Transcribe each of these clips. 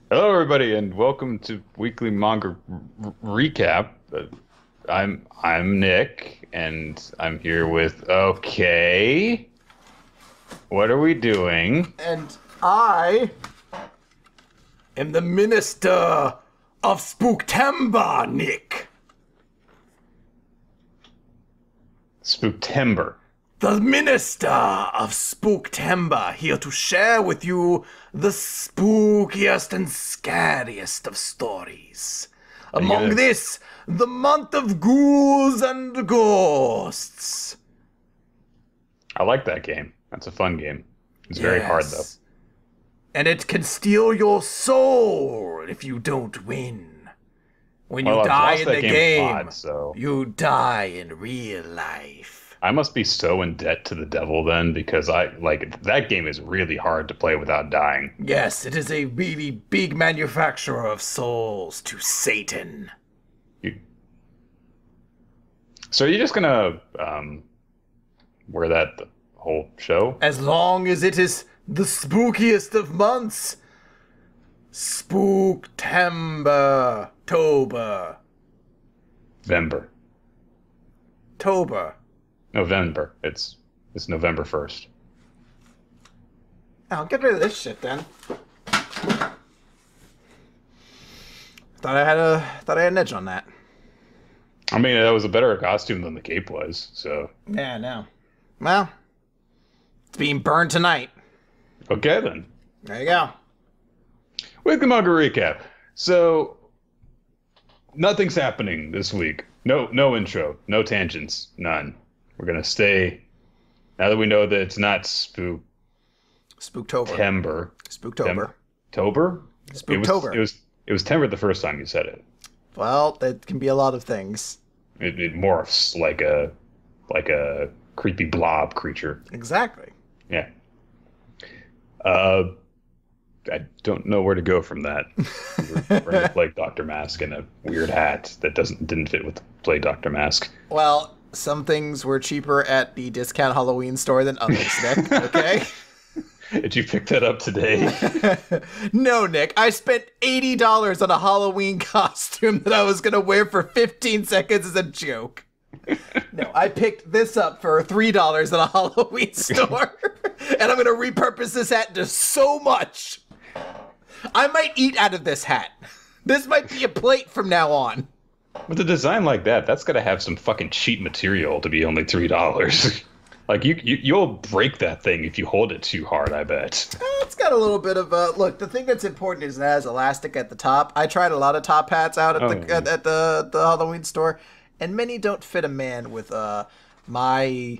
Hello, everybody, and welcome to weekly manga recap. I'm Nick, and I'm here with. Okay, what are we doing? And I am the Minister of Spooktember, Nick. Spooktember. The Minister of Spooktember, here to share with you the spookiest and scariest of stories. Among this, the month of ghouls and ghosts. I like that game. That's a fun game. It's very hard, though. And it can steal your soul if you don't win. When you Well, I've die lost in that the game game, a lot, so you die in real life. I must be so in debt to the devil then, because that game is really hard to play without dying. Yes, it is a really big manufacturer of souls to Satan. So are you just gonna wear that the whole show? As long as it is the spookiest of months. Spooktember. Tober. November. Tober. November. It's November 1st. I'll get rid of this shit then. Thought I had an edge on that. I mean, that was a better costume than the cape was, so. Yeah, no. Well, it's being burned tonight. Okay, then. There you go. Weekly manga recap. So, nothing's happening this week. No intro. No tangents. None. We're gonna stay. Now that we know that it's not Spooktober. Spooktober. Spooktober. Spooktober. It was Timber the first time you said it. Well, that can be a lot of things. It morphs like a creepy blob creature. Exactly. Yeah. I don't know where to go from that. We're wearing a Plague Doctor mask and a weird hat that didn't fit with the Plague Doctor mask. Well, some things were cheaper at the discount Halloween store than others, Nick. Okay. Did you pick that up today? No, Nick. I spent $80 on a Halloween costume that I was going to wear for 15 seconds as a joke. No, I picked this up for $3 at a Halloween store. And I'm going to repurpose this hat into so much. I might eat out of this hat. This might be a plate from now on. With a design like that, that's got to have some fucking cheap material to be only $3. Like, you'll break that thing if you hold it too hard, I bet. It's got a little bit of a... Look, the thing that's important is it has elastic at the top. I tried a lot of top hats out at the Halloween store, and many don't fit a man with my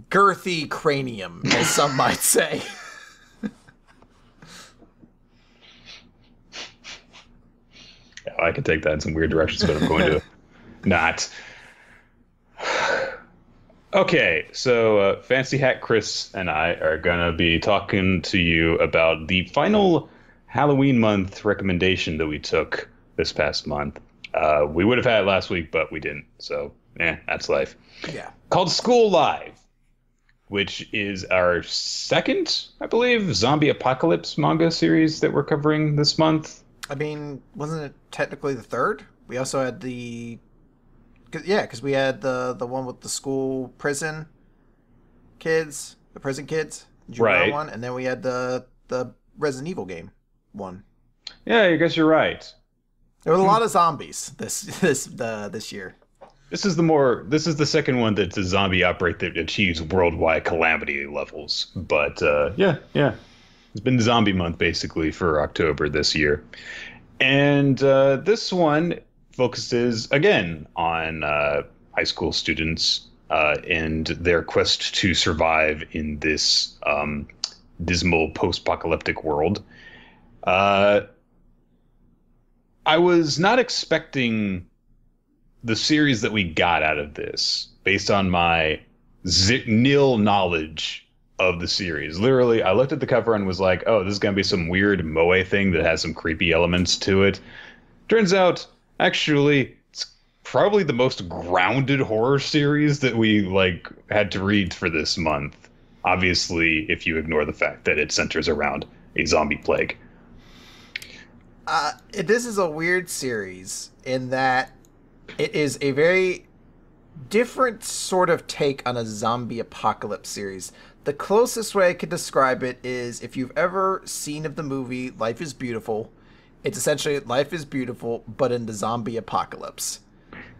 girthy cranium, as some might say. Yeah, I could take that in some weird directions, but I'm going to not. Okay, so Fancy Hat Chris and I are going to be talking to you about the final Halloween month recommendation that we took this past month. We would have had it last week, but we didn't. So, that's life. Yeah. Called School Live, which is our second, I believe, zombie apocalypse manga series that we're covering this month. I mean, wasn't it technically the third? We also had the... Yeah, because we had the one with the school prison kids, the prison kids, right? One, and then we had the Resident Evil game one. Yeah, I guess you're right. There was a lot of zombies this year. This is the second one that's a zombie outbreak that achieves worldwide calamity levels. But yeah, it's been zombie month basically for October this year, and this one focuses again on high school students and their quest to survive in this dismal post-apocalyptic world. I was not expecting the series that we got out of this based on my nil knowledge of the series. Literally, I looked at the cover and was like, oh, this is going to be some weird moe thing that has some creepy elements to it. Turns out, actually, it's probably the most grounded horror series that we had to read for this month. Obviously, if you ignore the fact that it centers around a zombie plague. This is a weird series in that it is a very different sort of take on a zombie apocalypse series. The closest way I could describe it is if you've ever seen of the movie Life is Beautiful, it's essentially Life is Beautiful, but in the zombie apocalypse.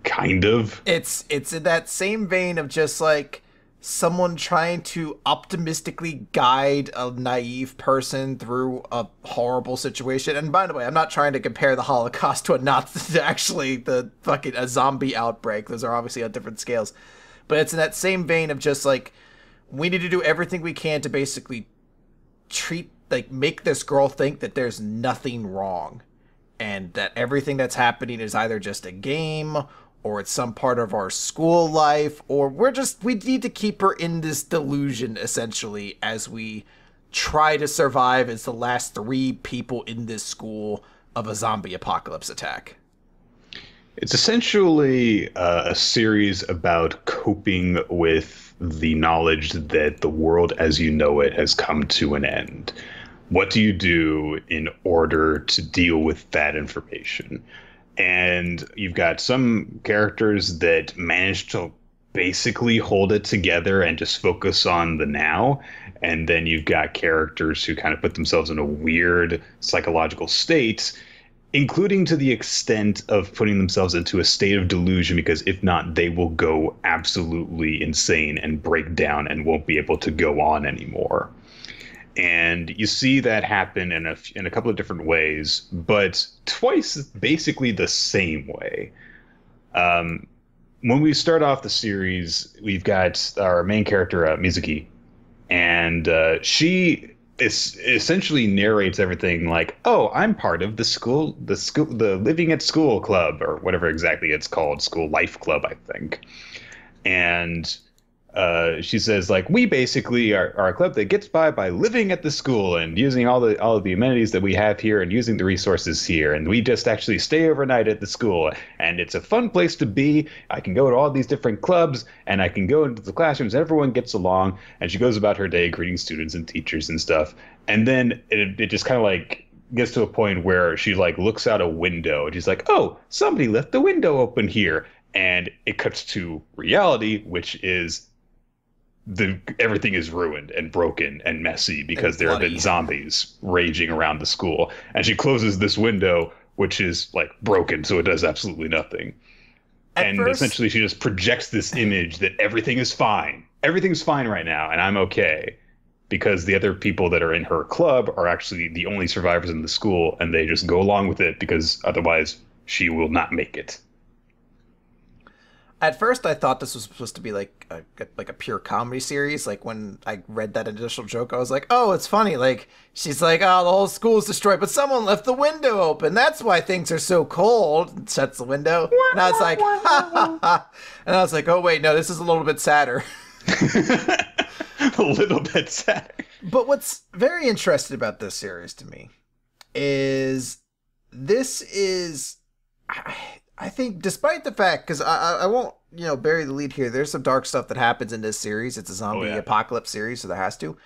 Kind of. It's in that same vein of just like someone trying to optimistically guide a naive person through a horrible situation. And by the way, I'm not trying to compare the Holocaust to actually a zombie outbreak. Those are obviously on different scales. But it's in that same vein of just like, we need to do everything we can to basically make this girl think that there's nothing wrong and that everything that's happening is either just a game or it's some part of our school life, or we need to keep her in this delusion, essentially, as we try to survive as the last 3 people in this school of a zombie apocalypse attack. It's essentially a series about coping with the knowledge that the world as you know it has come to an end. What do you do in order to deal with that information? And you've got some characters that manage to basically hold it together and just focus on the now. And then you've got characters who kind of put themselves in a weird psychological state, including to the extent of putting themselves into a state of delusion, because if not, they will go absolutely insane and break down and won't be able to go on anymore. And you see that happen in a couple of different ways, but twice basically the same way. When we start off the series, we've got our main character, Mizuki, and she essentially narrates everything like, "Oh, I'm part of the Living at School Club," or whatever exactly it's called, School Life Club, I think. And she says, like, we basically are a club that gets by living at the school and using all of the amenities that we have here and using the resources here. And we just actually stay overnight at the school. And it's a fun place to be. I can go to all these different clubs and I can go into the classrooms. Everyone gets along. And she goes about her day greeting students and teachers and stuff. And then it just kind of like gets to a point where she like looks out a window and she's like, oh, somebody left the window open here. And it cuts to reality, which is everything is ruined and broken and messy because there have been zombies raging around the school. And she closes this window, which is like broken, so it does absolutely nothing. And essentially she just projects this image that everything is fine. Everything's fine right now, and I'm okay. Because the other people that are in her club are actually the only survivors in the school, and they just go along with it because otherwise she will not make it. At first, I thought this was supposed to be like a pure comedy series. Like when I read that initial joke, I was like, "Oh, it's funny." Like she's like, "Oh, the whole school's destroyed, but someone left the window open. That's why things are so cold." And shuts the window, and I was like, "Ha ha ha!" And I was like, "Oh wait, no, this is a little bit sadder." A little bit sadder. But what's very interesting about this series to me is this is. I think, despite the fact, because I won't, bury the lead here, there's some dark stuff that happens in this series. It's a zombie apocalypse series, so there has to.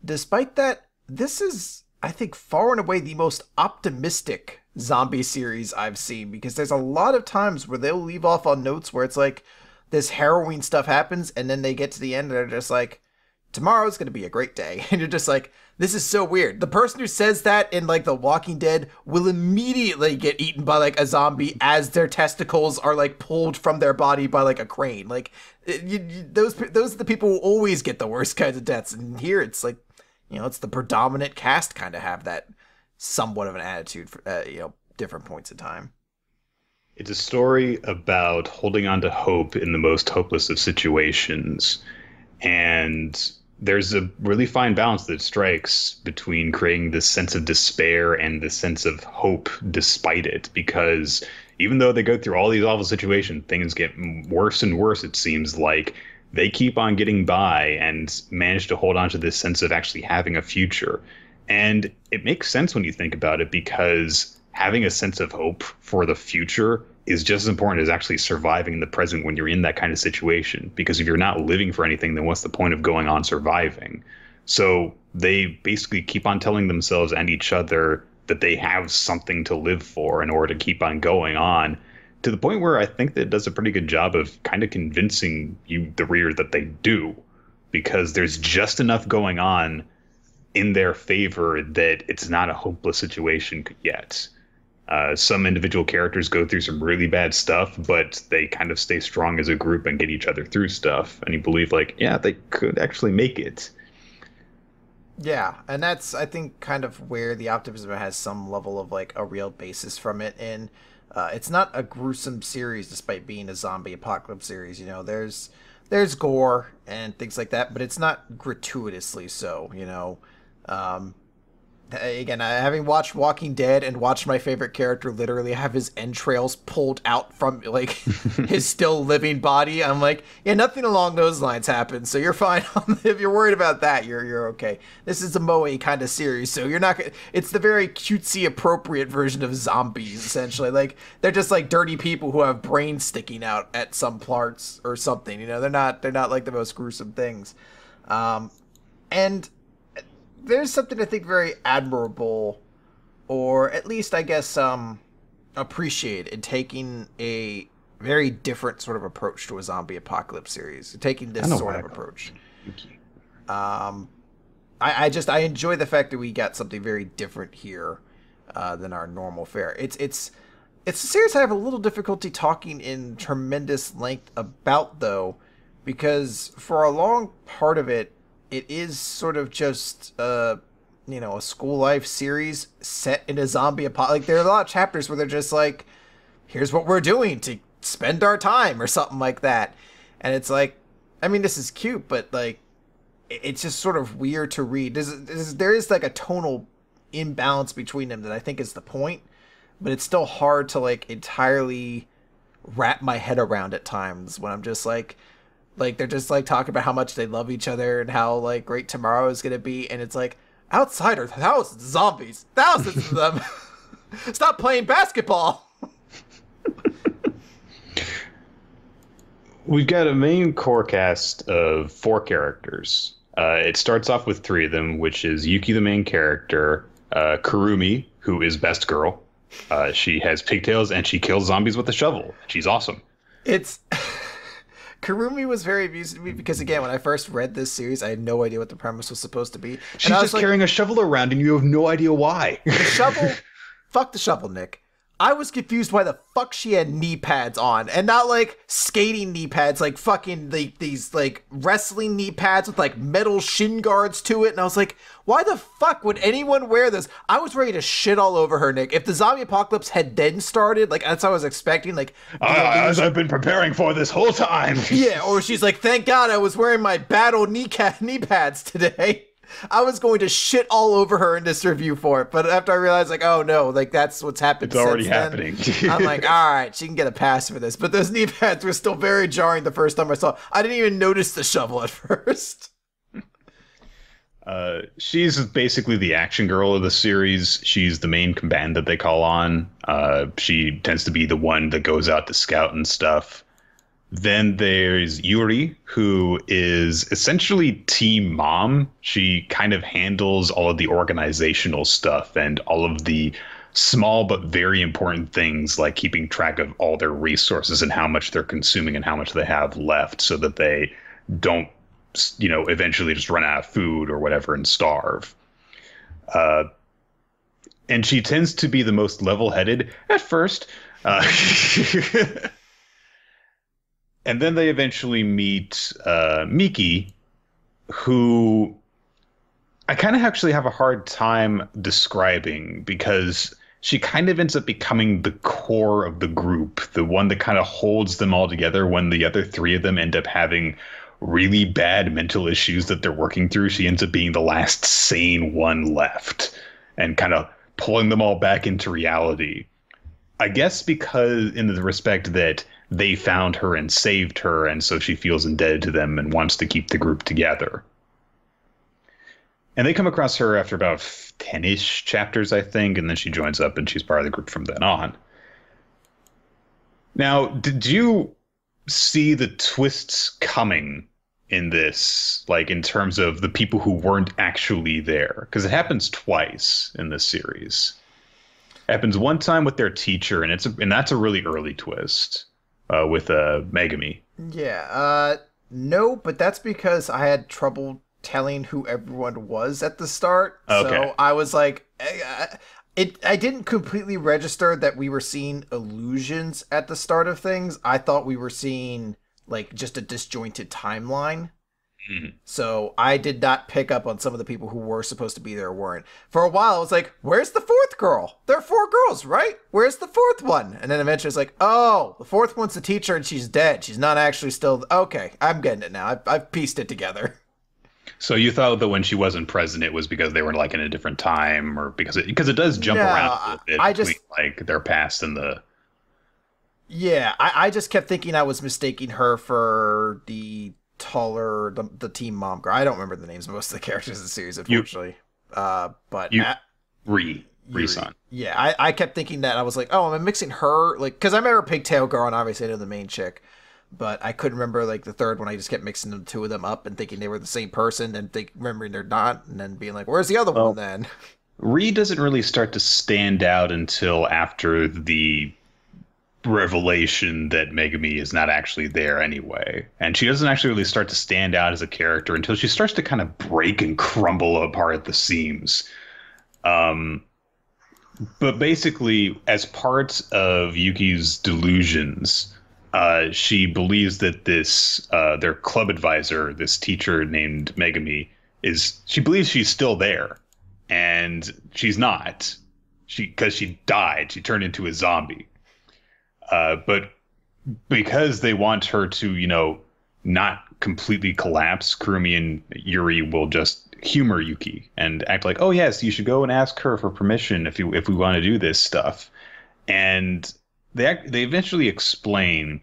Despite that, this is, I think, far and away the most optimistic zombie series I've seen, because there's a lot of times where they'll leave off on notes where it's like, this harrowing stuff happens, and then they get to the end, and they're just like, tomorrow's going to be a great day. And you're just like, this is so weird. The person who says that in like The Walking Dead will immediately get eaten by like a zombie as their testicles are like pulled from their body by like a crane. Like those are the people who always get the worst kinds of deaths. And here it's like, it's the predominant cast kind of have that somewhat of an attitude for, different points in time. It's a story about holding on to hope in the most hopeless of situations. And there's a really fine balance that strikes between creating this sense of despair and this sense of hope despite it, because even though they go through all these awful situations, things get worse and worse. It seems like they keep on getting by and manage to hold on to this sense of actually having a future. And it makes sense when you think about it, because having a sense of hope for the future is just as important as actually surviving in the present when you're in that kind of situation. Because if you're not living for anything, then what's the point of going on surviving? So they basically keep on telling themselves and each other that they have something to live for in order to keep on going on, to the point where I think that it does a pretty good job of kind of convincing you, the reader, that they do, because there's just enough going on in their favor that it's not a hopeless situation yet. Some individual characters go through some really bad stuff, but they kind of stay strong as a group and get each other through stuff. And you believe, like, yeah, they could actually make it. Yeah, and that's, I think, kind of where the optimism has some level of, like, a real basis from it. And it's not a gruesome series despite being a zombie apocalypse series. You know, there's gore and things like that, but it's not gratuitously so, you know. Again, having watched Walking Dead and watched my favorite character literally have his entrails pulled out from, like, his still living body, I'm like, yeah, nothing along those lines happens, so you're fine. If you're worried about that, you're okay. This is a Moe kind of series, so you're not gonna, it's the very cutesy appropriate version of zombies, essentially. Like, they're just like dirty people who have brains sticking out at some parts or something, you know. They're not like the most gruesome things. And there's something I think very admirable, or at least I guess appreciate, in taking a very different sort of approach to a zombie apocalypse series. Taking this sort of approach. I enjoy the fact that we got something very different here than our normal fare. It's a series I have a little difficulty talking in tremendous length about, though, because for a long part of it, it is sort of just, a school life series set in a zombie apocalypse. Like, there are a lot of chapters where they're just like, here's what we're doing to spend our time, or something like that. And it's like, I mean, this is cute, but, like, it's just sort of weird to read. There is like a tonal imbalance between them that I think is the point, but it's still hard to, like, entirely wrap my head around at times when I'm just like, they're just, like, talking about how much they love each other and how, like, great tomorrow is going to be. And it's like, outside are thousands of zombies. Thousands of them. Stop playing basketball. We've got a main core cast of 4 characters. It starts off with 3 of them, which is Yuki, the main character, Kurumi, who is best girl. She has pigtails and she kills zombies with a shovel. She's awesome. Kurumi was very amusing to me because, again, when I first read this series, I had no idea what the premise was supposed to be. She's just like, carrying a shovel around and you have no idea why. The shovel? Fuck the shovel, Nick. I was confused why the fuck she had knee pads on, and not like skating knee pads, like fucking these like wrestling knee pads with like metal shin guards to it. And I was like, why the fuck would anyone wear this? I was ready to shit all over her, Nick. If the zombie apocalypse had then started, like, that's what I was expecting, like, as I've been preparing for this whole time. Yeah, or she's like, thank God I was wearing my battle knee pads today. I was going to shit all over her in this review for it, but after I realized, like, oh no, like, that's what's happened. It's already happening. I'm like, all right, she can get a pass for this. But those knee pads were still very jarring the first time I saw it. I didn't even notice the shovel at first. She's basically the action girl of the series. She's the main combatant that they call on. She tends to be the one that goes out to scout and stuff. Then there's Yuri, who is essentially team mom. She kind of handles all of the organizational stuff and all of the small but very important things, like keeping track of all their resources and how much they're consuming and how much they have left, so that they don't, eventually just run out of food or whatever and starve. And she tends to be the most level-headed at first. And then they eventually meet Miki, who I kind of actually have a hard time describing, because she kind of ends up becoming the core of the group, the one that kind of holds them all together when the other 3 of them end up having really bad mental issues that they're working through. She ends up being the last sane one left and kind of pulling them all back into reality. I guess because in the respect that they found her and saved her, and so she feels indebted to them and wants to keep the group together. And they come across her after about 10-ish chapters, I think, and then she joins up and she's part of the group from then on. Now, did you see the twists coming in this, like, in terms of the people who weren't actually there? Because it happens twice in this series. Happens one time with their teacher, and that's a really early twist with Megami. Yeah, no, but that's because I had trouble telling who everyone was at the start. Okay. So I was like, I didn't completely register that we were seeing illusions at the start of things. I thought we were seeing like just a disjointed timeline. Mhm. So I did not pick up on some of the people who were supposed to be there weren't. For a while, I was like, where's the fourth girl? There are four girls, right? Where's the fourth one? And then eventually it's like, oh, the fourth one's the teacher and she's dead. She's not actually still... Okay, I'm getting it now. I've pieced it together. So you thought that when she wasn't present, it was because they were like in a different time, or because it does jump around a little bit between like their past and the... Yeah, I just kept thinking I was mistaking her for the taller, the team mom girl. I don't remember the names of most of the characters in the series, unfortunately. Re-san. Yeah, I kept thinking that. I was like, oh, am I mixing her? Like, because I remember Pigtail Girl, and obviously I know the main chick. But I couldn't remember, like, the third one. I just kept mixing the two of them up and thinking they were the same person, and remembering they're not, and then being like, where's the other one then? Ri doesn't really start to stand out until after the revelation that Megami is not actually there anyway. And she doesn't actually really start to stand out as a character until she starts to kind of break and crumble apart at the seams. But basically, as part of Yuki's delusions, she believes that this their club advisor, this teacher named Megami, she believes she's still there, and she's not. Because she died, she turned into a zombie. But because they want her to, not completely collapse, Kurumi and Yuri will just humor Yuki and act like, oh yes, you should go and ask her for permission if we want to do this stuff. And they eventually explain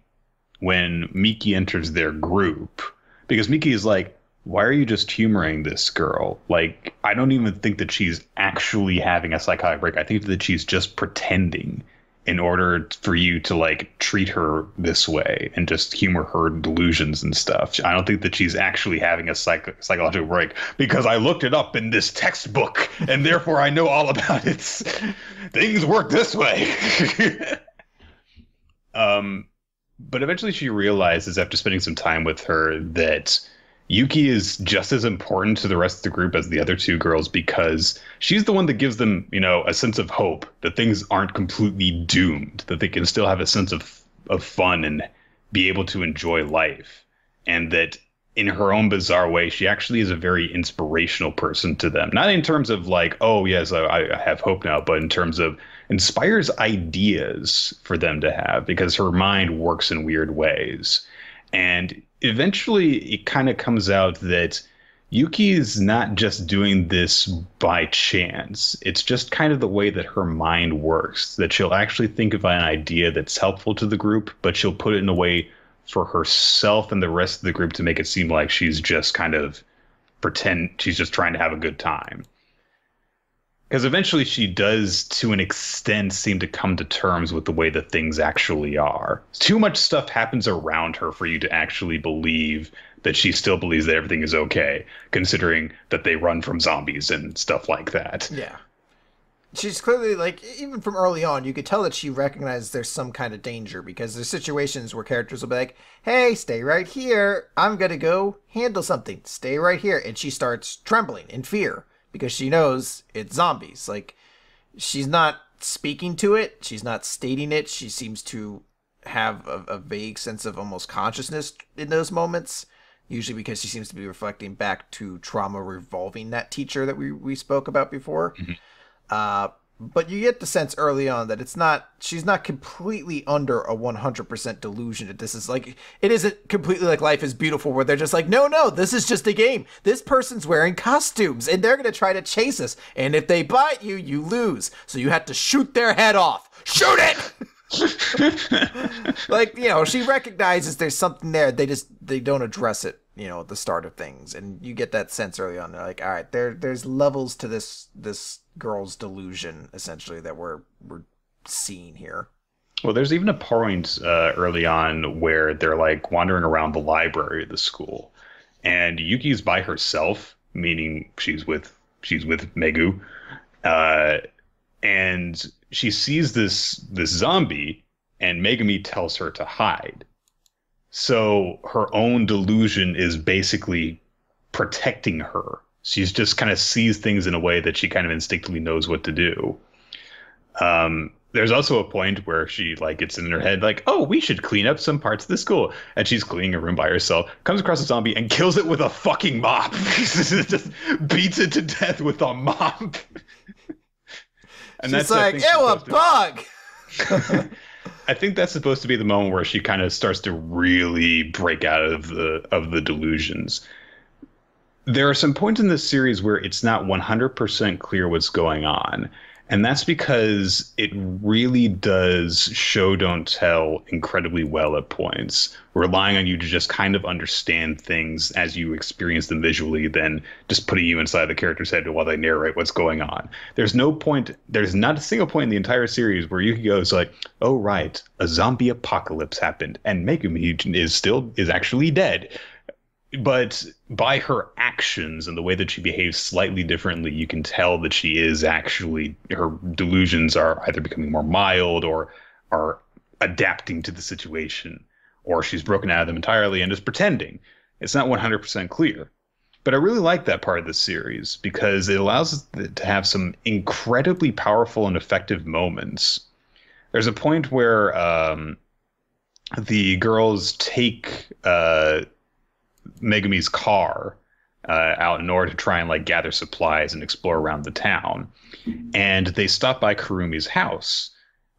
when Miki enters their group, because Miki is like, why are you just humoring this girl? Like, I don't even think that she's actually having a psychotic break. I think that she's just pretending in order for you to like treat her this way and just humor her delusions and stuff. I don't think that she's actually having a psychological break, because I looked it up in this textbook and therefore I know all about it. Things work this way. But eventually she realizes, after spending some time with her, that Yuki is just as important to the rest of the group as the other two girls, because she's the one that gives them, a sense of hope that things aren't completely doomed, that they can still have a sense of fun and be able to enjoy life. And that in her own bizarre way, she actually is a very inspirational person to them. Not in terms of like, oh, yes, I have hope now, but in terms of inspires ideas for them to have, because her mind works in weird ways. And eventually it kind of comes out that Yuki is not just doing this by chance. It's just kind of the way that her mind works, that she'll actually think of an idea that's helpful to the group, but she'll put it in a way for herself and the rest of the group to make it seem like she's just kind of she's just trying to have a good time. Because eventually she does, to an extent, seem to come to terms with the way that things actually are. Too much stuff happens around her for you to actually believe that she still believes that everything is okay, considering that they run from zombies and stuff like that. Yeah. She's clearly, like, even from early on, you could tell that she recognizes there's some kind of danger, because there's situations where characters will be like, hey, stay right here. I'm going to go handle something. Stay right here. And she starts trembling in fear, because she knows it's zombies. Like, she's not speaking to it. She's not stating it. She seems to have a vague sense of almost consciousness in those moments, usually because she seems to be reflecting back to trauma revolving that teacher that we spoke about before. Mm-hmm. But you get the sense early on that she's not completely under a 100% delusion that this is like, it isn't completely like Life is Beautiful, where they're just like, no, this is just a game. This person's wearing costumes and they're going to try to chase us. And if they bite you, you lose. So you have to shoot their head off. Shoot it! Like, she recognizes there's something there. They don't address it, at the start of things. And you get that sense early on. They're like, all right, there's levels to this girl's delusion, essentially, that we're seeing here. Well, there's even a point early on where they're like wandering around the library of the school, and Yuki's by herself, meaning she's with Megu, and she sees this zombie, and Megumi tells her to hide. So her own delusion is basically protecting her. She's just kind of sees things in a way that she kind of instinctively knows what to do. There's also a point where she like gets in her head like, oh, we should clean up some parts of the school. And she's cleaning a room by herself, comes across a zombie and kills it with a fucking mop. Just beats it to death with a mop. And she's like, ew, a bug! I think that's supposed to be the moment where she kind of starts to really break out of the delusions. There are some points in this series where it's not 100% clear what's going on. And that's because it really does show, don't tell incredibly well at points, relying on you to just kind of understand things as you experience them visually, then just putting you inside the character's head while they narrate what's going on. There's not a single point in the entire series where you can go, it's like, oh, right, a zombie apocalypse happened and Megumi is actually dead. But by her actions and the way that she behaves slightly differently, you can tell that she is actually, her delusions are either becoming more mild or are adapting to the situation, or she's broken out of them entirely and is pretending. It's not 100% clear. But I really like that part of the series because it allows us to have some incredibly powerful and effective moments. There's a point where the girls take Megumi's car out in order to try and like gather supplies and explore around the town, and they stop by Kurumi's house,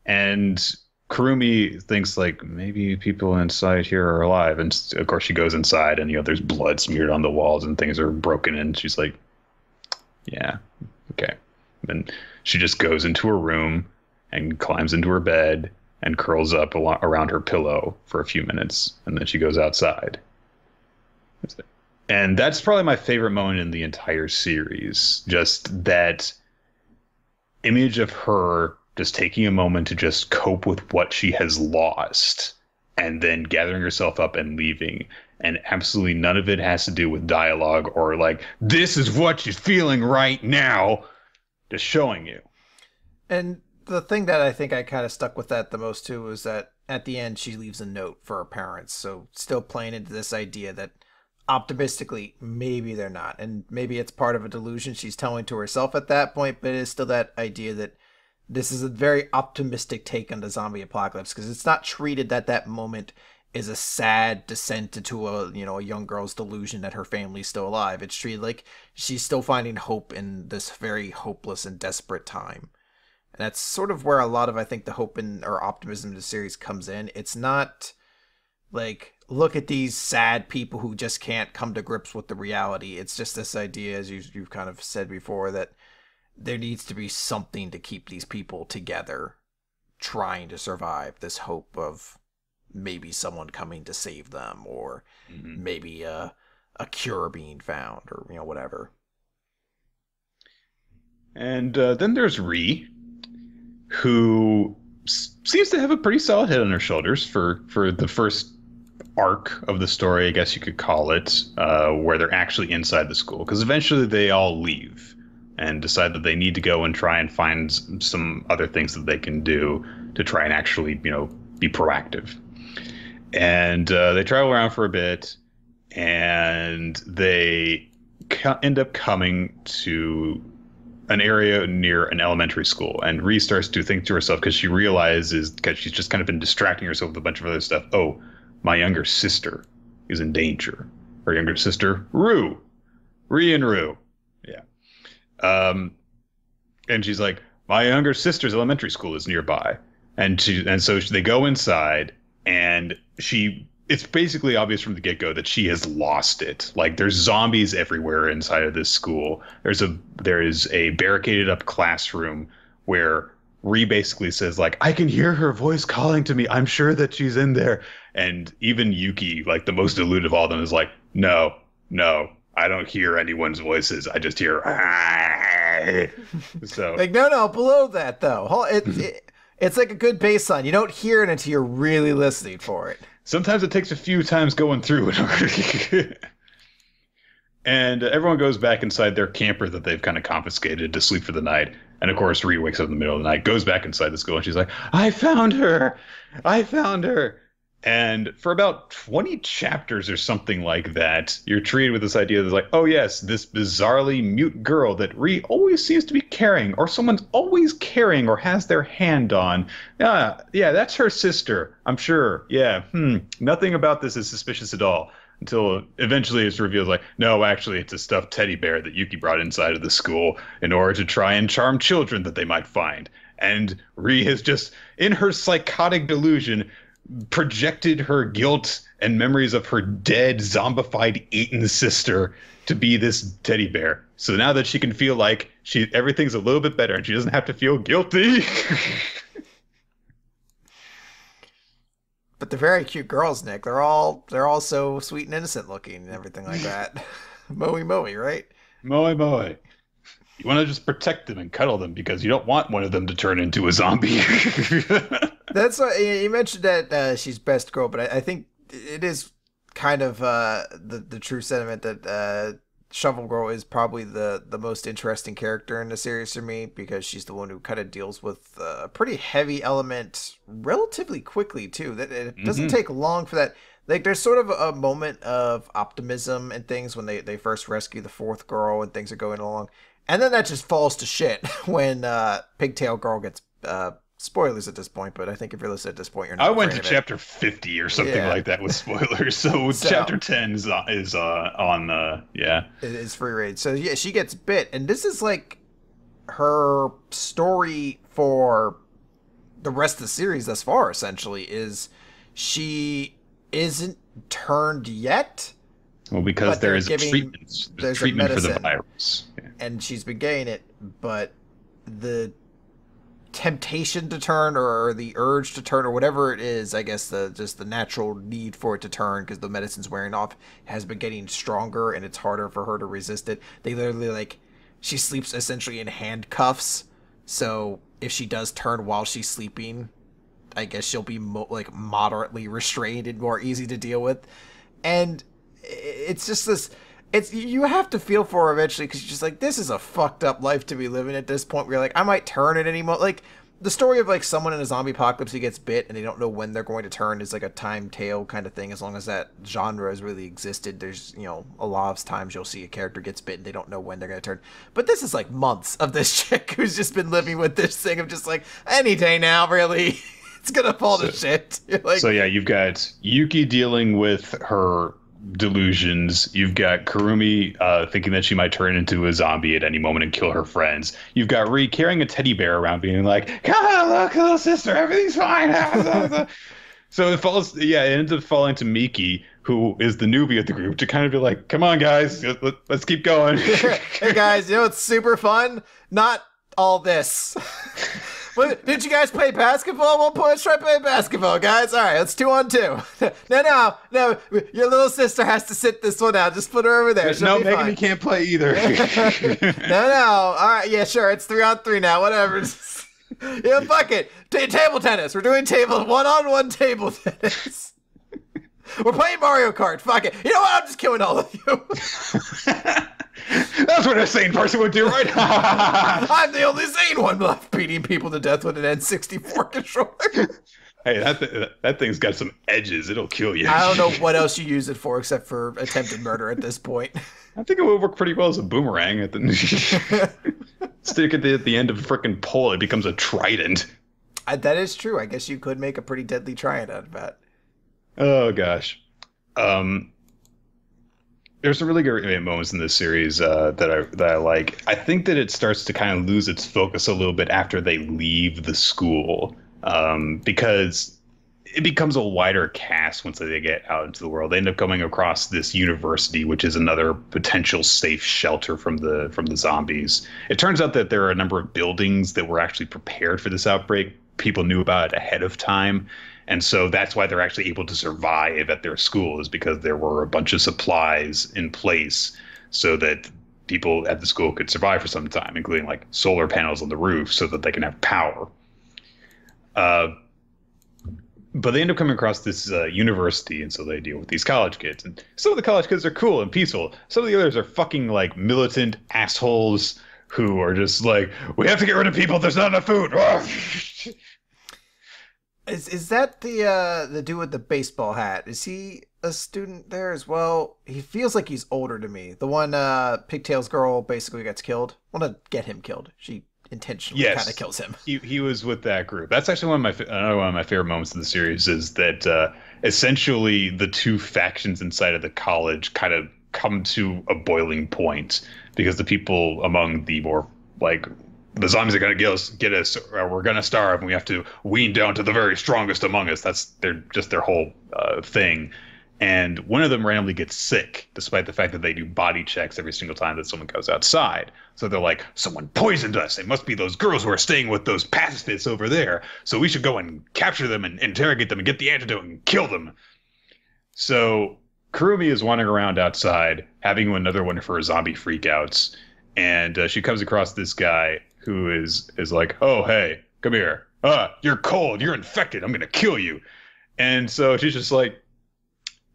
and Kurumi thinks like maybe people inside here are alive, and of course she goes inside and there's blood smeared on the walls and things are broken, and she's like, yeah, okay. And she just goes into her room and climbs into her bed and curls up around her pillow for a few minutes, and then she goes outside. And that's probably my favorite moment in the entire series. Just that image of her just taking a moment to just cope with what she has lost and then gathering herself up and leaving. And absolutely none of it has to do with dialogue or like, this is what she's feeling right now. Just showing you. And the thing that I think I kind of stuck with that the most too was that at the end she leaves a note for her parents. So still playing into this idea that optimistically maybe they're not, and maybe it's part of a delusion she's telling to herself at that point, but it is still that idea that this is a very optimistic take on the zombie apocalypse, because it's not treated that moment is a sad descent into a young girl's delusion that her family's still alive. It's treated like she's still finding hope in this very hopeless and desperate time. And that's sort of where a lot of, I think, the hope or optimism in the series comes in. It's not like, look at these sad people who just can't come to grips with the reality. It's just this idea, as you've kind of said before, that there needs to be something to keep these people together, trying to survive. This hope of maybe someone coming to save them, or maybe a cure being found, or whatever. And then there's Ri, who seems to have a pretty solid head on her shoulders for the first arc of the story, I guess you could call it, where they're actually inside the school, because eventually they all leave and decide that they need to go and try and find some other things that they can do to try and actually be proactive. And they travel around for a bit, and they end up coming to an area near an elementary school, and Ri starts to think to herself, because she realizes, because she's just kind of been distracting herself with a bunch of other stuff, oh, my younger sister is in danger. Her younger sister, Ri and Ru. Yeah. And she's like, my younger sister's elementary school is nearby. And so they go inside, and it's basically obvious from the get-go that she has lost it. Like, there's zombies everywhere inside of this school. There is a barricaded up classroom where Ri basically says, like, I can hear her voice calling to me. I'm sure that she's in there. And even Yuki, like the most deluded of all of them, is like, no, I don't hear anyone's voices. I just hear. So like, no, below that though. It's like a good bass line. You don't hear it until you're really listening for it. Sometimes it takes a few times going through in order. And everyone goes back inside their camper that they've kind of confiscated to sleep for the night. And of course, Ree wakes up in the middle of the night, goes back inside the school, and she's like, I found her! I found her! And for about 20 chapters or something like that, you're treated with this idea that's like, oh yes, this bizarrely mute girl that Ree always seems to be carrying, or someone's always carrying or has their hand on. Yeah, that's her sister, I'm sure. Yeah, nothing about this is suspicious at all. Until eventually it's revealed, like, no, actually, it's a stuffed teddy bear that Yuki brought inside of the school in order to try and charm children that they might find. And Ree has just, in her psychotic delusion, projected her guilt and memories of her dead, zombified, eaten sister to be this teddy bear. So now that she can feel like everything's a little bit better and she doesn't have to feel guilty. But they're very cute girls, Nick. They're all so sweet and innocent looking and everything like that. Moe, right? Moe. You want to just protect them and cuddle them because you don't want one of them to turn into a zombie. That's what you mentioned, that she's best girl, but I think it is kind of the true sentiment that Shovel Girl is probably the most interesting character in the series for me, because she's the one who kind of deals with a pretty heavy element relatively quickly too. That it doesn't take long for that. Like, there's sort of a moment of optimism and things when they first rescue the fourth girl and things are going along, and then that just falls to shit when Pigtail Girl gets spoilers at this point, but I think if you're listening at this point, you're not. I went to chapter 50 or something like that with spoilers, so chapter 10 is on It is free reign. So yeah, she gets bit, and this is like her story for the rest of the series thus far, essentially, is she isn't turned yet. Well, because there is treatment. There's treatment for the virus. Yeah. And she's been getting it, but the temptation to turn, or the urge to turn, or whatever it is, I guess just the natural need for it to turn because the medicine's wearing off, has been getting stronger, and it's harder for her to resist it. They literally, she sleeps essentially in handcuffs, so if she does turn while she's sleeping, I guess she'll be moderately restrained and more easy to deal with. And it's just this, you have to feel for her eventually, because you're just like, this is a fucked up life to be living at this point where you're like, I might turn at any moment. Like, the story of someone in a zombie apocalypse who gets bit and they don't know when they're going to turn is like a time tale kind of thing. As long as that genre has really existed, there's, a lot of times you'll see a character gets bit and they don't know when they're going to turn. But this is like months of this chick who's just been living with this thing of just like, any day now, really. It's going to fall to shit. So yeah, you've got Yuki dealing with her delusions. You've got Kurumi thinking that she might turn into a zombie at any moment and kill her friends. You've got Ree carrying a teddy bear around being like, come on, look, little sister, everything's fine. So it ends up falling to Miki, who is the newbie of the group, to kind of be like, come on, guys, let's keep going. Hey, guys, it's super fun? Not all this. Did you guys play basketball? Let's try playing basketball, guys. All right, let's 2-on-2. No, your little sister has to sit this one out. Just put her over there. No, Megami can't play either. No. All right, yeah, sure. It's 3-on-3 now. Whatever. Yeah, fuck it. Table tennis. We're doing one-on-one table tennis. We're playing Mario Kart. Fuck it. You know what? I'm just killing all of you. That's what a sane person would do, right? I'm the only sane one left, beating people to death with an N64 controller. Hey, that thing's got some edges. It'll kill you. I don't know what else you use it for except for attempted murder at this point. I think it would work pretty well as a boomerang. Stick it at the end of a frickin' pole, it becomes a trident. That is true. I guess you could make a pretty deadly trident out of that. Oh, gosh. There's some really great moments in this series that I like. I think that it starts to kind of lose its focus a little bit after they leave the school, because it becomes a wider cast once they get out into the world. They end up coming across this university, which is another potential safe shelter from the zombies. It turns out that there are a number of buildings that were actually prepared for this outbreak. People knew about it ahead of time. And so that's why they're actually able to survive at their school, is because there were a bunch of supplies in place so that people at the school could survive for some time, including like solar panels on the roof so that they can have power. But they end up coming across this university, and so they deal with these college kids. And some of the college kids are cool and peaceful. Some of the others are fucking like militant assholes who are just like, we have to get rid of people. There's not enough food. Is that the dude with the baseball hat? Is he a student there as well? He feels like he's older to me. The one Pigtails girl basically gets killed. Want to get him killed. She intentionally kind of kills him. He was with that group. That's actually one of my favorite moments of the series is that essentially the two factions inside of the college kind of come to a boiling point because the people among the more like the zombies are going to get us, or we're going to starve, and we have to wean down to the very strongest among us. That's their whole thing. And one of them randomly gets sick, despite the fact that they do body checks every single time that someone goes outside. So they're like, someone poisoned us. It must be those girls who are staying with those pacifists over there. So we should go and capture them and interrogate them and get the antidote and kill them. So Kurumi is wandering around outside, having another one of her zombie freakouts. And she comes across this guy who is like, oh, hey, come here. You're cold. You're infected. I'm going to kill you. And so she's just like,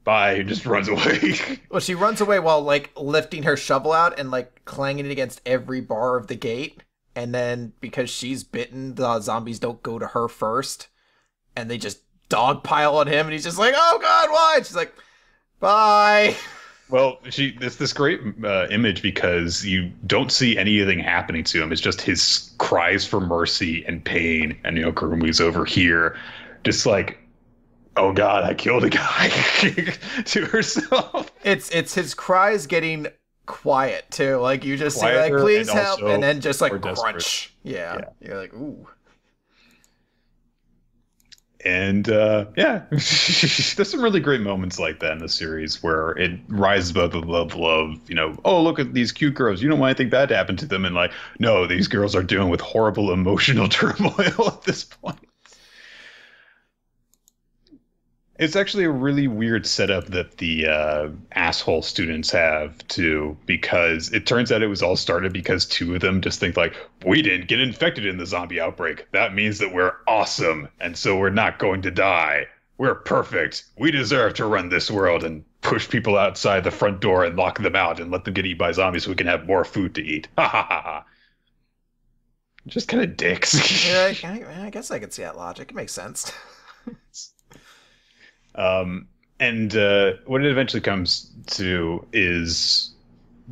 bye, and just runs away. Well, she runs away while, like, lifting her shovel out and, like, clanging it against every bar of the gate. And then, because she's bitten, the zombies don't go to her first. And they just dogpile on him, and he's just like, oh, God, why? And she's like, bye. Well, it's this great image because you don't see anything happening to him. It's just his cries for mercy and pain. And, Kurumi's over here just like, oh God, I killed a guy to herself. It's his cries getting quiet too. Like you just say like, please help, and then just like crunch. Yeah. You're like, ooh. And there's some really great moments like that in the series where it rises above the level of, oh, look at these cute girls. You don't want anything bad to happen to them. And like, no, these girls are dealing with horrible emotional turmoil at this point. It's actually a really weird setup that the asshole students have, too, because it turns out it was all started because two of them just think like, we didn't get infected in the zombie outbreak. That means that we're awesome, and so we're not going to die. We're perfect. We deserve to run this world and push people outside the front door and lock them out and let them get eaten by zombies so we can have more food to eat. Ha ha ha ha. Just kind of dicks. Yeah, I guess I could see that logic. It makes sense. And what it eventually comes to is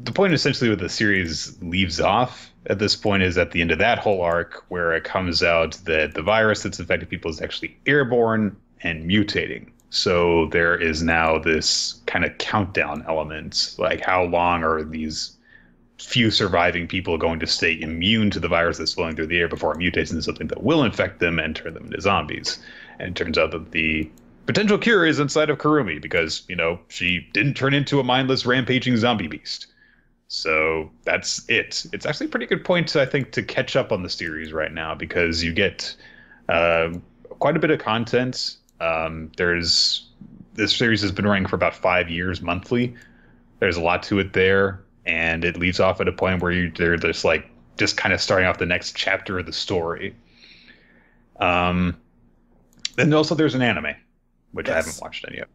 the point essentially where the series leaves off at this point is at the end of that whole arc where it comes out that the virus that's affected people is actually airborne and mutating. So there is now this kind of countdown element, like how long are these few surviving people going to stay immune to the virus that's flowing through the air before it mutates into something that will infect them and turn them into zombies. And it turns out that the potential cure is inside of Kurumi because, she didn't turn into a mindless rampaging zombie beast. So that's it. It's actually a pretty good point, I think, to catch up on the series right now because you get quite a bit of content. This series has been running for about 5 years monthly. There's a lot to it there, and it leaves off at a point where they're just kind of starting off the next chapter of the story. Then also there's an anime, which I haven't watched any of.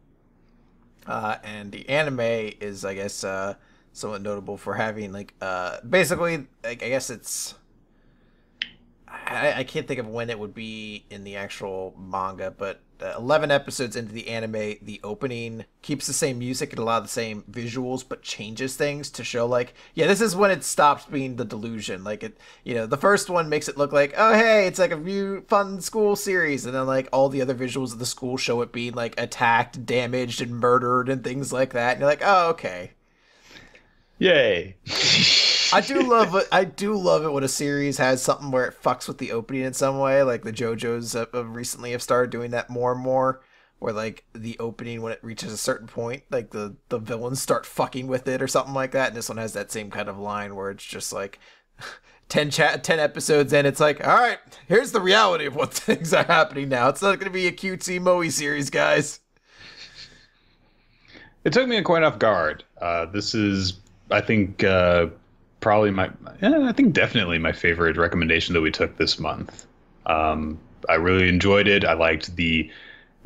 And the anime is, I guess, somewhat notable for having, basically, I guess it's... I can't think of when it would be in the actual manga, but 11 episodes into the anime, the opening keeps the same music and a lot of the same visuals, but changes things to show, this is when it stops being the Delusion. The first one makes it look like, oh, hey, it's like a fun school series, and then, all the other visuals of the school show it being, attacked, damaged, and murdered, and things like that, and you're like, oh, okay. Yay. I do love it when a series has something where it fucks with the opening in some way. Like the JoJo's recently have started doing that more and more, where the opening when it reaches a certain point, the villains start fucking with it or something like that. And this one has that same kind of line where it's just 10 episodes in, it's like, all right, here's the reality of what things are happening now. It's not going to be a cutesy moe series, guys. It took me quite off guard. This is, I think, probably definitely my favorite recommendation that we took this month. I really enjoyed it. I liked the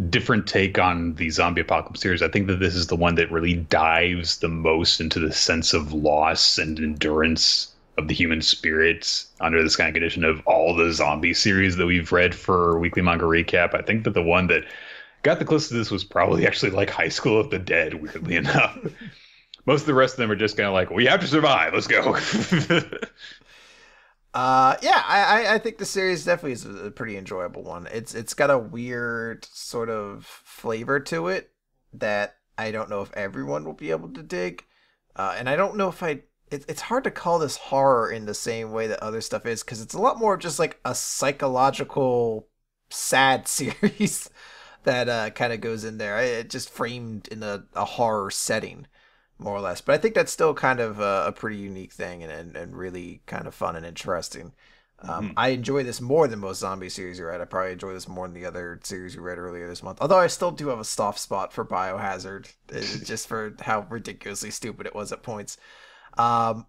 different take on the zombie apocalypse series. I think that this is the one that really dives the most into the sense of loss and endurance of the human spirits under this kind of condition of all the zombie series that we've read for Weekly Manga Recap. I think that the one that got the closest to this was probably actually like High School of the Dead, weirdly enough. Most of the rest of them are just kind of like, we have to survive. Let's go. I think the series definitely is a pretty enjoyable one. It's got a weird sort of flavor to it that I don't know if everyone will be able to dig. And I don't know if it's hard to call this horror in the same way that other stuff is, because it's a lot more of just like a psychological sad series that kind of goes in there. It just framed in a horror setting, more or less. But I think that's still kind of a pretty unique thing and really kind of fun and interesting. I enjoy this more than most zombie series you read. I probably enjoy this more than the other series you read earlier this month. Although I still do have a soft spot for Biohazard, just for how ridiculously stupid it was at points. So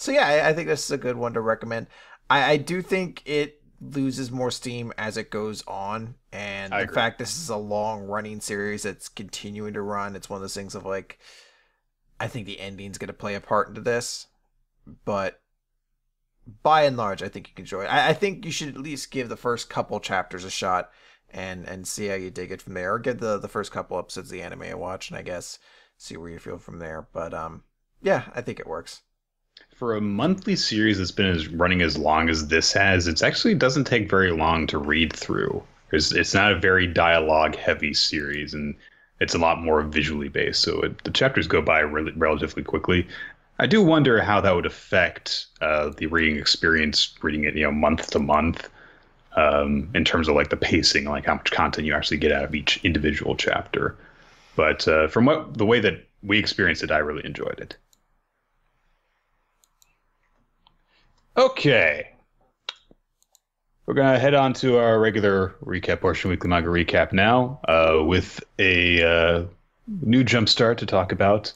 yeah, I think this is a good one to recommend. I do think it loses more steam as it goes on, and the fact this is a long running series that's continuing to run, it's one of those things of like, I think the ending's going to play a part into this, but by and large, I think you can enjoy it. I think you should at least give the first couple chapters a shot and see how you dig it from there, or get the first couple episodes of the anime I watch, and I guess see where you feel from there. But yeah, I think it works. For a monthly series that's been running as long as this has, it actually doesn't take very long to read through. It's not a very dialogue-heavy series, and it's a lot more visually based, so the chapters go by relatively quickly. I do wonder how that would affect the reading experience, reading it, month to month, in terms of like the pacing, like how much content you actually get out of each individual chapter. But from the way that we experienced it, I really enjoyed it. Okay. We're going to head on to our regular recap portion, Weekly Manga Recap now, with a new jumpstart to talk about.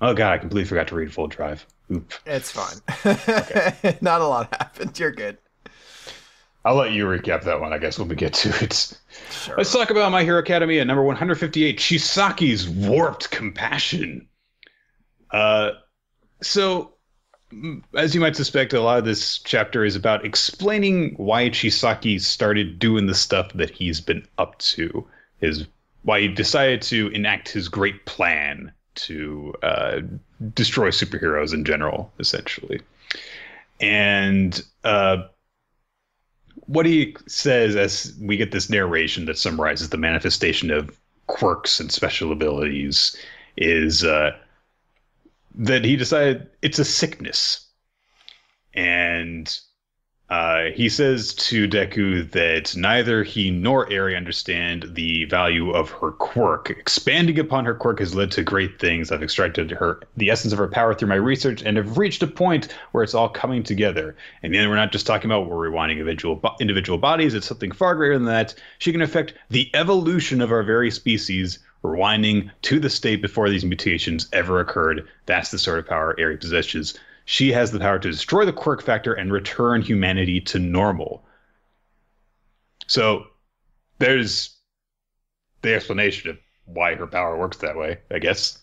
Oh, God, I completely forgot to read Full Drive. Oop. It's fine. Okay. Not a lot happened. You're good. I'll let you recap that one, I guess, when we get to it. Sure. Let's talk about My Hero Academia, number 158, Chisaki's Warped Compassion. So, as you might suspect, a lot of this chapter is about explaining why Chisaki started doing the stuff that he's been up to. Why he decided to enact his great plan to destroy superheroes in general, essentially. And what he says, as we get this narration that summarizes the manifestation of quirks and special abilities, is that he decided it's a sickness. And he says to Deku that neither he nor Eri understand the value of her quirk. Expanding upon her quirk has led to great things. I've extracted the essence of her power through my research and have reached a point where it's all coming together. And then we're not just talking about we're rewinding individual bodies. It's something far greater than that. She can affect the evolution of our very species, rewinding to the state before these mutations ever occurred. That's the sort of power Eri possesses. She has the power to destroy the quirk factor and return humanity to normal. So there's the explanation of why her power works that way, I guess.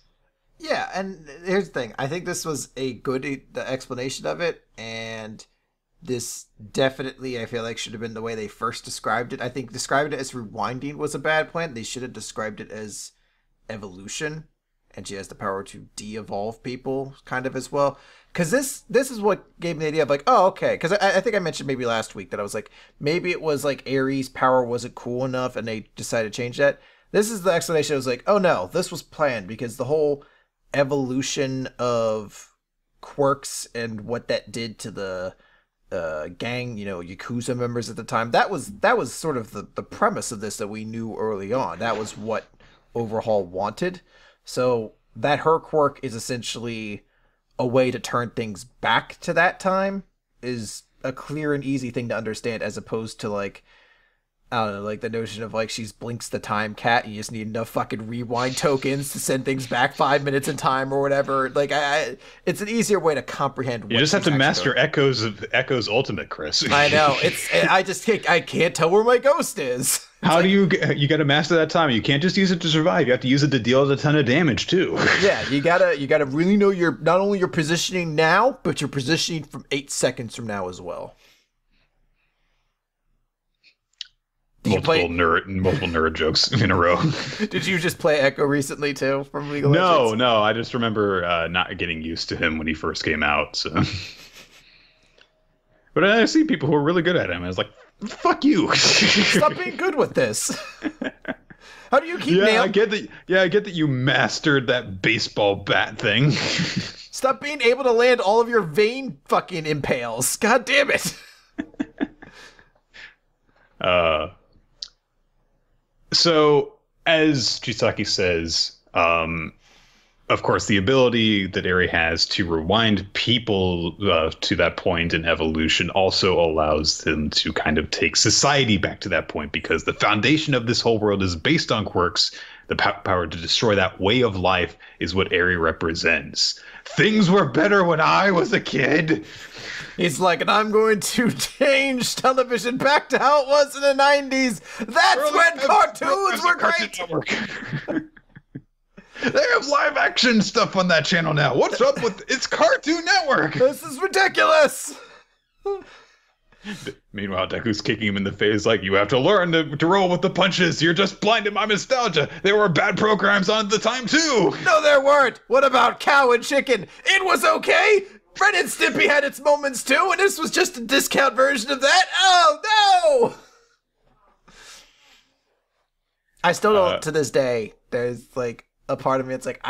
Yeah, and here's the thing. I think this was a good explanation of it, and this definitely, I feel like, should have been the way they first described it. I think describing it as rewinding was a bad plan. They should have described it as evolution, and she has the power to de-evolve people kind of as well. Because this is what gave me the idea of like, oh, okay. Because I think I mentioned maybe last week that I was like, maybe it was like Ares' power wasn't cool enough and they decided to change that. This is the explanation. I was like, oh no, this was planned, because the whole evolution of quirks and what that did to the gang, Yakuza members at the time, that was sort of the premise of this that we knew early on. That was what Overhaul wanted. So that her quirk is essentially a way to turn things back to that time is a clear and easy thing to understand, as opposed to like I don't know, like the notion of like she's Blinks the Time Cat. You just need enough fucking rewind tokens to send things back 5 minutes in time or whatever. Like, it's an easier way to comprehend. What You just have to master doing. Echo's ultimate, Chris. I know I can't tell where my ghost is. How do you got to master that time? You can't just use it to survive. You have to use it to deal a ton of damage too. Yeah, you gotta really know not only your positioning now, but your positioning from 8 seconds from now as well. Multiple nerd jokes in a row. Did you just play Echo recently too from League of Legends? No. I just remember not getting used to him when he first came out. So. But I see people who are really good at him. I was like, fuck you. Stop being good with this. How do you keep I get that. Yeah, I get that you mastered that baseball bat thing. Stop being able to land all of your vein fucking impales. God damn it. So, as Chisaki says, of course, the ability that Eri has to rewind people to that point in evolution also allows them to kind of take society back to that point, because the foundation of this whole world is based on quirks. The power to destroy that way of life is what Eri represents. Things were better when I was a kid. He's like, and I'm going to change television back to how it was in the 90s. That's when cartoons were great. They have live action stuff on that channel now. What's up with it's Cartoon Network? This is ridiculous. Meanwhile, Deku's kicking him in the face like, you have to learn to roll with the punches. You're just blinded by nostalgia. There were bad programs on at the time, too. No, there weren't. What about Cow and Chicken? It was okay. Ren and Stimpy had its moments, too, and this was just a discount version of that. Oh, no. I still don't, to this day, there's, like, a part of me, it's like,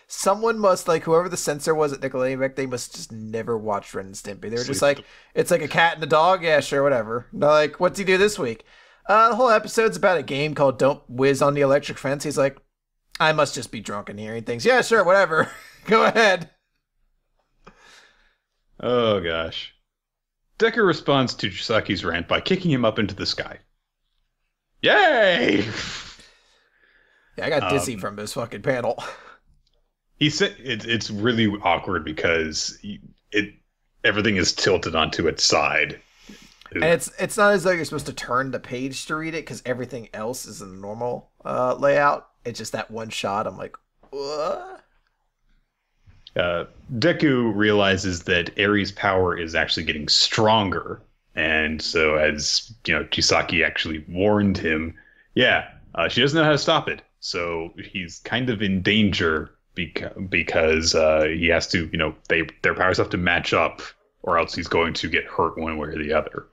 someone must, like, whoever the censor was at Nickelodeon back, they must just never watch Ren and Stimpy. They were just like, it's like a cat and a dog? Yeah, sure, whatever. They're like, what's he do this week? The whole episode's about a game called Don't Whiz on the Electric Fence. He's like, I must just be drunk and hearing things. Yeah, sure, whatever. Go ahead. Oh, gosh. Deku responds to Chisaki's rant by kicking him up into the sky. Yay! Yeah, I got dizzy from this fucking panel. He said it's really awkward because everything is tilted onto its side. And it's not as though you're supposed to turn the page to read it, because everything else is in the normal layout. It's just that one shot. I'm like, what? Deku realizes that Eri's power is actually getting stronger. And so, as you know, Chisaki actually warned him, she doesn't know how to stop it. So he's kind of in danger because he has to, their powers have to match up, or else he's going to get hurt one way or the other.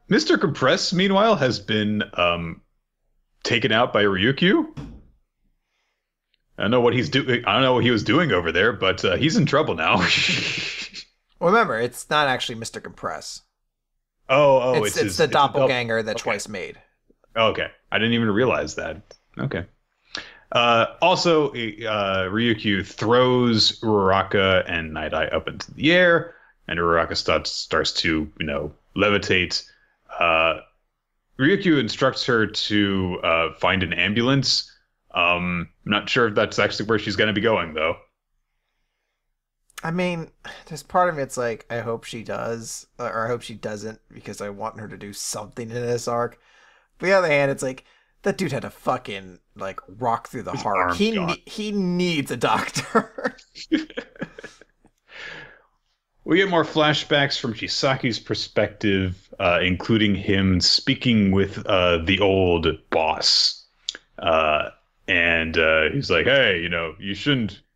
Mr. Compress, meanwhile, has been taken out by Ryukyu. I don't know what he's doing. I don't know what he was doing over there, but he's in trouble now. Well, remember, it's not actually Mr. Compress. Oh, it's the doppelganger that Twice made. Okay, I didn't even realize that. Okay. Also, Ryukyu throws Uraraka and Night Eye up into the air, and Uraraka starts to levitate. Ryukyu instructs her to find an ambulance. Not sure if that's actually where she's going to be going, though. I mean, there's part of me, it's like, I hope she does, or I hope she doesn't, because I want her to do something in this arc. But on the other hand, it's like, that dude had a fucking, like, rock through the heart. He needs a doctor. We get more flashbacks from Chisaki's perspective, including him speaking with the old boss. And he's like, hey,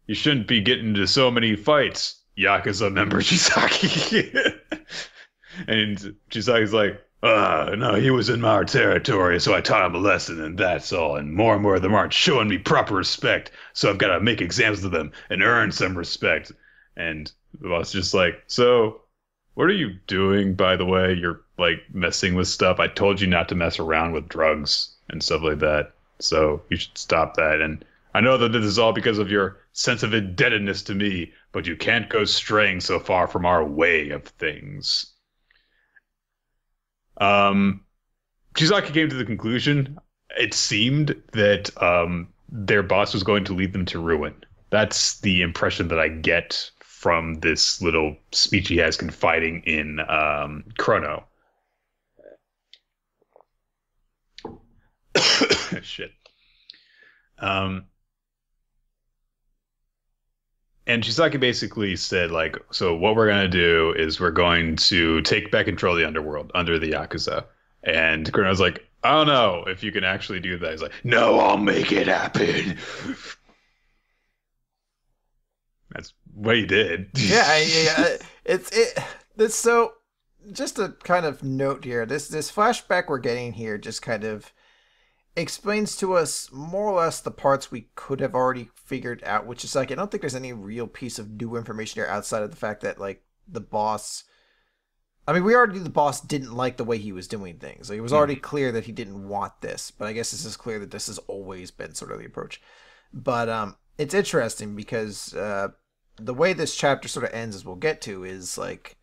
you shouldn't be getting into so many fights, Yakuza member Chisaki. And Chisaki's like, no, he was in my territory, so I taught him a lesson, and that's all. And more of them aren't showing me proper respect, so I've got to make exams of them and earn some respect. And the boss just like, so what are you doing, by the way? You're, like, messing with stuff. I told you not to mess around with drugs and stuff like that. So you should stop that. And I know that this is all because of your sense of indebtedness to me, but you can't go straying so far from our way of things. Chisaki came to the conclusion, it seemed, that their boss was going to lead them to ruin. That's the impression that I get from this little speech he has confiding in Chrono. Shit. And Chisaki basically said, like, so what we're going to do is we're going to take back control of the underworld under the Yakuza. And Chrono's like, I don't know if you can actually do that. He's like, no, I'll make it happen. That's what he did. Yeah. So just a kind of note here. This flashback we're getting here just kind of explains to us more or less the parts we could have already figured out, which is like, I don't think there's any real piece of new information here outside of the fact that, like, the boss, I mean, we already knew the boss didn't like the way he was doing things. Like, it was already clear that he didn't want this, but I guess this is clear that this has always been sort of the approach. But it's interesting because the way this chapter sort of ends, as we'll get to, is like,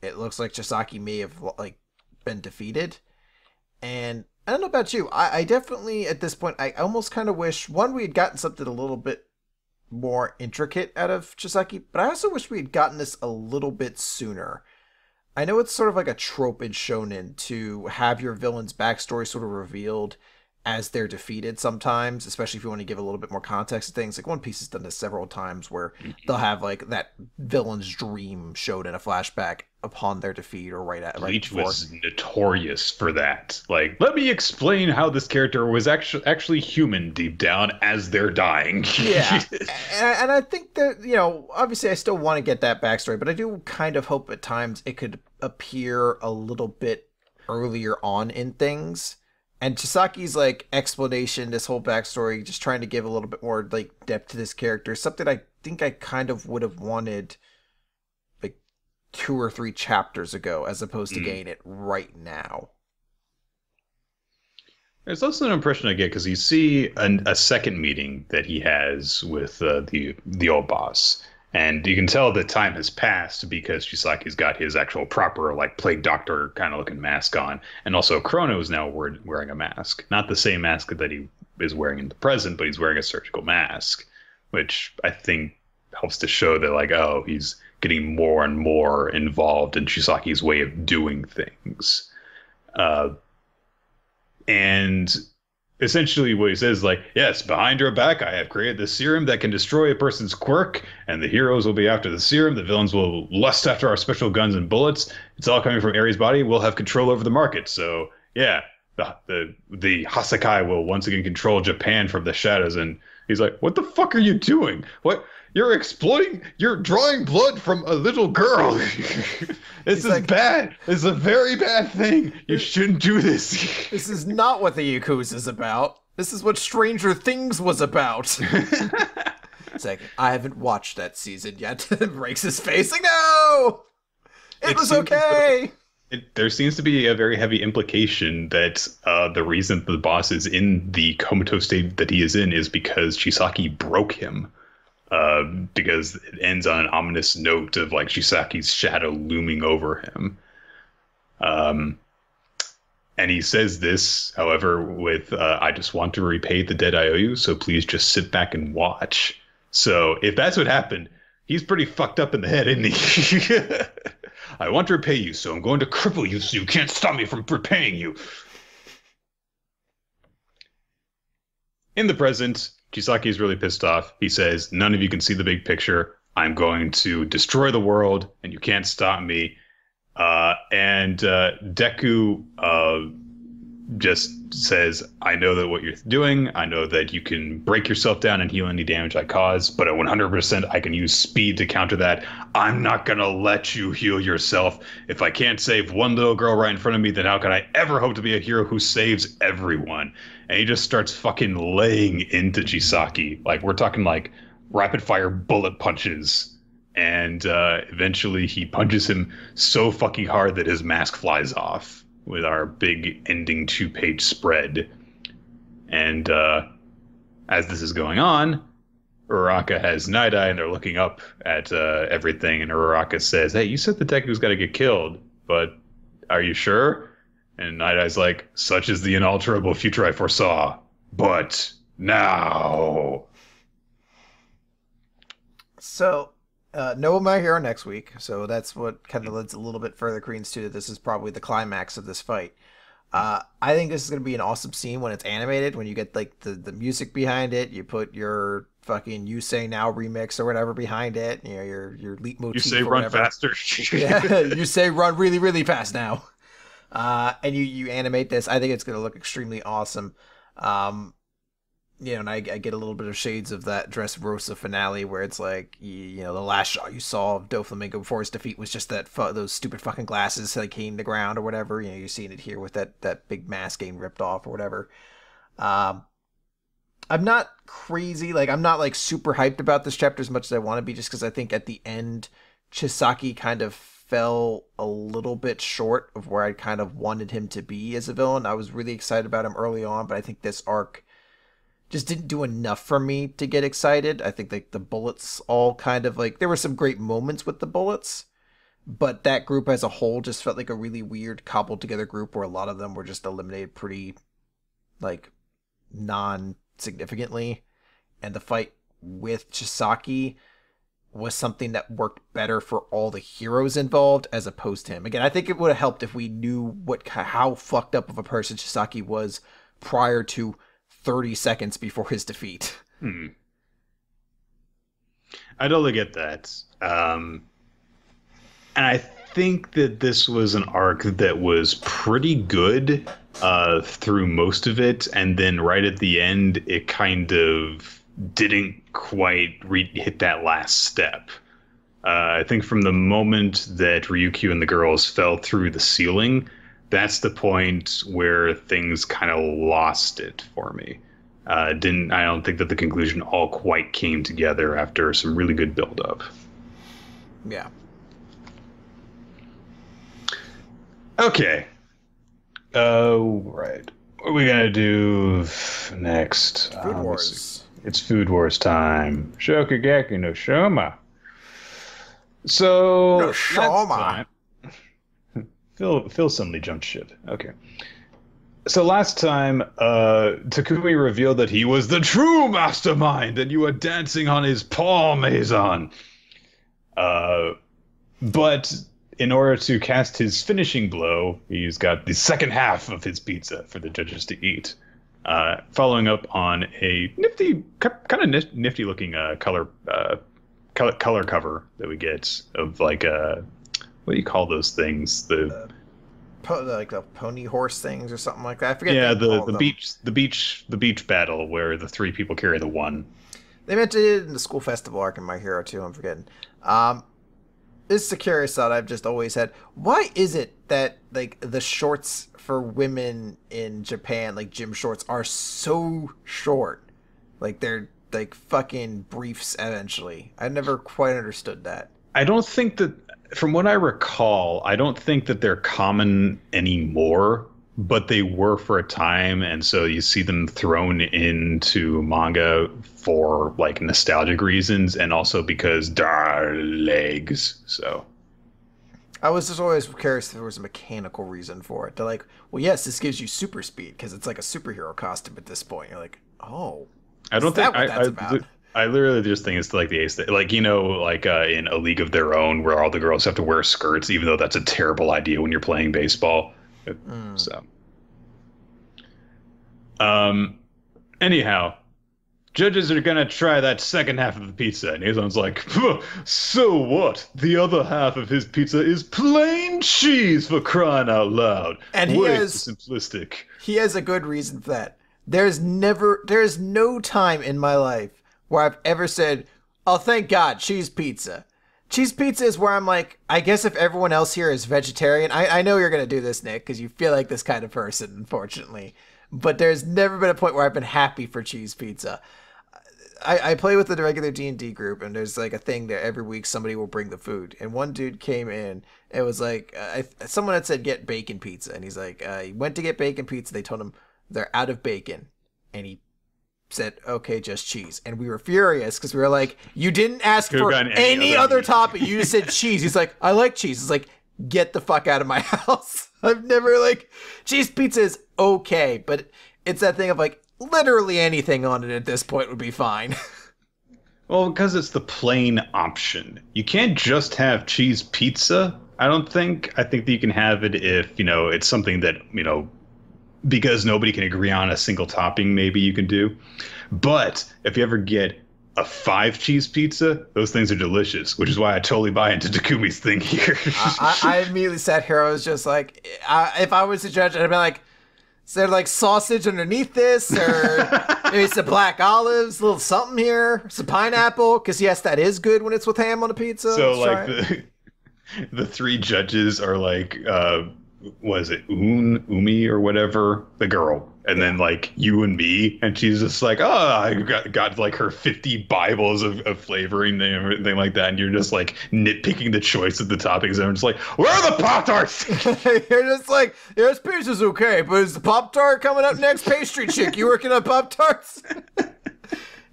it looks like Chisaki may have, like, been defeated. And I don't know about you. I definitely, at this point, I almost kind of wish, one, we had gotten something a little bit more intricate out of Chisaki, but I also wish we had gotten this a little bit sooner. I know it's sort of like a trope in shonen to have your villain's backstory sort of revealed as they're defeated sometimes, especially if you want to give a little bit more context to things. Like One Piece has done this several times where they'll have like that villain's dream showed in a flashback upon their defeat or right Bleach was notorious for that. Like, let me explain how this character was actually human deep down as they're dying. Yeah. And I think that, you know, obviously I still want to get that backstory, but I do kind of hope at times it could appear a little bit earlier on in things. And Chisaki's, like, explanation, this whole backstory, just trying to give a little bit more, like, depth to this character, something I think I kind of would have wanted, like, 2 or 3 chapters ago, as opposed to getting it right now. There's also an impression I get, because you see a second meeting that he has with the old boss. And you can tell that time has passed because Chisaki's got his actual proper, like, plague doctor kind of looking mask on. And also Chrono is now wearing a mask. Not the same mask that he is wearing in the present, but he's wearing a surgical mask, which I think helps to show that, like, oh, he's getting more and more involved in Chisaki's way of doing things. And essentially what he says is like, yes, behind your back, I have created this serum that can destroy a person's quirk, and the heroes will be after the serum. The villains will lust after our special guns and bullets. It's all coming from Ares' body. We'll have control over the market. So, yeah, the Hasakai will once again control Japan from the shadows. And he's like, what the fuck are you doing? What? You're drawing blood from a little girl. This is like, bad. This is a very bad thing. You shouldn't do this. This is not what the Yakuza is about. This is what Stranger Things was about. It's like, I haven't watched that season yet. Breaks his face. Like, no! It was okay! There seems to be a very heavy implication that the reason the boss is in the comatose state that he is in is because Chisaki broke him. Because it ends on an ominous note of, like, Chisaki's shadow looming over him. And he says this, however, with, I just want to repay the debt I owe you, so please just sit back and watch. So if that's what happened, he's pretty fucked up in the head, isn't he? I want to repay you, so I'm going to cripple you so you can't stop me from repaying you. In the present, Chisaki is really pissed off. He says, none of you can see the big picture. I'm going to destroy the world, and you can't stop me. And Deku just says, I know that what you're doing. I know that you can break yourself down and heal any damage I cause, but at 100% I can use speed to counter that. I'm not going to let you heal yourself. If I can't save one little girl right in front of me, then how can I ever hope to be a hero who saves everyone? And he just starts fucking laying into Chisaki. Like, we're talking like rapid fire bullet punches. And eventually he punches him so fucking hard that his mask flies off with our big ending 2-page spread. And as this is going on, Uraraka has Night Eye, and they're looking up at everything. And Uraraka says, "Hey, you said the Deku's got to get killed, but are you sure?" And Night Eye's like, "Such is the inalterable future I foresaw, but now." So, no My Hero next week. So that's what kind of lends a little bit further credence to that. This is probably the climax of this fight. I think this is going to be an awesome scene when it's animated, when you get like the music behind it, you put your fucking You Say Now remix or whatever behind it, you know, your leitmotif. You say or run whatever. faster. Yeah, you say run really, really fast now. And you animate this. I think it's going to look extremely awesome. You know, and I get a little bit of shades of that Dressrosa finale where it's like, you know, the last shot you saw of Doflamingo before his defeat was just that those stupid fucking glasses like hitting the ground or whatever. You know, you're seeing it here with that big mask getting ripped off or whatever. I'm not crazy. Like, I'm not like super hyped about this chapter as much as I want to be, just because I think at the end, Chisaki kind of fell a little bit short of where I kind of wanted him to be as a villain. I was really excited about him early on, but I think this arc just didn't do enough for me to get excited. I think like the bullets all kind of like, there were some great moments with the bullets, but that group as a whole just felt like a really weird cobbled together group where a lot of them were just eliminated pretty like non-significantly. And the fight with Chisaki was something that worked better for all the heroes involved as opposed to him. Again, I think it would have helped if we knew how fucked up of a person Chisaki was prior to 30 seconds before his defeat. I totally get that. And I think that this was an arc that was pretty good through most of it. And then right at the end, it kind of didn't quite hit that last step. I think from the moment that Ryukyu and the girls fell through the ceiling, that's the point where things kind of lost it for me. I don't think that the conclusion all quite came together after some really good build-up. Yeah. Okay. Right. What are we gonna do next? Food Wars. It's Food Wars time. Shokugeki no Shoma. So No Shoma. Phil suddenly jumped ship. Okay. So last time, Takumi revealed that he was the true mastermind, and you were dancing on his parmesan. But in order to cast his finishing blow, he's got the second half of his pizza for the judges to eat. Following up on a nifty, kind of nifty looking color cover that we get of like what do you call those things? Like the pony horse things or something like that. I forget. Yeah, the beach battle where the three people carry the one. They mentioned it in the school festival arc in My Hero too. I'm forgetting. This is a curious thought I've just always had. Why is it that like the shorts for women in Japan, like gym shorts, are so short? Like they're like fucking briefs eventually. I never quite understood that. I don't think that, from what I recall, I don't think that they're common anymore, but they were for a time, and so you see them thrown into manga for like nostalgic reasons, and also because dar legs. So I was just always curious if there was a mechanical reason for it. They're like, well, yes, this gives you super speed because it's like a superhero costume at this point. You're like, oh, I don't think that's about? I literally just think it's like the ace, like, you know, like in A League of Their Own, where all the girls have to wear skirts, even though that's a terrible idea when you're playing baseball. So, anyhow, judges are gonna try that second half of the pizza, and Azon's like, so what? The other half of his pizza is plain cheese, for crying out loud. And way too simplistic. He has a good reason for that. There's no time in my life where I've ever said, oh, thank God, cheese pizza. Cheese pizza is where I'm like, I guess if everyone else here is vegetarian, I know you're going to do this, Nick, because you feel like this kind of person, unfortunately. But there's never been a point where I've been happy for cheese pizza. I play with the regular D&D group, and there's like a thing that every week somebody will bring the food. And one dude came in, it was like, someone had said, get bacon pizza. And he's like, he went to get bacon pizza. They told him they're out of bacon. And he said, okay, just cheese. And we were furious because we were like, you didn't ask for any other topping. You just said cheese. He's like, I like cheese. It's like, get the fuck out of my house. I've never cheese pizza is okay, but it's that thing of literally anything on it at this point would be fine. Well, because it's the plain option. You can't just have cheese pizza, I don't think. I think that you can have it if, it's something that, because nobody can agree on a single topping, maybe you can do. But if you ever get a 5 cheese pizza, those things are delicious, which is why I totally buy into Takumi's thing here. I immediately sat here. I was just like, if I was a judge, I'd be like, is there sausage underneath this, or maybe some black olives, a little something here, some pineapple? Because yes, that is good when it's with ham on a pizza. So the 3 judges are what is it, Umi or whatever, the girl, and then you and me, and she's just I got her 50 Bibles of flavoring and everything like that, and you're just nitpicking the choice of the toppings, and I'm just where are the Pop-Tarts? You're just this pizza's okay, but is the Pop-Tart coming up next? Pastry chick, you working on Pop-Tarts?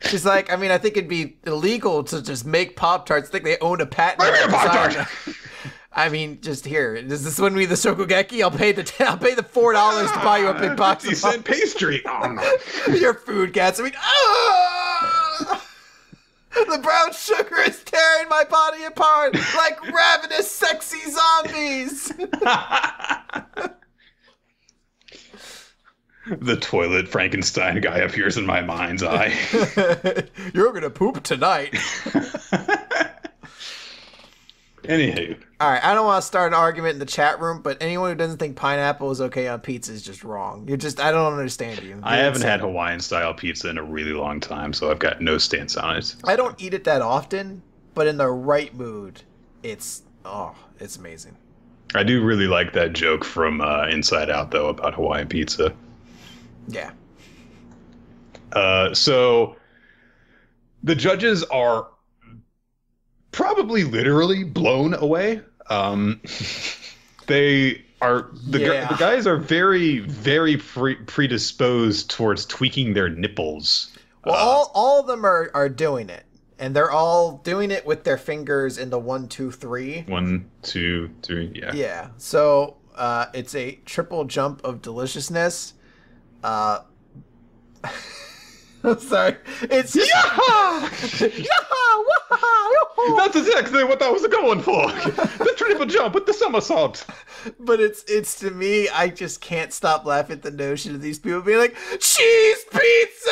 She's I think it'd be illegal to just make Pop-Tarts. I think they own a patent. Bring me a Pop-Tart! Just here. Does this one be the Shokugeki? I'll pay the $4 to buy you a big box of 50-cent pastry. Oh no. Your food cats. The brown sugar is tearing my body apart like ravenous, sexy zombies. The toilet Frankenstein guy appears in my mind's eye. You're gonna poop tonight. Anywho. All right, I don't want to start an argument in the chat room, but anyone who doesn't think pineapple is okay on pizza is just wrong. I don't understand you. I haven't had Hawaiian-style pizza in a really long time, so I've got no stance on it. I don't eat it that often, but in the right mood, it's amazing. I do really like that joke from Inside Out, though, about Hawaiian pizza. Yeah. So the judges are probably literally blown away. The guys are very, very predisposed towards tweaking their nipples. Well, all of them are doing it, and they're all doing it with their fingers in the 1, 2, 3. 1, 2, 3, yeah. Yeah. So it's a triple jump of deliciousness. I'm sorry. It's Yaha! That's exactly what I was going for. The triple jump with the somersault. But it's to me, I just can't stop laughing at the notion of these people being like, cheese pizza!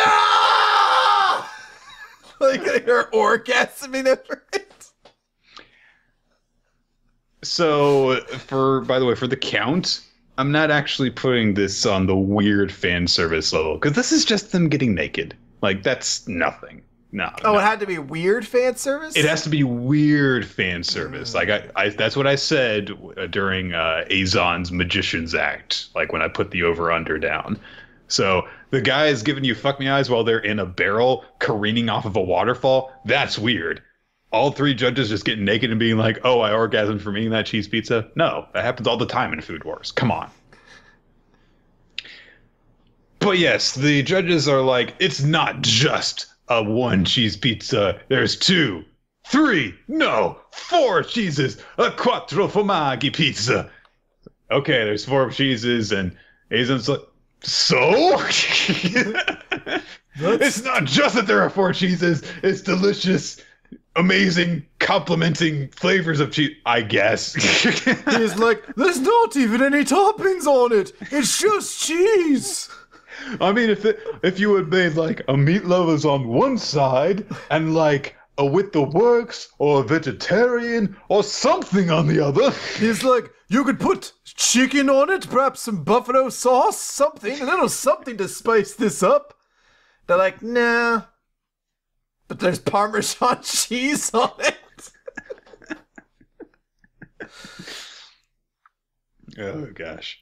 They're orgasming over it. So, by the way, for the count, I'm not actually putting this on the weird fan service level, because this is just them getting naked. That's nothing. No. It had to be weird fan service? It has to be weird fan service. That's what I said during Azon's Magician's Act, when I put the over-under down. So the guy is giving you fuck me eyes while they're in a barrel careening off of a waterfall. That's weird. All 3 judges just getting naked and being like, oh, I orgasmed from eating that cheese pizza. No, that happens all the time in Food Wars. Come on. But yes, the judges are it's not just a 1 cheese pizza. There's 2, 3, no, 4 cheeses. A quattro formaggi pizza. Okay, there's 4 cheeses, and Azon's so? It's not just that there are 4 cheeses. It's delicious, amazing, complimenting flavors of cheese, I guess. He's there's not even any toppings on it. It's just cheese. I mean, if you had made a meat lovers on one side and a with the works or a vegetarian or something on the other. He's you could put chicken on it, perhaps some buffalo sauce, something, a little something to spice this up. They're nah. But there's Parmesan cheese on it. Oh, gosh.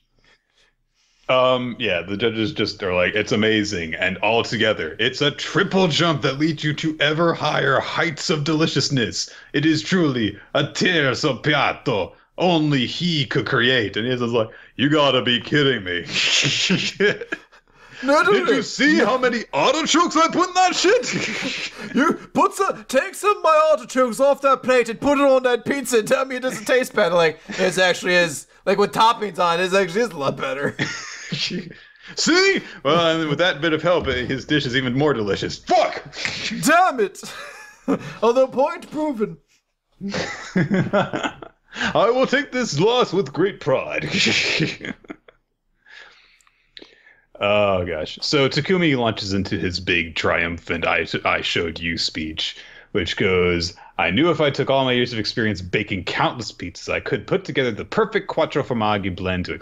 The judges just are it's amazing, and all together, it's a triple jump that leads you to ever higher heights of deliciousness. It is truly a terzo piatto only he could create. And he's just you gotta be kidding me. Did you see how many artichokes I put in that shit? You take some of my artichokes off that plate and put it on that pizza and tell me it doesn't taste better. Like, it actually is, like with toppings on it, actually is a lot better. See? Well, and with that bit of help, his dish is even more delicious. Fuck! Damn it! Although point proven. I will take this loss with great pride. Oh, gosh. So Takumi launches into his big triumphant I showed you speech, which goes, I knew if I took all my years of experience baking countless pizzas, I could put together the perfect quattro formaggi blend to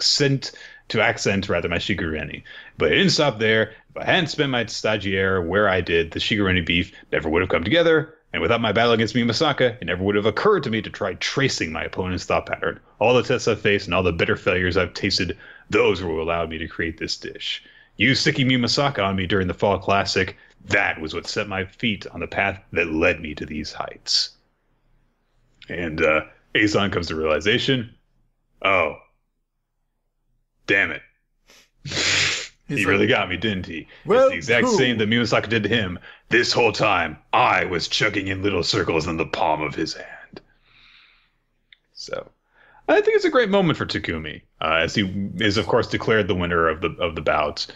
accent my shigureni. But it didn't stop there. If I hadn't spent my stagiaire where I did, the shigureni beef never would have come together. And without my battle against Mimasaka, it never would have occurred to me to try tracing my opponent's thought pattern. All the tests I've faced and all the bitter failures I've tasted, those were what allowed me to create this dish. You sicking Mimasaka on me during the Fall Classic, that was what set my feet on the path that led me to these heights. And Azon comes to realization, oh, damn it. He really got me, didn't he? Well, it's the exact same that Mimasaka did to him. This whole time, I was chugging in little circles in the palm of his hand. So, I think it's a great moment for Takumi, as he is, of course, declared the winner of the bout.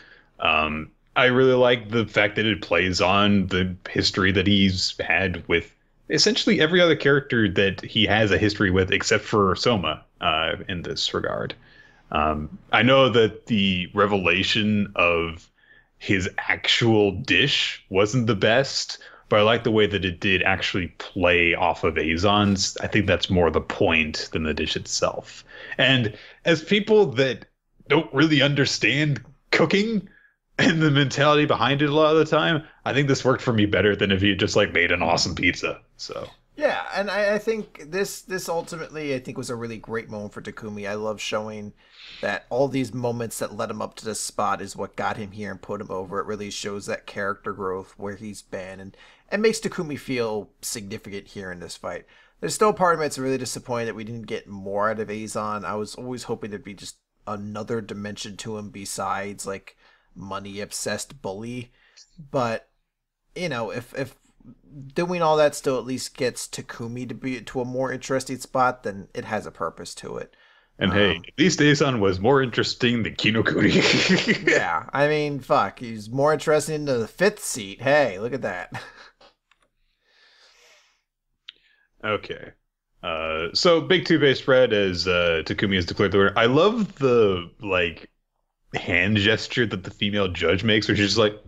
I really like the fact that it plays on the history that he's had with essentially every other character that he has a history with, except for Soma, in this regard. I know that the revelation of his actual dish wasn't the best, but I like the way that it did actually play off of Azon's. I think that's more the point than the dish itself. And as people that don't really understand cooking and the mentality behind it a lot of the time, I think this worked for me better than if you just like made an awesome pizza. So yeah, and I think this ultimately I think was a really great moment for Takumi. I love showing that all these moments that led him up to this spot is what got him here and put him over. It really shows that character growth where he's been and makes Takumi feel significant here in this fight. There's still a part of me that's really disappointed that we didn't get more out of Azon. I was always hoping there'd be just another dimension to him besides like money obsessed bully. But you know, if doing all that still at least gets Takumi to be to a more interesting spot, then it has a purpose to it. And hey, at least Azon was more interesting than Kinokuni. Yeah, I mean, fuck, he's more interesting in the 5th seat. Hey, look at that. Okay. So big 2-bay spread as Takumi has declared the winner. I love the like hand gesture that the female judge makes, where she's just like,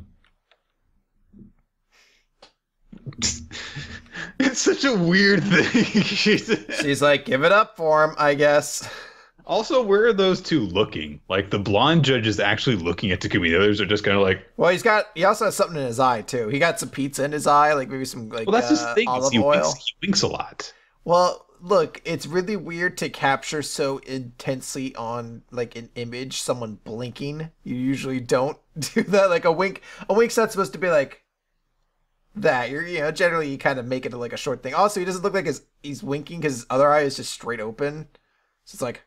it's such a weird thing. She's like, give it up for him, I guess. Also, where are those two looking? Like, the blonde judge is actually looking at Takumi. The others are just kind of like... Well, he also has something in his eye, too. He got some pizza in his eye, like maybe some like, well, that's his thing. Olive oil. He winks a lot. Well, look, it's really weird to capture so intensely on, like, an image, someone blinking. You usually don't do that. Like, a wink's not supposed to be like that. Generally you kind of make it like a short thing. Also, he doesn't look like he's winking because his other eye is just straight open. So it's like...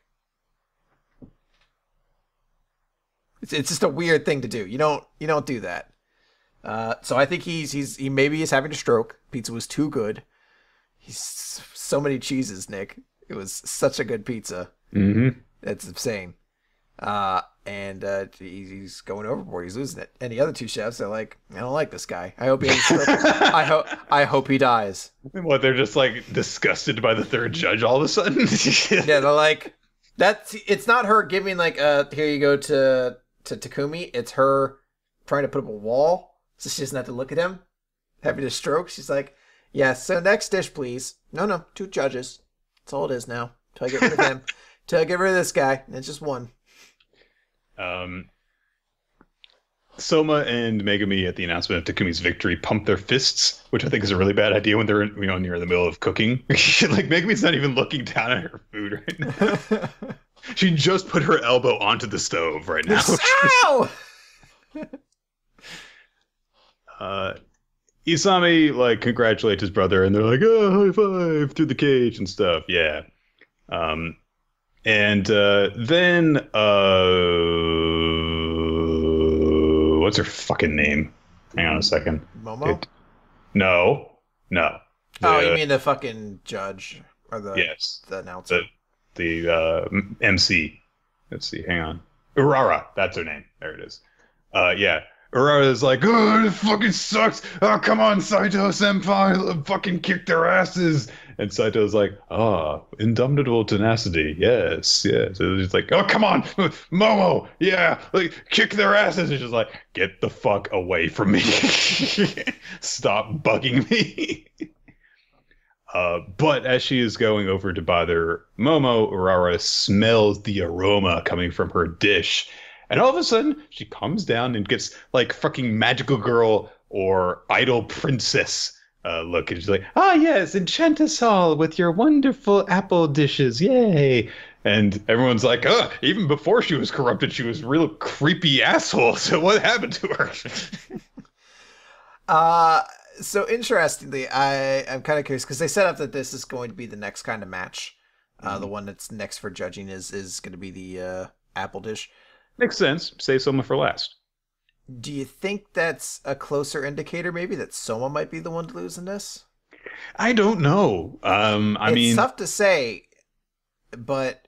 It's just a weird thing to do. You don't do that. So I think he maybe is having a stroke. Pizza was too good. He's so many cheeses, Nick. It was such a good pizza. Mm-hmm. That's insane. And he's going overboard. He's losing it. And the other two chefs are like, I don't like this guy. I hope he has a stroke. I hope he dies. What, they're just like disgusted by the third judge all of a sudden? Yeah, they're like, it's not her giving like here you go to Takumi. It's her trying to put up a wall so she doesn't have to look at him having a stroke. She's like, yes, so next dish please. No, 2 judges, that's all it is now till I get rid of him. Till I get rid of this guy, and it's just 1. Soma and Megumi at the announcement of Takumi's victory pump their fists, which I think is a really bad idea when they're near the middle of cooking. Like, Megumi's not even looking down at her food right now. She just put her elbow onto the stove right now. Ow! Isami like congratulates his brother, and they're like, "Oh, high five!" through the cage and stuff. Yeah. And then what's her fucking name? Hang on a second. Momo? No. Oh, you mean the fucking judge or the announcer? The MC. Let's see. Hang on. Urara. That's her name. There it is. Yeah. Urara is like, oh, it fucking sucks. Oh, come on, Saito Senpai. Fucking kick their asses. And Saito's like, indomitable tenacity. Yes. So he's like, oh, come on, Momo. Yeah. Like, kick their asses. And she's like, get the fuck away from me. Stop bugging me. But as she is going over to bother Momo, Urara smells the aroma coming from her dish. And all of a sudden, she comes down and gets like fucking magical girl or idol princess look. And she's like, yes, enchant us all with your wonderful apple dishes. Yay. And everyone's like, even before she was corrupted, she was a real creepy asshole. So what happened to her? So interestingly, I'm kind of curious because they set up that this is going to be the next kind of match. The one that's next for judging is going to be the apple dish. Makes sense. Save someone for last. Do you think that's a closer indicator, maybe, that Soma might be the one to lose in this? I don't know. It's tough to say, but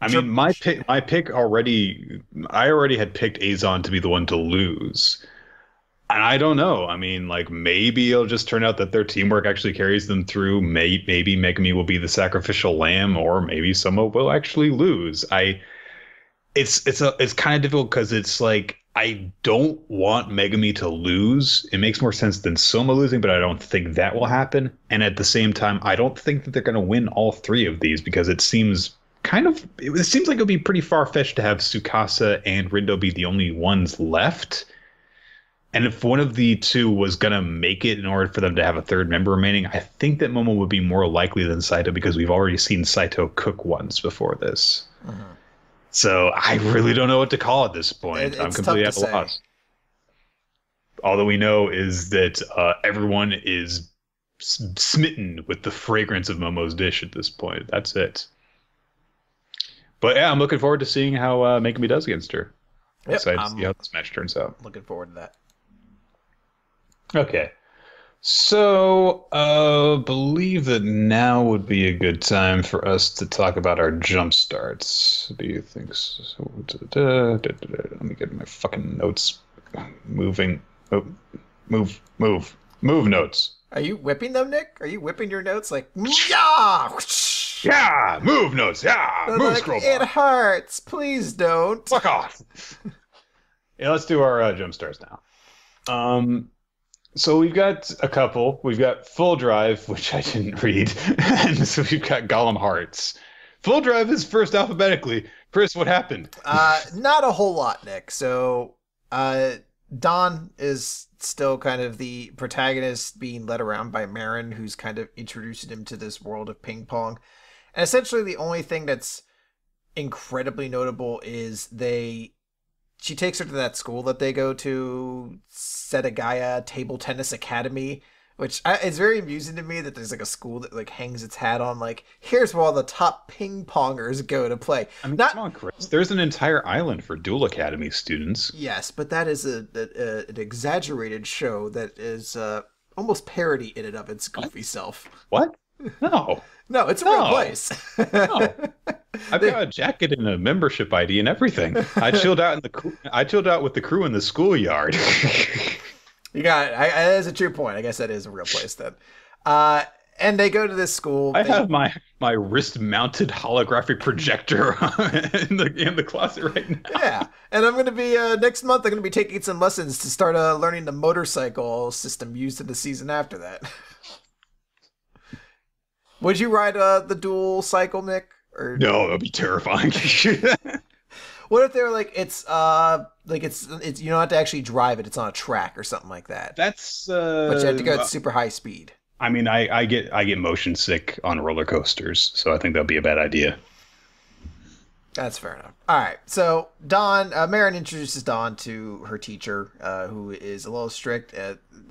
my pick already. I already had picked Azon to be the one to lose, and I don't know. I mean, like maybe it'll just turn out that their teamwork actually carries them through. Maybe Megumi will be the sacrificial lamb, or maybe Soma will actually lose. It's kind of difficult because it's like I don't want Megumi to lose. It makes more sense than Soma losing, but I don't think that will happen. And at the same time, I don't think that they're going to win all three of these because it seems like it would be pretty far-fetched to have Tsukasa and Rindo be the only ones left. And if one of the two was going to make it in order for them to have a third member remaining, I think that Momo would be more likely than Saito because we've already seen Saito cook once before this. Mm-hmm. So I really don't know what to call at this point. I'm completely at a loss. All that we know is that everyone is smitten with the fragrance of Momo's dish at this point. That's it. But yeah, I'm looking forward to seeing how Megumi does against her. Yep, excited to see how this match turns out. Looking forward to that. Okay. So, believe that now would be a good time for us to talk about our jump starts. Do you think so? Let me get my fucking notes moving. Oh, move notes. Are you whipping them, Nick? Are you whipping your notes like, yeah, move notes, move like, scroll bar. It hurts. Please don't. Fuck off. Yeah, let's do our jump starts now. So we've got a couple. We've got Full Drive, which I didn't read, and so we've got Golem Hearts. Full Drive is first alphabetically. Chris, what happened? Not a whole lot, Nick. So Don is still kind of the protagonist being led around by Marin, who's kind of introducing him to this world of ping pong. And essentially the only thing that's incredibly notable is she takes her to that school that they go to, Setagaya Table Tennis Academy, which is very amusing to me that there's like a school that like hangs its hat on like, here's where all the top ping pongers go to play. I mean, come on, Chris. There's an entire island for Duel Academy students. Yes, but that is an exaggerated show that is almost parody in and of its goofy self. What? No. No, it's a real place. No. I've got a jacket and a membership ID and everything. I chilled out with the crew in the schoolyard. You got it. That is a true point. I guess that is a real place then. And they go to this school. I have my wrist-mounted holographic projector in the closet right now. Yeah, and I'm going to be next month. I'm going to be taking some lessons to start learning the motorcycle system used in the season after that. Would you ride the dual cycle, Nick? Or no, that'd be terrifying. What if they're like it's you don't have to actually drive it; it's on a track or something like that. That's but you have to go at super high speed. I mean, I get motion sick on roller coasters, so I think that'd be a bad idea. That's fair enough. All right, so Marin introduces Dawn to her teacher, who is a little strict.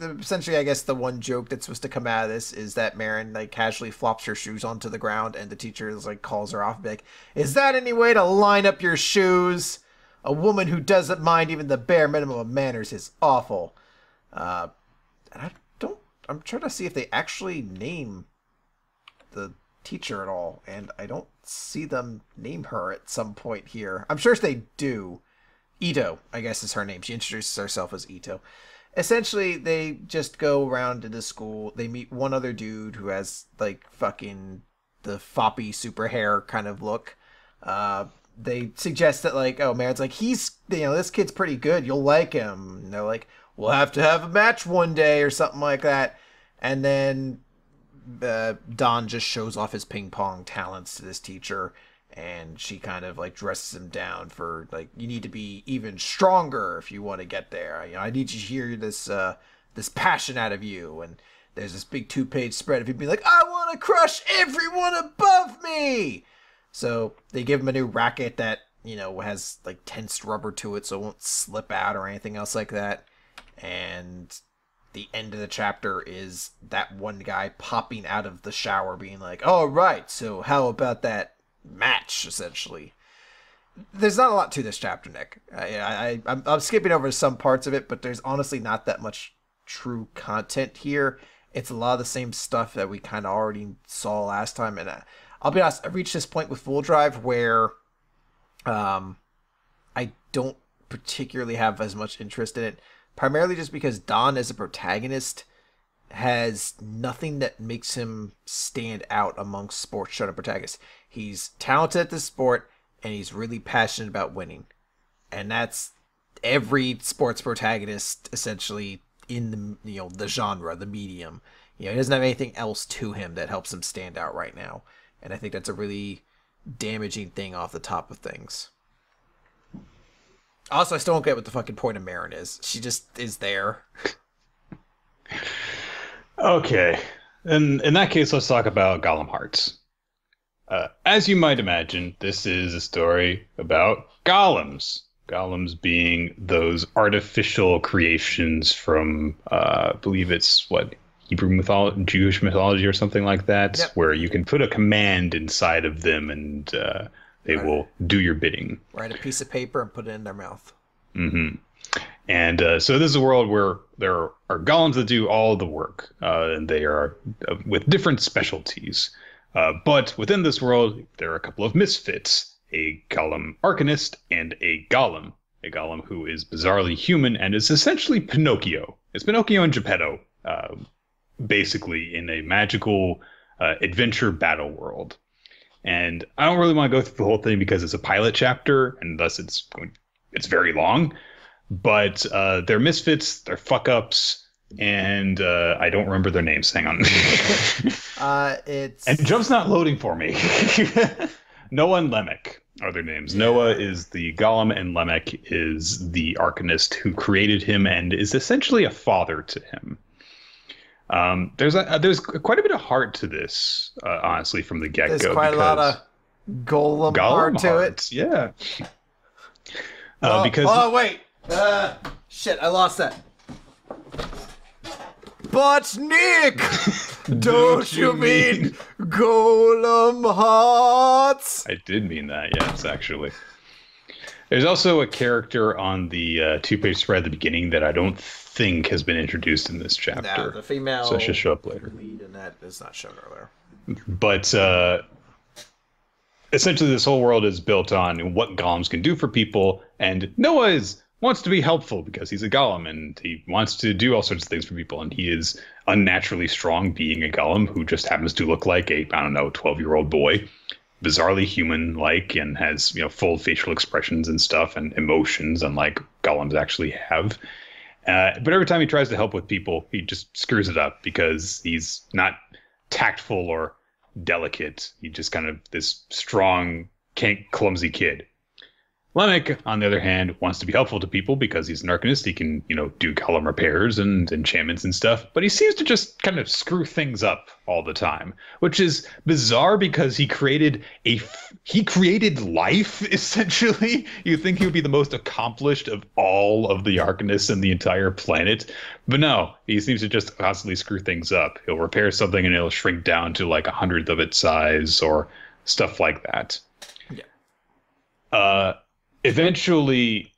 Essentially, I guess the one joke that's supposed to come out of this is that Marin like casually flops her shoes onto the ground, and the teacher is like calls her off, like, "Is that any way to line up your shoes?" A woman who doesn't mind even the bare minimum of manners is awful. And I'm trying to see if they actually name the teacher at all, and I don't see them name her at some point here. I'm sure they do. Ito, I guess, is her name. She introduces herself as Ito. Essentially, they just go around to the school. They meet one other dude who has, like, fucking the foppy super hair kind of look. They suggest that, like, oh, man, it's like, this kid's pretty good. You'll like him. And they're like, we'll have to have a match one day or something like that. And then Don just shows off his ping pong talents to this teacher, and she kind of like dresses him down for like, you need to be even stronger if you want to get there. I need you to hear this passion out of you. And there's this big 2-page spread of him being like, I want to crush everyone above me. So they give him a new racket that, has like tensed rubber to it so it won't slip out or anything else like that. And the end of the chapter is that one guy popping out of the shower being like, oh, right, so how about that match, essentially. There's not a lot to this chapter, Nick. I'm skipping over some parts of it, but there's honestly not that much true content here. It's a lot of the same stuff that we kind of already saw last time, and I'll be honest, I've reached this point with Full Drive where I don't particularly have as much interest in it. Primarily just because Don, as a protagonist, has nothing that makes him stand out amongst sports shonen protagonists. He's talented at this sport, and he's really passionate about winning. And that's every sports protagonist, essentially, in the genre, the medium. He doesn't have anything else to him that helps him stand out right now. And I think that's a really damaging thing off the top of things. Also, I still don't get what the fucking point of Marin is. She just is there. Okay. In that case, let's talk about Golem Hearts. As you might imagine, this is a story about golems. Golems being those artificial creations from, I believe it's, Hebrew mythology, Jewish mythology or something like that, yep. Where you can put a command inside of them and they will do your bidding. Write a piece of paper and put it in their mouth. Mm-hmm. And so this is a world where there are golems that do all of the work, and they are with different specialties. But within this world, there are a couple of misfits, a golem arcanist and a golem who is bizarrely human and is essentially Pinocchio. It's Pinocchio and Geppetto, basically, in a magical adventure battle world. And I don't really want to go through the whole thing because it's a pilot chapter, and thus it's very long. But they're misfits, they're fuck-ups, and I don't remember their names. Hang on. And Jump's not loading for me. Noah and Lemek are their names. Yeah. Noah is the golem, and Lemek is the arcanist who created him and is essentially a father to him. There's quite a bit of heart to this, honestly, from the get-go. There's quite a lot of golem heart to it. Yeah. Wait. Shit, I lost that. But Nick, don't you mean Golem Hearts? I did mean that, yes, actually. There's also a character on the 2-page spread at the beginning that I don't think has been introduced in this chapter. No, the female so it should show up later. Lead in that is not shown earlier. But essentially, this whole world is built on what golems can do for people, and Noah wants to be helpful because he's a golem and he wants to do all sorts of things for people, and he is unnaturally strong, being a golem who just happens to look like a 12-year-old boy, bizarrely human-like, and has full facial expressions and stuff and emotions, unlike golems actually have. But every time he tries to help with people, he just screws it up because he's not tactful or delicate. He's just kind of this strong, clumsy kid. Lemek, on the other hand, wants to be helpful to people because he's an arcanist. He can, do golem repairs and enchantments and stuff. But he seems to just kind of screw things up all the time, which is bizarre because he created life, essentially. You'd think he would be the most accomplished of all of the arcanists in the entire planet. But no, he seems to just constantly screw things up. He'll repair something and it'll shrink down to like 100th of its size or stuff like that. Yeah. Eventually,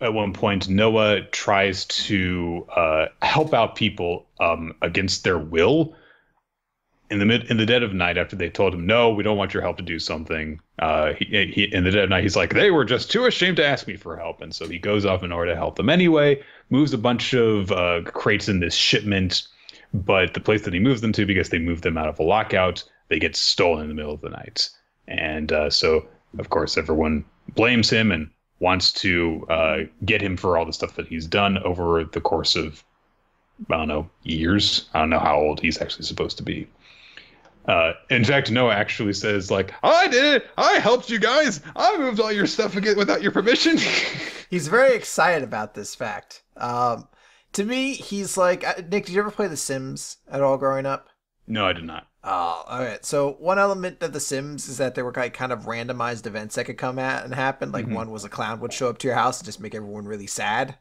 at one point, Noah tries to help out people against their will in the dead of night. After they told him, "No, we don't want your help to do something," he in the dead of night, he's like, "They were just too ashamed to ask me for help," and so he goes off in order to help them anyway. Moves a bunch of crates in this shipment, but the place that he moves them to, because they moved them out of a lockout, they get stolen in the middle of the night, and so of course everyone blames him and wants to get him for all the stuff that he's done over the course of, I don't know, years. I don't know how old he's actually supposed to be. In fact, Noah actually says, like, I did it! I helped you guys! I moved all your stuff again without your permission! He's very excited about this fact. To me, he's like... Nick, did you ever play The Sims at all growing up? No, I did not. Oh, okay. So one element of The Sims is that there were like kind of randomized events that could come at and happen. Like one was a clown would show up to your house and just make everyone really sad.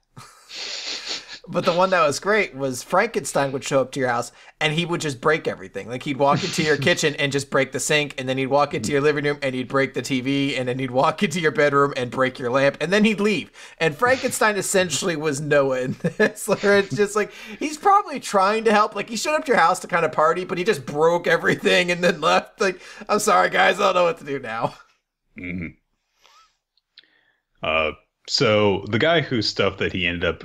But the one that was great was Frankenstein would show up to your house and he would just break everything. Like he'd walk into your kitchen and just break the sink, and then he'd walk into your living room and he'd break the TV, and then he'd walk into your bedroom and break your lamp, and then he'd leave. And Frankenstein essentially was Noah in this. Where it's just like, he's probably trying to help. Like he showed up to your house to kind of party, but he just broke everything and then left. Like, I'm sorry guys, I don't know what to do now. Mm-hmm. So the guy whose stuff that he ended up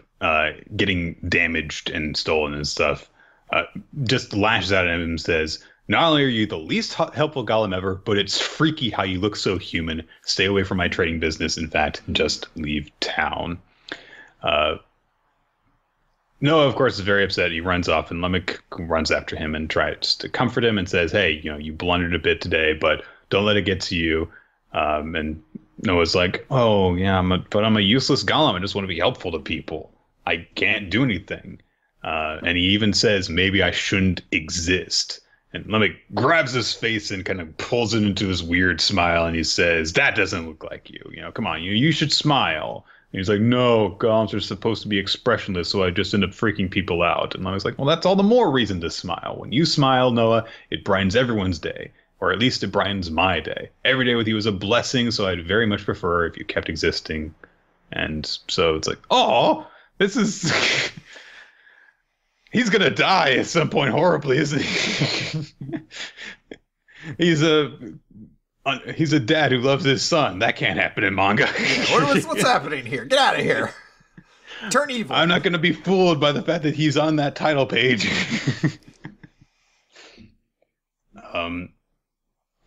getting damaged and stolen and stuff just lashes out at him and says, "Not only are you the least helpful golem ever, but it's freaky how you look so human. Stay away from my trading business. In fact, just leave town." Noah, of course, is very upset. He runs off, and Lemmick runs after him and tries to comfort him and says, "Hey, you blundered a bit today, but don't let it get to you." And Noah's like, "Oh yeah, but I'm a useless golem. I just want to be helpful to people. I can't do anything." And he even says, "Maybe I shouldn't exist." And Lemmick grabs his face and kind of pulls it into this weird smile, and he says, "That doesn't look like you. Come on, you should smile." And he's like, "No, golems are supposed to be expressionless, so I just end up freaking people out." And Lemmick's like, "Well, that's all the more reason to smile. When you smile, Noah, it brightens everyone's day. Or at least it brightens my day. Every day with you is a blessing, so I'd very much prefer if you kept existing." And so it's like, oh, this is... He's gonna die at some point horribly, isn't he? He's a dad who loves his son. That can't happen in manga. What's happening here? Get out of here. Turn evil. I'm not gonna be fooled by the fact that he's on that title page.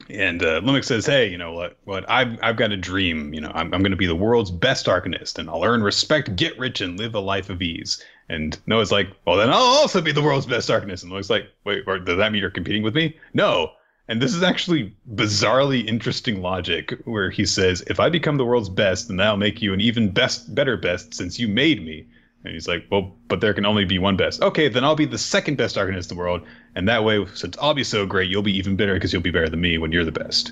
And Lemmick says, "Hey, you know what? I've got a dream. I'm going to be the world's best arcanist, and I'll earn respect, get rich, and live a life of ease." And Noah's like, "Well, then I'll also be the world's best arcanist." And Lemmick's like, "Wait, does that mean you're competing with me?" No. And this is actually bizarrely interesting logic, where he says, "If I become the world's best, then that'll make you an even better best since you made me." And he's like, "Well, but there can only be one best." "Okay, then I'll be the second best arcanist in the world. And that way, since I'll be so great, you'll be even better because you'll be better than me when you're the best."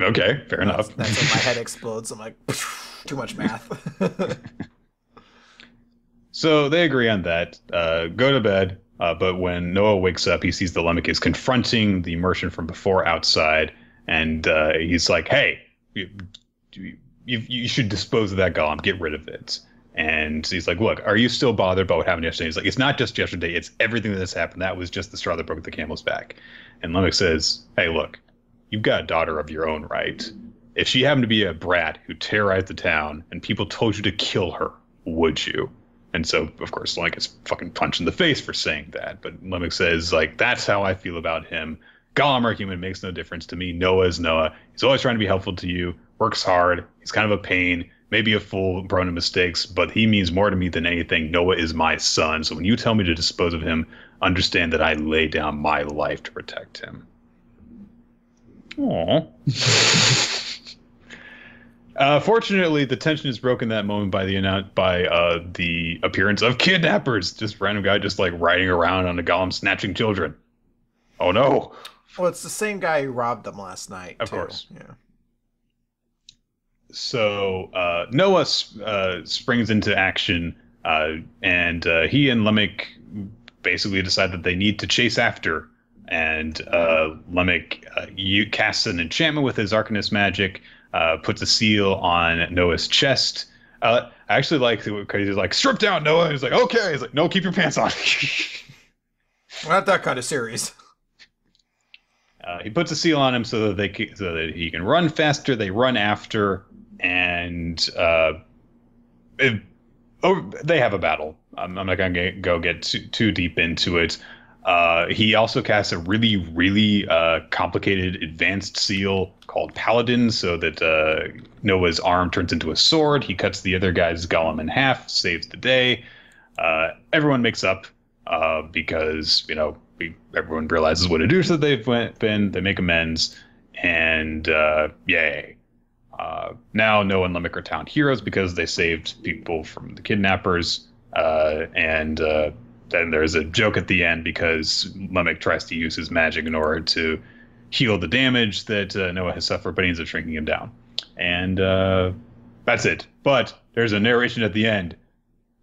Okay, fair enough. That's when my head explodes. I'm like, too much math. So they agree on that. Go to bed. But when Noah wakes up, he sees the Lemmick is confronting the merchant from before outside. And he's like, "Hey, you should dispose of that golem. Get rid of it." And he's like, "Look, are you still bothered about what happened yesterday?" He's like, "It's not just yesterday. It's everything that has happened. That was just the straw that broke the camel's back." And Lemmick says, "Hey, look, you've got a daughter of your own, right? If she happened to be a brat who terrorized the town and people told you to kill her, would you?" And so, of course, Lemmick gets fucking punched in the face for saying that. But Lemmick says, like, "That's how I feel about him. Golem or human makes no difference to me. Noah is Noah. He's always trying to be helpful to you, works hard. He's kind of a pain. Maybe a fool, prone to mistakes, but he means more to me than anything. Noah is my son. So when you tell me to dispose of him, understand that I lay down my life to protect him." Aww. Fortunately, the tension is broken that moment by the appearance of kidnappers. Just random guy just like riding around on a golem snatching children. Oh no. Well, it's the same guy who robbed them last night. Of course. Yeah. So Noah springs into action, and he and Lemmick basically decide that they need to chase after and Lemmick casts an enchantment with his Arcanist magic, puts a seal on Noah's chest. I actually like because he's like, strip down, Noah. He's like, okay. He's like, no, keep your pants on. Not that kind of series. He puts a seal on him so that he can run faster. They run after, and they have a battle. I'm not going to get too deep into it. He also casts a really, really complicated advanced seal called Paladin, so that Noah's arm turns into a sword. He cuts the other guy's golem in half, saves the day. Everyone makes up because, everyone realizes what a douche that they've been. They make amends, and yay. Now Noah and Lemmick are town heroes because they saved people from the kidnappers, and then there's a joke at the end because Lemmick tries to use his magic in order to heal the damage that Noah has suffered, but he ends up shrinking him down. And that's it. But there's a narration at the end.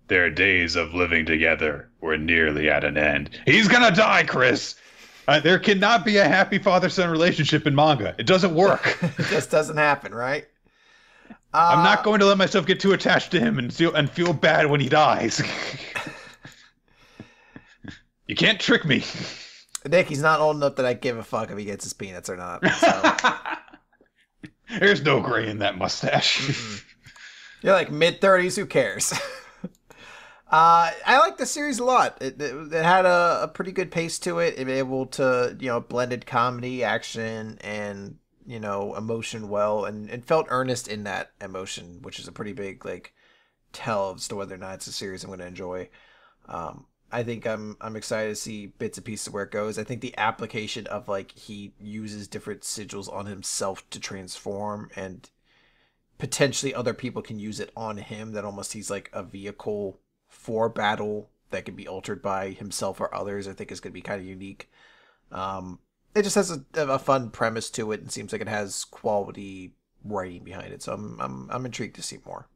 Their days of living together were nearly at an end. He's gonna die, Chris! There cannot be a happy father-son relationship in manga. It doesn't work. It just doesn't happen, right? I'm not going to let myself get too attached to him and feel bad when he dies. You can't trick me. Nick, he's not old enough that I give a fuck if he gets his peanuts or not. So. There's no gray in that mustache. Mm-mm. You're like mid-30s, who cares? I like the series a lot. It had a pretty good pace to it. It was able to, blended comedy, action, and, emotion well, and felt earnest in that emotion, which is a pretty big, tell as to whether or not it's a series I'm going to enjoy. I think I'm excited to see bits and pieces of where it goes. I think the application of, he uses different sigils on himself to transform, and potentially other people can use it on him, that almost he's like a vehicle for battle that can be altered by himself or others. I think is going to be kind of unique. It just has a fun premise to it, and seems like it has quality writing behind it. So I'm intrigued to see more.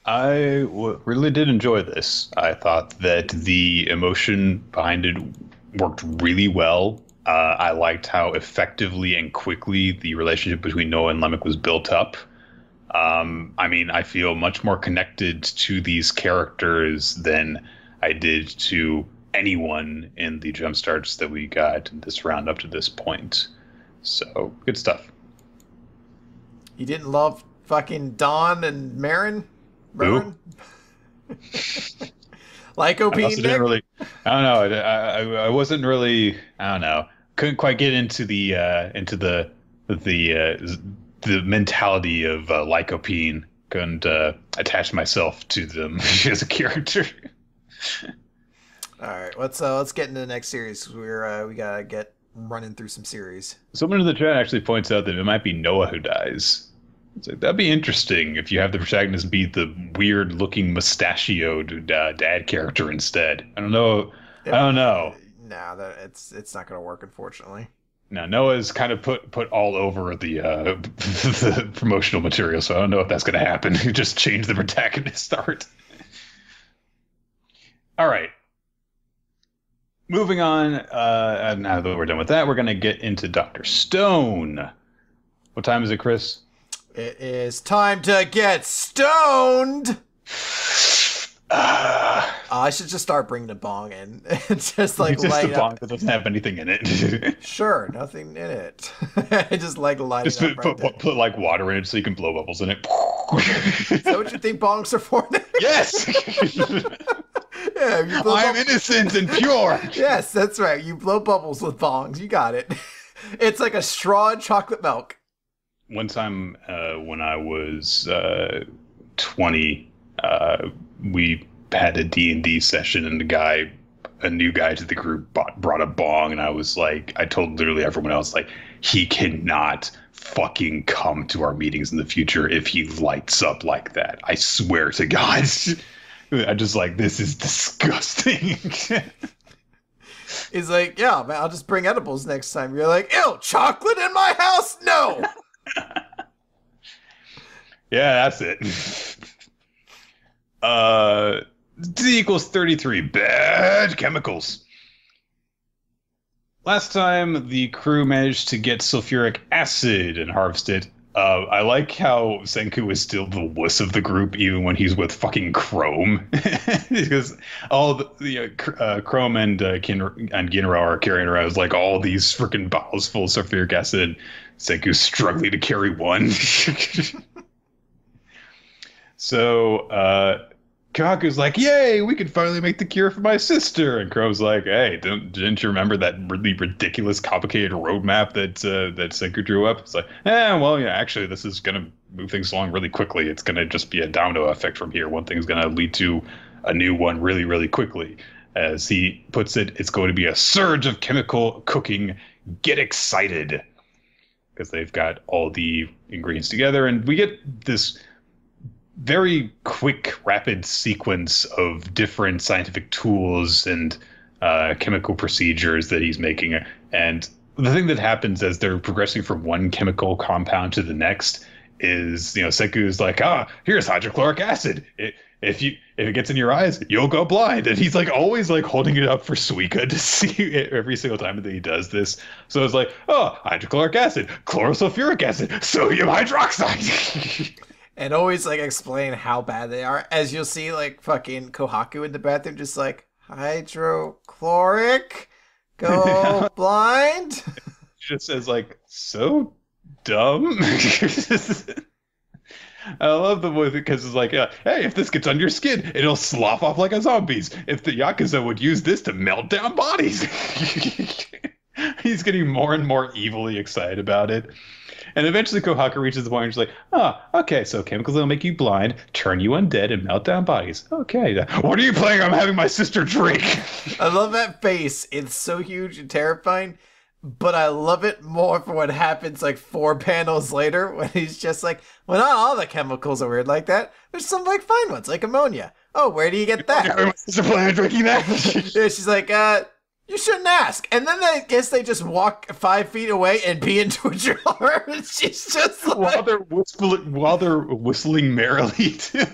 I really did enjoy this. I thought that the emotion behind it worked really well. I liked how effectively and quickly the relationship between Noah and Lemmick was built up. I feel much more connected to these characters than I did to anyone in the jump starts that we got in this round up to this point. So, good stuff. You didn't love fucking Dawn and Marin? Who? Lycopene, Nick? Really, I don't know. I wasn't really. I don't know. Couldn't quite get into the mentality of Lycopene. Couldn't attach myself to them as a character. All right, let's get into the next series. We gotta get running through some series. Someone in the chat actually points out that it might be Noah who dies. It's like, that'd be interesting if you have the protagonist be the weird-looking mustachioed dad character instead. I don't know. No, it's not gonna work, unfortunately. No, Noah's kind of put all over the the promotional material, so I don't know if that's gonna happen. Just change the protagonist art. All right. Moving on. Now that we're done with that, we're gonna get into Dr. Stone. What time is it, Chris? It is time to get stoned. I should just start bringing the bong in. It's just light a bong that doesn't have anything in it. Sure, nothing in it. I just light up. Just put water in it so you can blow bubbles in it. Is that what you think bongs are for? Yes. Yeah, I'm innocent and pure. Yes, that's right. You blow bubbles with bongs. You got it. It's like a straw and chocolate milk. One time when I was 20, we had a D&D session, and a new guy to the group brought a bong, and I was like, I told literally everyone else, like, he cannot fucking come to our meetings in the future if he lights up like that. I swear to God. I'm just like, this is disgusting. He's like, yeah, man, I'll just bring edibles next time. You're like, ew, chocolate in my house? No. Yeah, that's it. D equals 33. Bad chemicals. last time the crew managed to get sulfuric acid and harvest it. I like how Senku is still the wuss of the group, even when he's with fucking Chrome, because all Chrome and Ginro are carrying around like all these freaking bottles full of sulfuric acid. And Senku's struggling to carry one. So Kaku's like, "Yay, we can finally make the cure for my sister." And Chrome's like, "Hey, didn't you remember that really ridiculous, complicated roadmap that Senku drew up?" It's like, well, yeah, actually, this is gonna move things along really quickly. It's gonna just be a domino effect from here. One thing's gonna lead to a new one really, really quickly. As he puts it, it's going to be a surge of chemical cooking. Get excited, because they've got all the ingredients together, and we get this very quick, rapid sequence of different scientific tools and chemical procedures that he's making. And the thing that happens as they're progressing from one chemical compound to the next is, Senku's like, here's hydrochloric acid. If it gets in your eyes, you'll go blind. And he's like always like holding it up for Suika to see it every single time that he does this. So it's like, hydrochloric acid, chlorosulfuric acid, sodium hydroxide. And always like explain how bad they are. As you'll see, like fucking Kohaku in the bathroom, just like hydrochloric, go blind. Just says like so dumb. I love the voice because it's like, hey, if this gets on your skin, it'll slough off like a zombie's. If the Yakuza would use this to melt down bodies. He's getting more and more evilly excited about it. And eventually Kohaku reaches the point where he's like, okay, so chemicals that'll make you blind, turn you undead, and melt down bodies. Okay. What are you playing? I'm having my sister drink. I love that face. It's so huge and terrifying, but I love it more for what happens like 4 panels later when he's just like, well, not all the chemicals are weird like that. There's some like fine ones, like ammonia. Oh, where do you get that? My sister planning on drinking that? Yeah, she's like, you shouldn't ask. And then I guess they just walk 5 feet away and pee into a jar. And she's just like... While they're whistling merrily, too.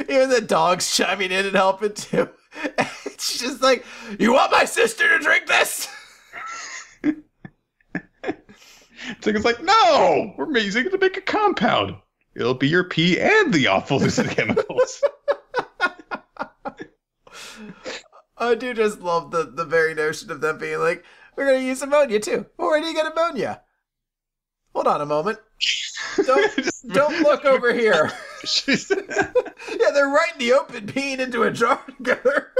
Even the dog's chiming in and helping, too. And she's just like, you want my sister to drink this? It's like, no! We're using it to make a compound. It'll be your pee and the awful chemicals. I do just love the very notion of them being like, we're going to use ammonia too. Well, where do you get ammonia? Hold on a moment. Don't look over here. Yeah, they're right in the open peeing into a jar together.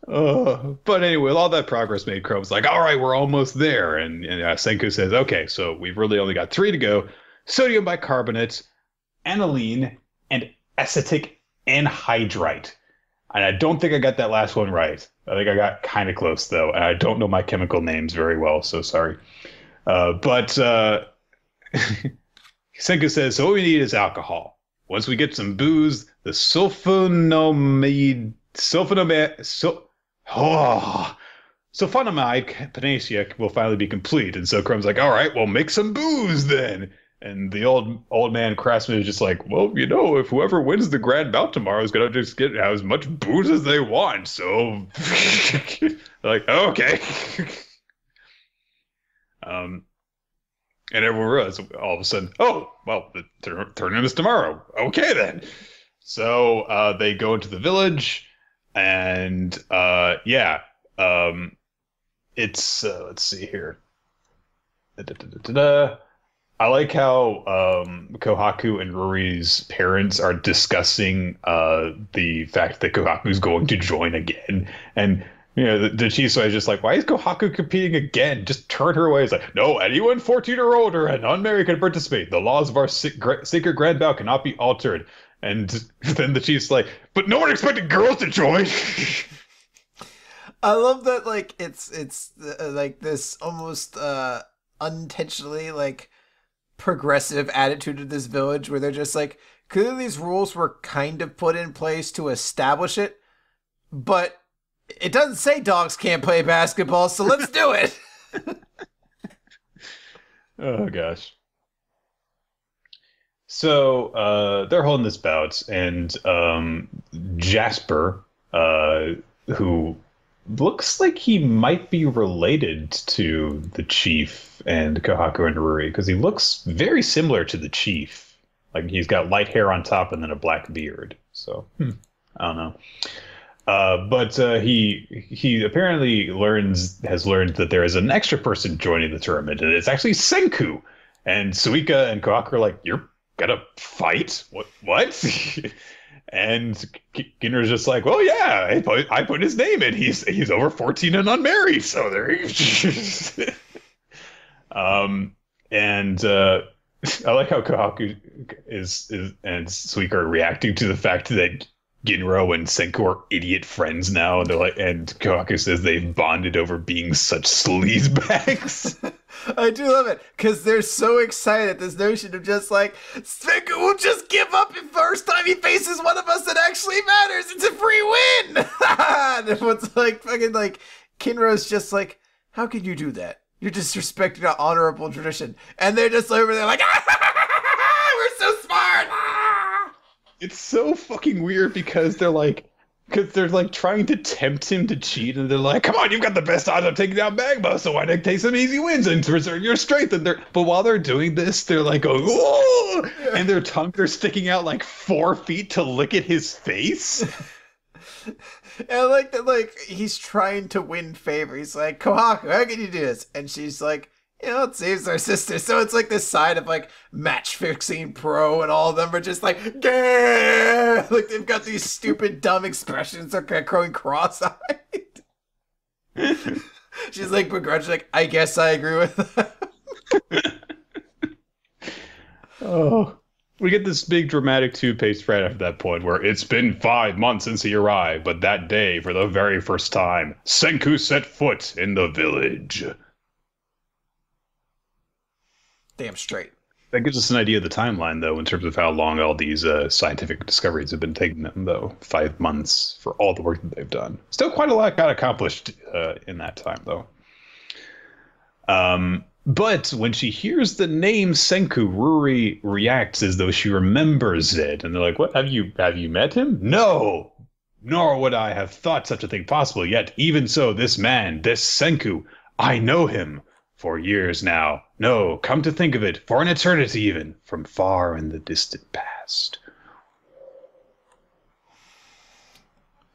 But anyway, with all that progress made, Chrome's like, all right, we're almost there. And Senku says, okay, so we've really only got 3 to go. Sodium bicarbonate, aniline, and acetic anhydrite. And I don't think I got that last one right. I think I got kind of close, though. And I don't know my chemical names very well, so sorry. But Senku says, so what we need is alcohol. Once we get some booze, the sulfonamide panacea will finally be complete. And so Chrome's like, all right, well, make some booze then. And the old man craftsman is just like, well, if whoever wins the grand bout tomorrow is going to just get as much booze as they want. So, like, okay. And everyone realizes all of a sudden, oh, well, the tournament is tomorrow. Okay, then. So they go into the village, and it's let's see here. I like how Kohaku and Ruri's parents are discussing the fact that Kohaku's going to join again, and the Chisoi is just like, why is Kohaku competing again? Just turn her away. It's like, no, anyone 14 or older and unmarried can participate. The laws of our sacred grand bout cannot be altered. And then the Chief's like, but no one expected girls to join. I love that, like, it's like this almost unintentionally, like, progressive attitude of this village where they're just like, clearly these rules were kind of put in place to establish it, but it doesn't say dogs can't play basketball, so let's do it. Oh, gosh. So they're holding this bout, and Jasper, who looks like he might be related to the chief and Kohaku and Ruri because he looks very similar to the chief. Like he's got light hair on top and then a black beard. So I don't know. But he apparently has learned that there is an extra person joining the tournament, and it's actually Senku. And Suika and Kohaku are like, "You're gonna fight? What?" And Ginra's just like, "Well, yeah, I put his name in. He's over 14 and unmarried, so there he." And I like how Kohaku is and Suika are reacting to the fact that Ginro and Senku are idiot friends now. And they're like, and Kohaku says they've bonded over being such sleazebags. I do love it because they're so excited. This notion of just like Senku will just give up the first time he faces one of us that actually matters. It's a free win. And everyone's like fucking like Kinro's just like, how could you do that? You're disrespecting our honorable tradition. And they're just over there like, we're so smart. It's so fucking weird because they're like trying to tempt him to cheat, and they're like, "Come on, you've got the best odds of taking down Magma, so why not take some easy wins and preserve your strength?" And but while they're doing this, they're like, "Oh!" And their tongues are sticking out like 4 feet to lick at his face. And I like that, like he's trying to win favor. He's like, "Kohaku, how can you do this?" And she's like, it saves our sister. So it's like this side of like match fixing pro, and all of them are just like, gah! Like they've got these stupid dumb expressions. They're growing cross-eyed. She's like begrudgingly like, I guess I agree with that. Oh, we get this big dramatic 2-page spread after that point where it's been 5 months since he arrived, but that day, for the very first time, Senku set foot in the village. Damn straight. That gives us an idea of the timeline, though, in terms of how long all these scientific discoveries have been taking them, though. 5 months for all the work that they've done. Still quite a lot got accomplished in that time, though. But when she hears the name Senku, Ruri reacts as though she remembers it. And they're like, "What? Have you met him?" "No! Nor would I have thought such a thing possible. Yet, even so, this man, this Senku, I know him. For years now. No, come to think of it, for an eternity even, from far in the distant past."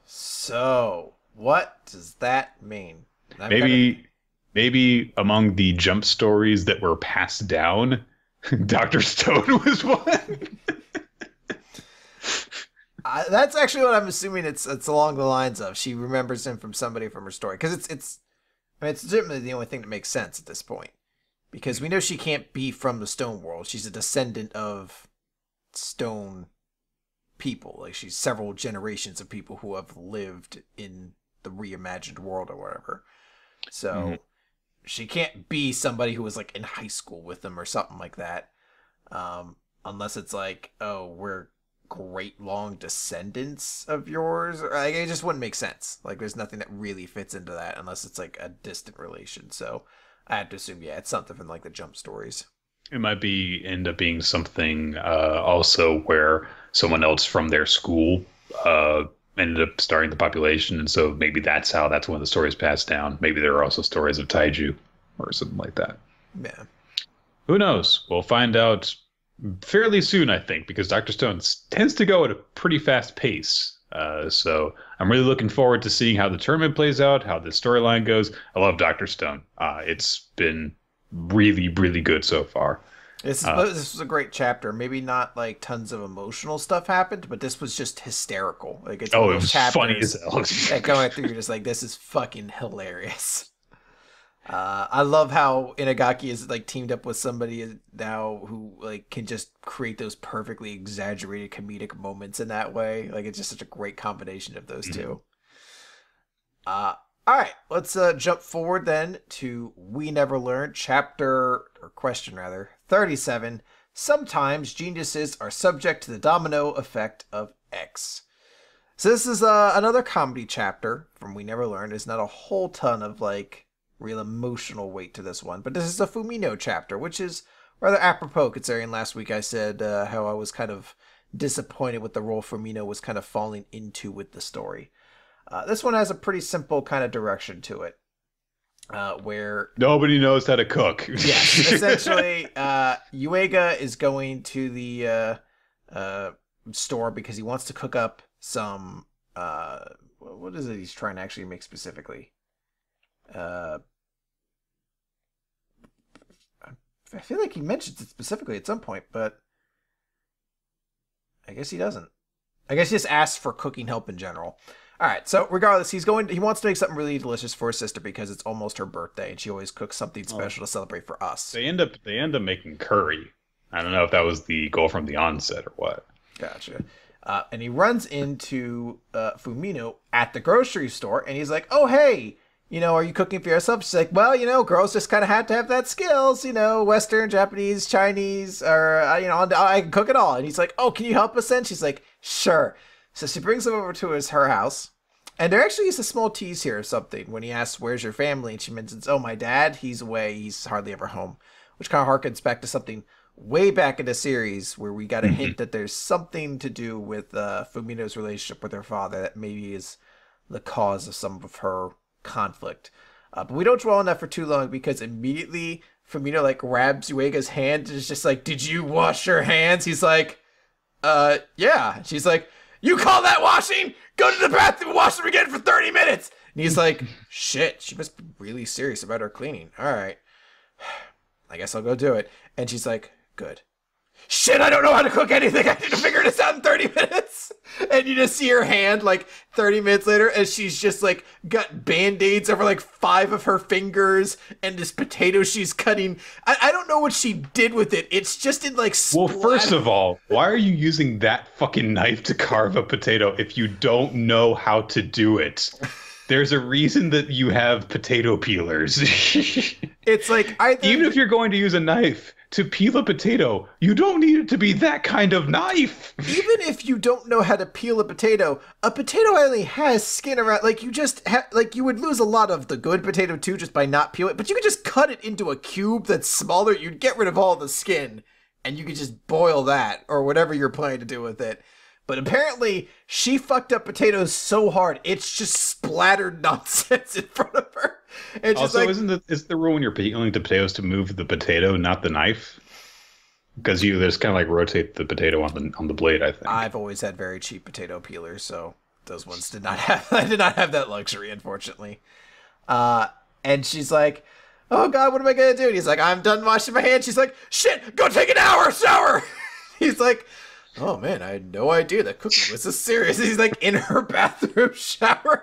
So, what does that mean? Maybe among the jump stories that were passed down, Dr. Stone was one. That's actually what I'm assuming. It's along the lines of she remembers him from somebody from her story, because it's certainly the only thing that makes sense at this point. Because we know she can't be from the stone world. She's a descendant of stone people. Like, she's several generations of people who have lived in the reimagined world or whatever. So, she can't be somebody who was, like, in high school with them or something like that. Unless it's like, oh, we're great long descendants of yours. Like, it just wouldn't make sense. Like, there's nothing that really fits into that unless it's like a distant relation. So I have to assume, yeah, it's something from like the jump stories. It might end up being something also where someone else from their school ended up starting the population, and so maybe that's one of the stories passed down. Maybe there are also stories of Taiju or something like that. Yeah. Who knows? We'll find out fairly soon, I think, because Dr. Stone tends to go at a pretty fast pace. So I'm really looking forward to seeing how the tournament plays out, how the storyline goes. I love Dr. Stone. It's been really, really good so far. This was a great chapter. Maybe not like tons of emotional stuff happened, but this was just hysterical. Like, it's one of those chapters funny as hell. That going through, you're just like, this is fucking hilarious. I love how Inagaki is like teamed up with somebody now who like can just create those perfectly exaggerated comedic moments in that way. Like, it's just such a great combination of those two. All right, let's jump forward then to We Never Learned, question 37. Sometimes geniuses are subject to the domino effect of X. So this is another comedy chapter from We Never Learned. There's not a whole ton of like real emotional weight to this one, but this is a Fumino chapter, which is rather apropos considering last week I said how I was kind of disappointed with the role Fumino was kind of falling into with the story. This one has a pretty simple kind of direction to it, where nobody knows how to cook. Yes, essentially, Yuiga is going to the store because he wants to cook up some. What is it he's trying to actually make specifically? I feel like he mentions it specifically at some point, but I guess he doesn't. I guess he just asks for cooking help in general. All right, so regardless, he wants to make something really delicious for his sister because it's almost her birthday, and she always cooks something special to celebrate for us. They end up making curry. I don't know if that was the goal from the onset or what. Gotcha. And he runs into Fumino at the grocery store, and he's like, "Oh, hey, are you cooking for yourself?" She's like, "Well, girls just kind of have to have that skills, Western, Japanese, Chinese, or, I can cook it all." And he's like, "Oh, can you help us then?" She's like, "Sure." So she brings him over to her house, and there actually is a small tease here or something when he asks, "Where's your family?" And she mentions, "Oh, my dad, he's away, he's hardly ever home," which kind of harkens back to something way back in the series where we got a hint that there's something to do with Fumino's relationship with her father that maybe is the cause of some of her conflict. But we don't dwell on that for too long because immediately Fumino grabs Yuiga's hand and is just like, "Did you wash your hands?" He's like, yeah. She's like, "You call that washing? Go to the bathroom and wash them again for 30 minutes. And he's like, "Shit, she must be really serious about her cleaning. All right, I guess I'll go do it." And she's like, "Good." "Shit, I don't know how to cook anything. I need to figure this out in 30 minutes. And you just see her hand 30 minutes later as she's just got band-aids over 5 of her fingers and this potato she's cutting. I don't know what she did with it. It's just in Well, first of all, why are you using that fucking knife to carve a potato if you don't know how to do it? There's a reason that you have potato peelers. It's even if you're going to use a knife to peel a potato, you don't need it to be that kind of knife. Even if you don't know how to peel a potato only has skin around. You just you would lose a lot of the good potato too just by not peeling it. But you could just cut it into a cube that's smaller. You'd get rid of all the skin, and you could just boil that or whatever you're planning to do with it. But apparently, she fucked up potatoes so hard, it's just splattered nonsense in front of her. And also, isn't the rule when you're peeling the potatoes to move the potato, not the knife? Because you just kind of rotate the potato on the blade, I think. I've always had very cheap potato peelers, so those ones did not have. I did not have that luxury, unfortunately. And she's like, "Oh God, what am I gonna do?" And he's like, "I'm done washing my hands." She's like, "Shit, go take an hour shower." He's like, "Oh man, I had no idea that cooking was this serious." He's in her bathroom showering.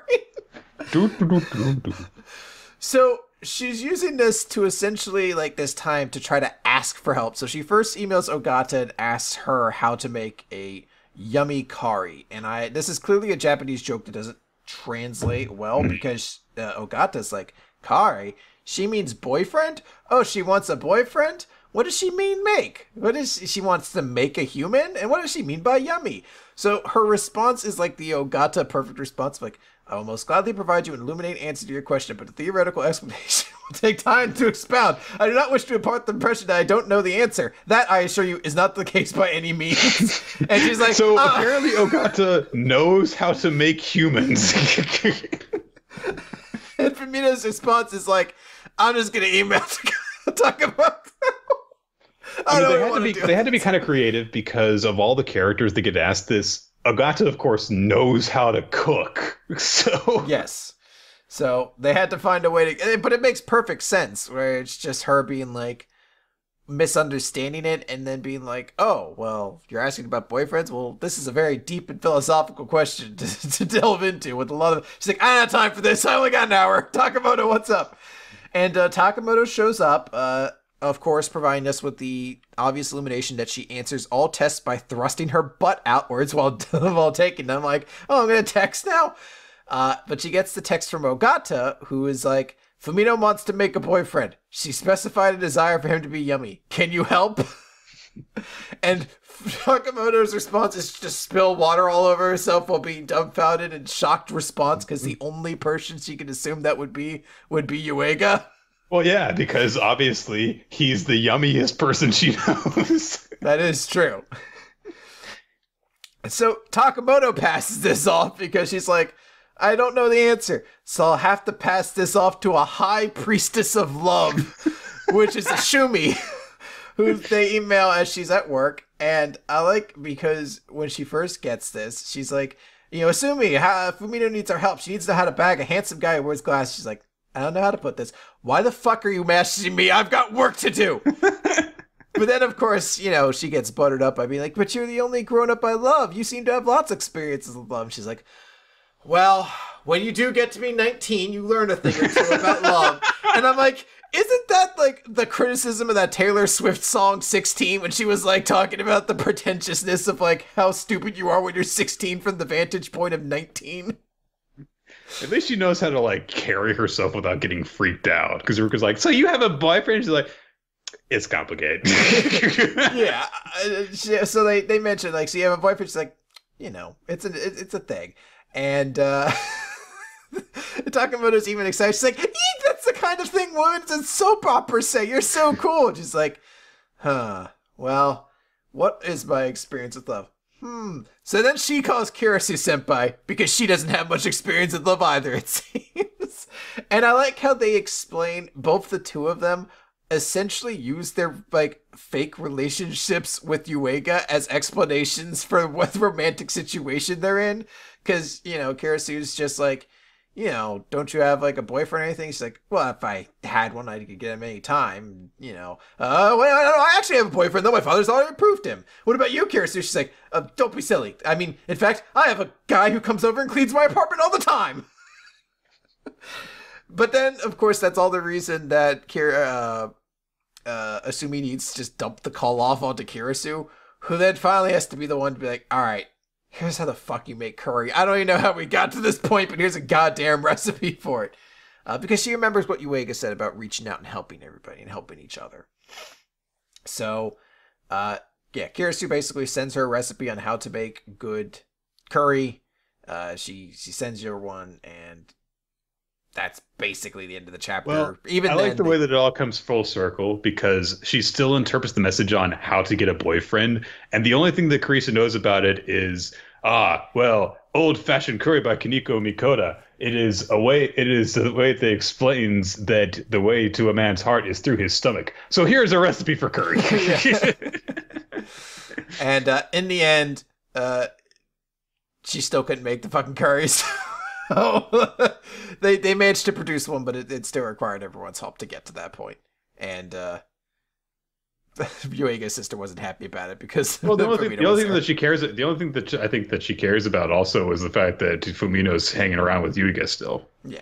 So she's using this to essentially this time to try to ask for help. So she first emails Ogata and asks her how to make a yummy curry. And this is clearly a Japanese joke that doesn't translate well because Ogata's like, "Curry? She means boyfriend? Oh, she wants a boyfriend? What does she mean make? What is she wants to make a human? And what does she mean by yummy?" So her response is the Ogata perfect response of "I will most gladly provide you an illuminating answer to your question, but the theoretical explanation will take time to expound. I do not wish to impart the impression that I don't know the answer. That, I assure you, is not the case by any means." And she's like, so apparently Ogata knows how to make humans. And Fumino's response is "I'm just going to email to talk about they had to be kind of creative because of all the characters that get asked this. Ogata, of course, knows how to cook. So yes. So they had to find a way to, but it makes perfect sense where it's just her being misunderstanding it and then being "Oh, well, you're asking about boyfriends? Well, this is a very deep and philosophical question to delve into with a lot of." She's like, "I don't have time for this. I only got an hour. Takamoto, what's up?" And Takamoto shows up, of course, providing us with the obvious illumination that she answers all tests by thrusting her butt outwards while taking them. I'm going to text now? But she gets the text from Ogata, who is like, "Fumino wants to make a boyfriend. She specified a desire for him to be yummy. Can you help?" And Takamoto's response is to just spill water all over herself while being dumbfounded and shocked response because the only person she can assume that would be Yuiga. Well, yeah, because obviously he's the yummiest person she knows. That is true. So Takamoto passes this off because she's like, I don't know the answer. So I'll have to pass this off to a high priestess of love, which is Ashumi, who they email as she's at work. And I like because when she first gets this, she's like, Asumi, Fumino needs our help. She needs to know how to bag a handsome guy who wears glasses. She's like, I don't know how to put this. Why the fuck are you messaging me? I've got work to do. But then, of course, she gets buttered up by being like, but you're the only grown-up I love. You seem to have lots of experiences with love. And she's like, well, when you do get to be 19, you learn a thing or two about love. And I'm like, isn't that like the criticism of that Taylor Swift song 16 when she was like talking about the pretentiousness of like how stupid you are when you're 16 from the vantage point of 19? At least she knows how to like carry herself without getting freaked out. Because Ruka's like, so you have a boyfriend? She's like, it's complicated. Yeah. So they mentioned like, so you have a boyfriend? She's like, it's a thing. And Takamoto's even excited. She's like, eek, that's the kind of thing women in soap operas say. You're so cool. And she's like, well, what is my experience with love? So then she calls Kirasu senpai because she doesn't have much experience with love either, it seems. And I like how they explain, both the two of them essentially use their like fake relationships with Yuiga as explanations for what romantic situation they're in. Because, Kirisu's just like, don't you have like a boyfriend or anything? She's like, well, if I had one, I could get him any time, well, I actually have a boyfriend, though my father's already approved him. What about you, Kirisu? She's like, don't be silly. I mean, in fact, I have a guy who comes over and cleans my apartment all the time. But then, of course, that's all the reason that Asumi needs to just dump the call off onto Kirisu, who then finally has to be the one to be like, all right, here's how the fuck you make curry. I don't even know how we got to this point, but here's a goddamn recipe for it. Because she remembers what Yuiga said about reaching out and helping everybody and helping each other. So, Kirisu basically sends her a recipe on how to make good curry. She sends her one, and that's basically the end of the chapter. Well, I like the way that it all comes full circle because she still interprets the message on how to get a boyfriend. And the only thing that Carissa knows about it is, old-fashioned curry by Kaneko Mikoda. It is the way that explains that the way to a man's heart is through his stomach. So here's a recipe for curry. And in the end, she still couldn't make the fucking curries. Oh, they managed to produce one, but it still required everyone's help to get to that point. And Yuiga's sister wasn't happy about it because the only thing that I think that she cares about also is the fact that Fumino's hanging around with Yuiga still. Yeah.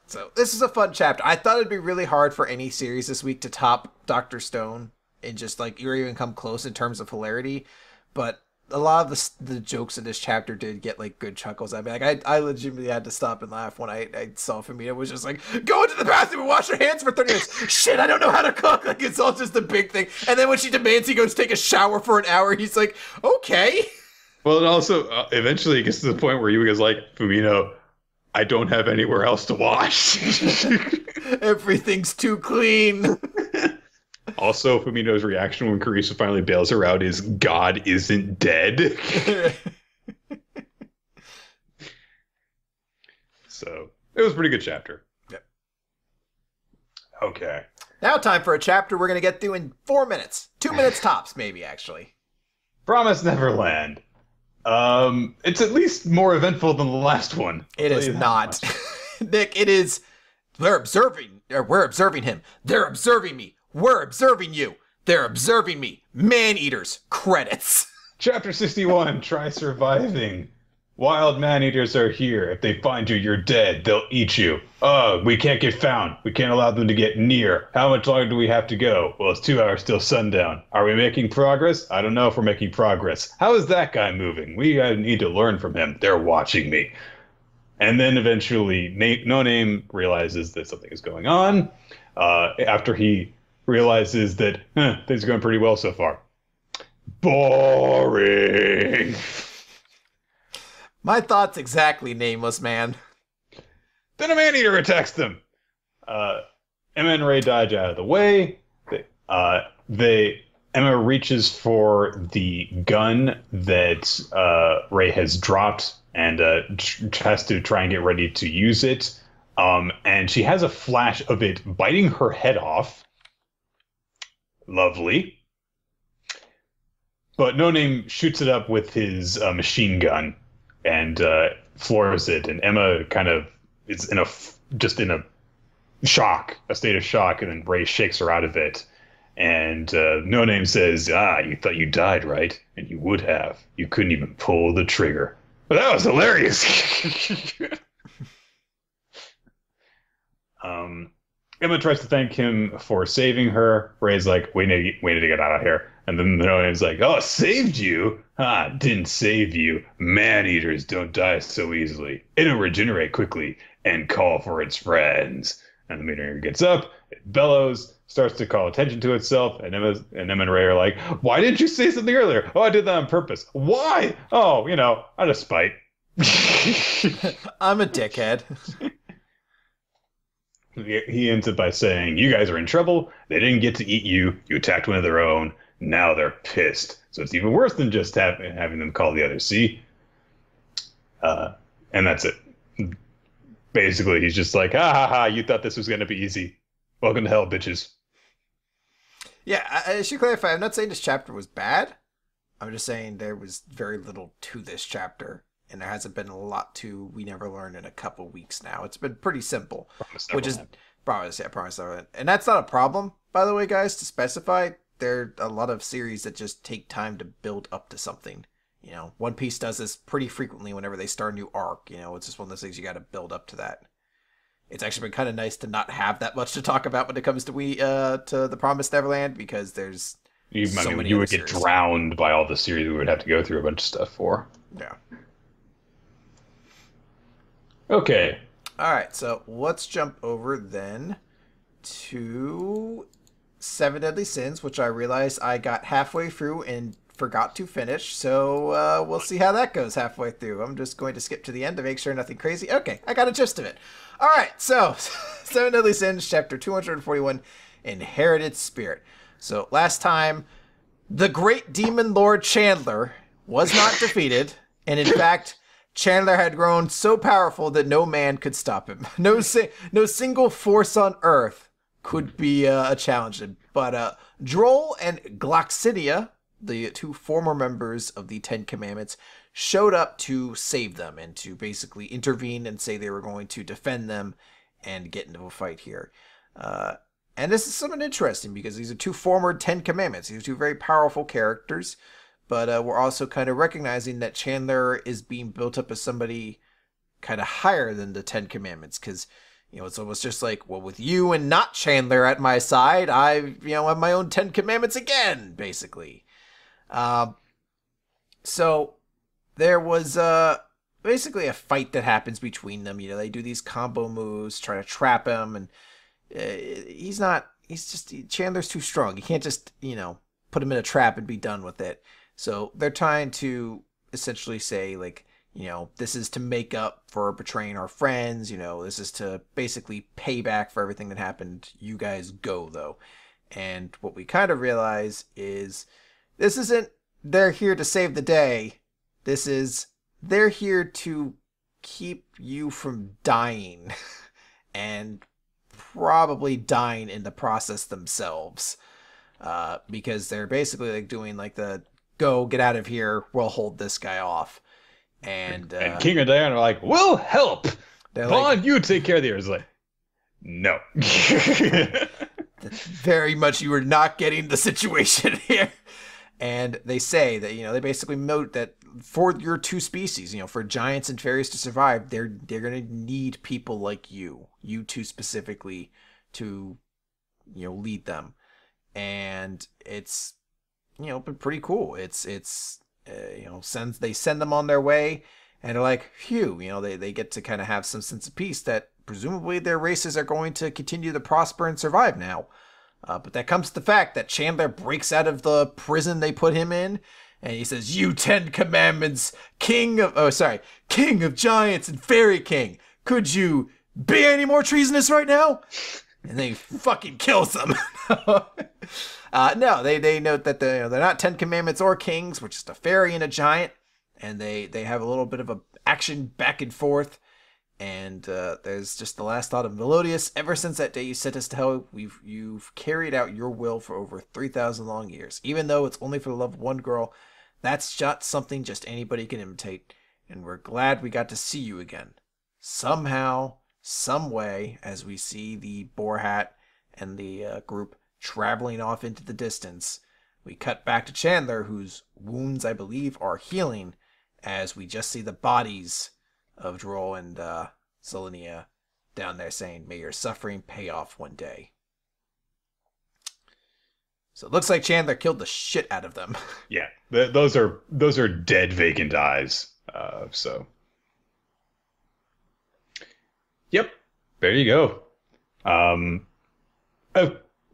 So this is a fun chapter. I thought it'd be really hard for any series this week to top Dr. Stone and just like or even come close in terms of hilarity, but a lot of the jokes in this chapter did get like good chuckles. I mean, like I legitimately had to stop and laugh when I saw Fumino was just like, go into the bathroom and wash your hands for 30 minutes. Shit, I don't know how to cook. Like it's all just a big thing. And then when she demands he goes take a shower for an hour, he's like, okay. Well, and also eventually it gets to the point where Yuiga's like, Fumino, I don't have anywhere else to wash. Everything's too clean. Also, Fumino's reaction when Carissa finally bails her out is, God isn't dead. So, it was a pretty good chapter. Yep. Okay. Now time for a chapter we're going to get through in 4 minutes. 2 minutes tops, maybe, actually. Promised Neverland. It's at least more eventful than the last one. It is not. Nick, it is... We're observing him. They're observing me. We're observing you. They're observing me. Man-eaters. Credits. Chapter 61. Try surviving. Wild man-eaters are here. If they find you, you're dead. They'll eat you. We can't get found. We can't allow them to get near. How much longer do we have to go? Well, it's 2 hours till sundown. Are we making progress? I don't know if we're making progress. How is that guy moving? We need to learn from him. They're watching me. And then eventually, No Name realizes that something is going on. After he realizes that things are going pretty well so far. Boring. My thoughts exactly, Nameless Man. Then a man-eater attacks them. M and Ray dodge out of the way. They Emma reaches for the gun that Ray has dropped and has to try and get ready to use it. And she has a flash of it biting her head off. Lovely. But No Name shoots it up with his machine gun and floors it. And Emma kind of is just in a state of shock. And then Ray shakes her out of it. And No Name says, you thought you died, right? And you would have. You couldn't even pull the trigger. But that was hilarious. Emma tries to thank him for saving her. Ray's like, we need to get out of here. And then No Name's like, oh, saved you? Didn't save you. Man-eaters don't die so easily. It'll regenerate quickly and call for its friends. And the man-eater gets up, it bellows, starts to call attention to itself, and Emma and Ray are like, why didn't you say something earlier? Oh, I did that on purpose. Why? Oh, out of spite. I'm a dickhead. He ends up by saying, you guys are in trouble. They didn't get to eat you. You attacked one of their own. Now they're pissed. So it's even worse than just having them call the others. See? And that's it. Basically, he's just like, you thought this was going to be easy. Welcome to hell, bitches. Yeah, I should clarify. I'm not saying this chapter was bad. I'm just saying there was very little to this chapter. And there hasn't been a lot to We Never Learn in a couple weeks now. It's been pretty simple. Promised Neverland. And that's not a problem, by the way, guys, to specify. There are a lot of series that just take time to build up to something. One Piece does this pretty frequently whenever they start a new arc. It's just one of those things you got to build up to that. It's actually been kind of nice to not have that much to talk about when it comes to the Promised Neverland, because there's so many you would get drowned by all the series we would have to go through a bunch of stuff for. Yeah. Okay. All right, so let's jump over then to Seven Deadly Sins, which I realized I got halfway through and forgot to finish. So we'll see how that goes halfway through. I'm just going to skip to the end to make sure nothing crazy. Okay, I got a gist of it. All right, so Seven Deadly Sins, chapter 241, Inherited Spirit. So last time, the great demon lord Chandler was not defeated, and in fact, Chandler had grown so powerful that no man could stop him. No single force on Earth could be challenged him. But Droll and Gloxinia, the two former members of the Ten Commandments, showed up to save them and to basically intervene and say they were going to defend them and get into a fight here. And this is something interesting because these are two former Ten Commandments. These are two very powerful characters. But we're also kind of recognizing that Chandler is being built up as somebody kind of higher than the Ten Commandments. Because, it's almost just like, well, with you and not Chandler at my side, I, have my own Ten Commandments again, basically. So there was basically a fight that happens between them. They do these combo moves, try to trap him. And Chandler's too strong. You can't just, put him in a trap and be done with it. So they're trying to essentially say, like, this is to make up for betraying our friends. This is to basically pay back for everything that happened. You guys go, though. And what we kind of realize is this isn't they're here to save the day. This is they're here to keep you from dying and probably dying in the process themselves. Because they're basically like doing like the go, get out of here, we'll hold this guy off. And King and Diana are like, we'll help. Vaughn, like, you take care of the others. Like, no. Very much you were not getting the situation here. And they say that, they basically note that for your two species, for giants and fairies to survive, they're going to need people like you two specifically to, lead them. And it's, been pretty cool. They send them on their way and they're like, phew, they get to kind of have some sense of peace that presumably their races are going to continue to prosper and survive now. But that comes to the fact that Chandler breaks out of the prison they put him in and he says, you 10 Commandments, King of Giants and Fairy King, could you be any more treasonous right now? And then he fucking kills them. No, they note that they're not 10 commandments or kings. We're just a fairy and a giant. And they have a little bit of a action back and forth. And there's just the last thought of Melodious. Ever since that day you sent us to hell, you've carried out your will for over 3,000 long years. Even though it's only for the love of one girl, that's not something just anybody can imitate. And we're glad we got to see you again. Somehow, some way, as we see the boar hat and the group traveling off into the distance, we cut back to Chandler, whose wounds, I believe, are healing, as we just see the bodies of Droll and Selenia down there saying, "May your suffering pay off one day." So it looks like Chandler killed the shit out of them. Yeah, those are dead vacant eyes. So, yep, there you go.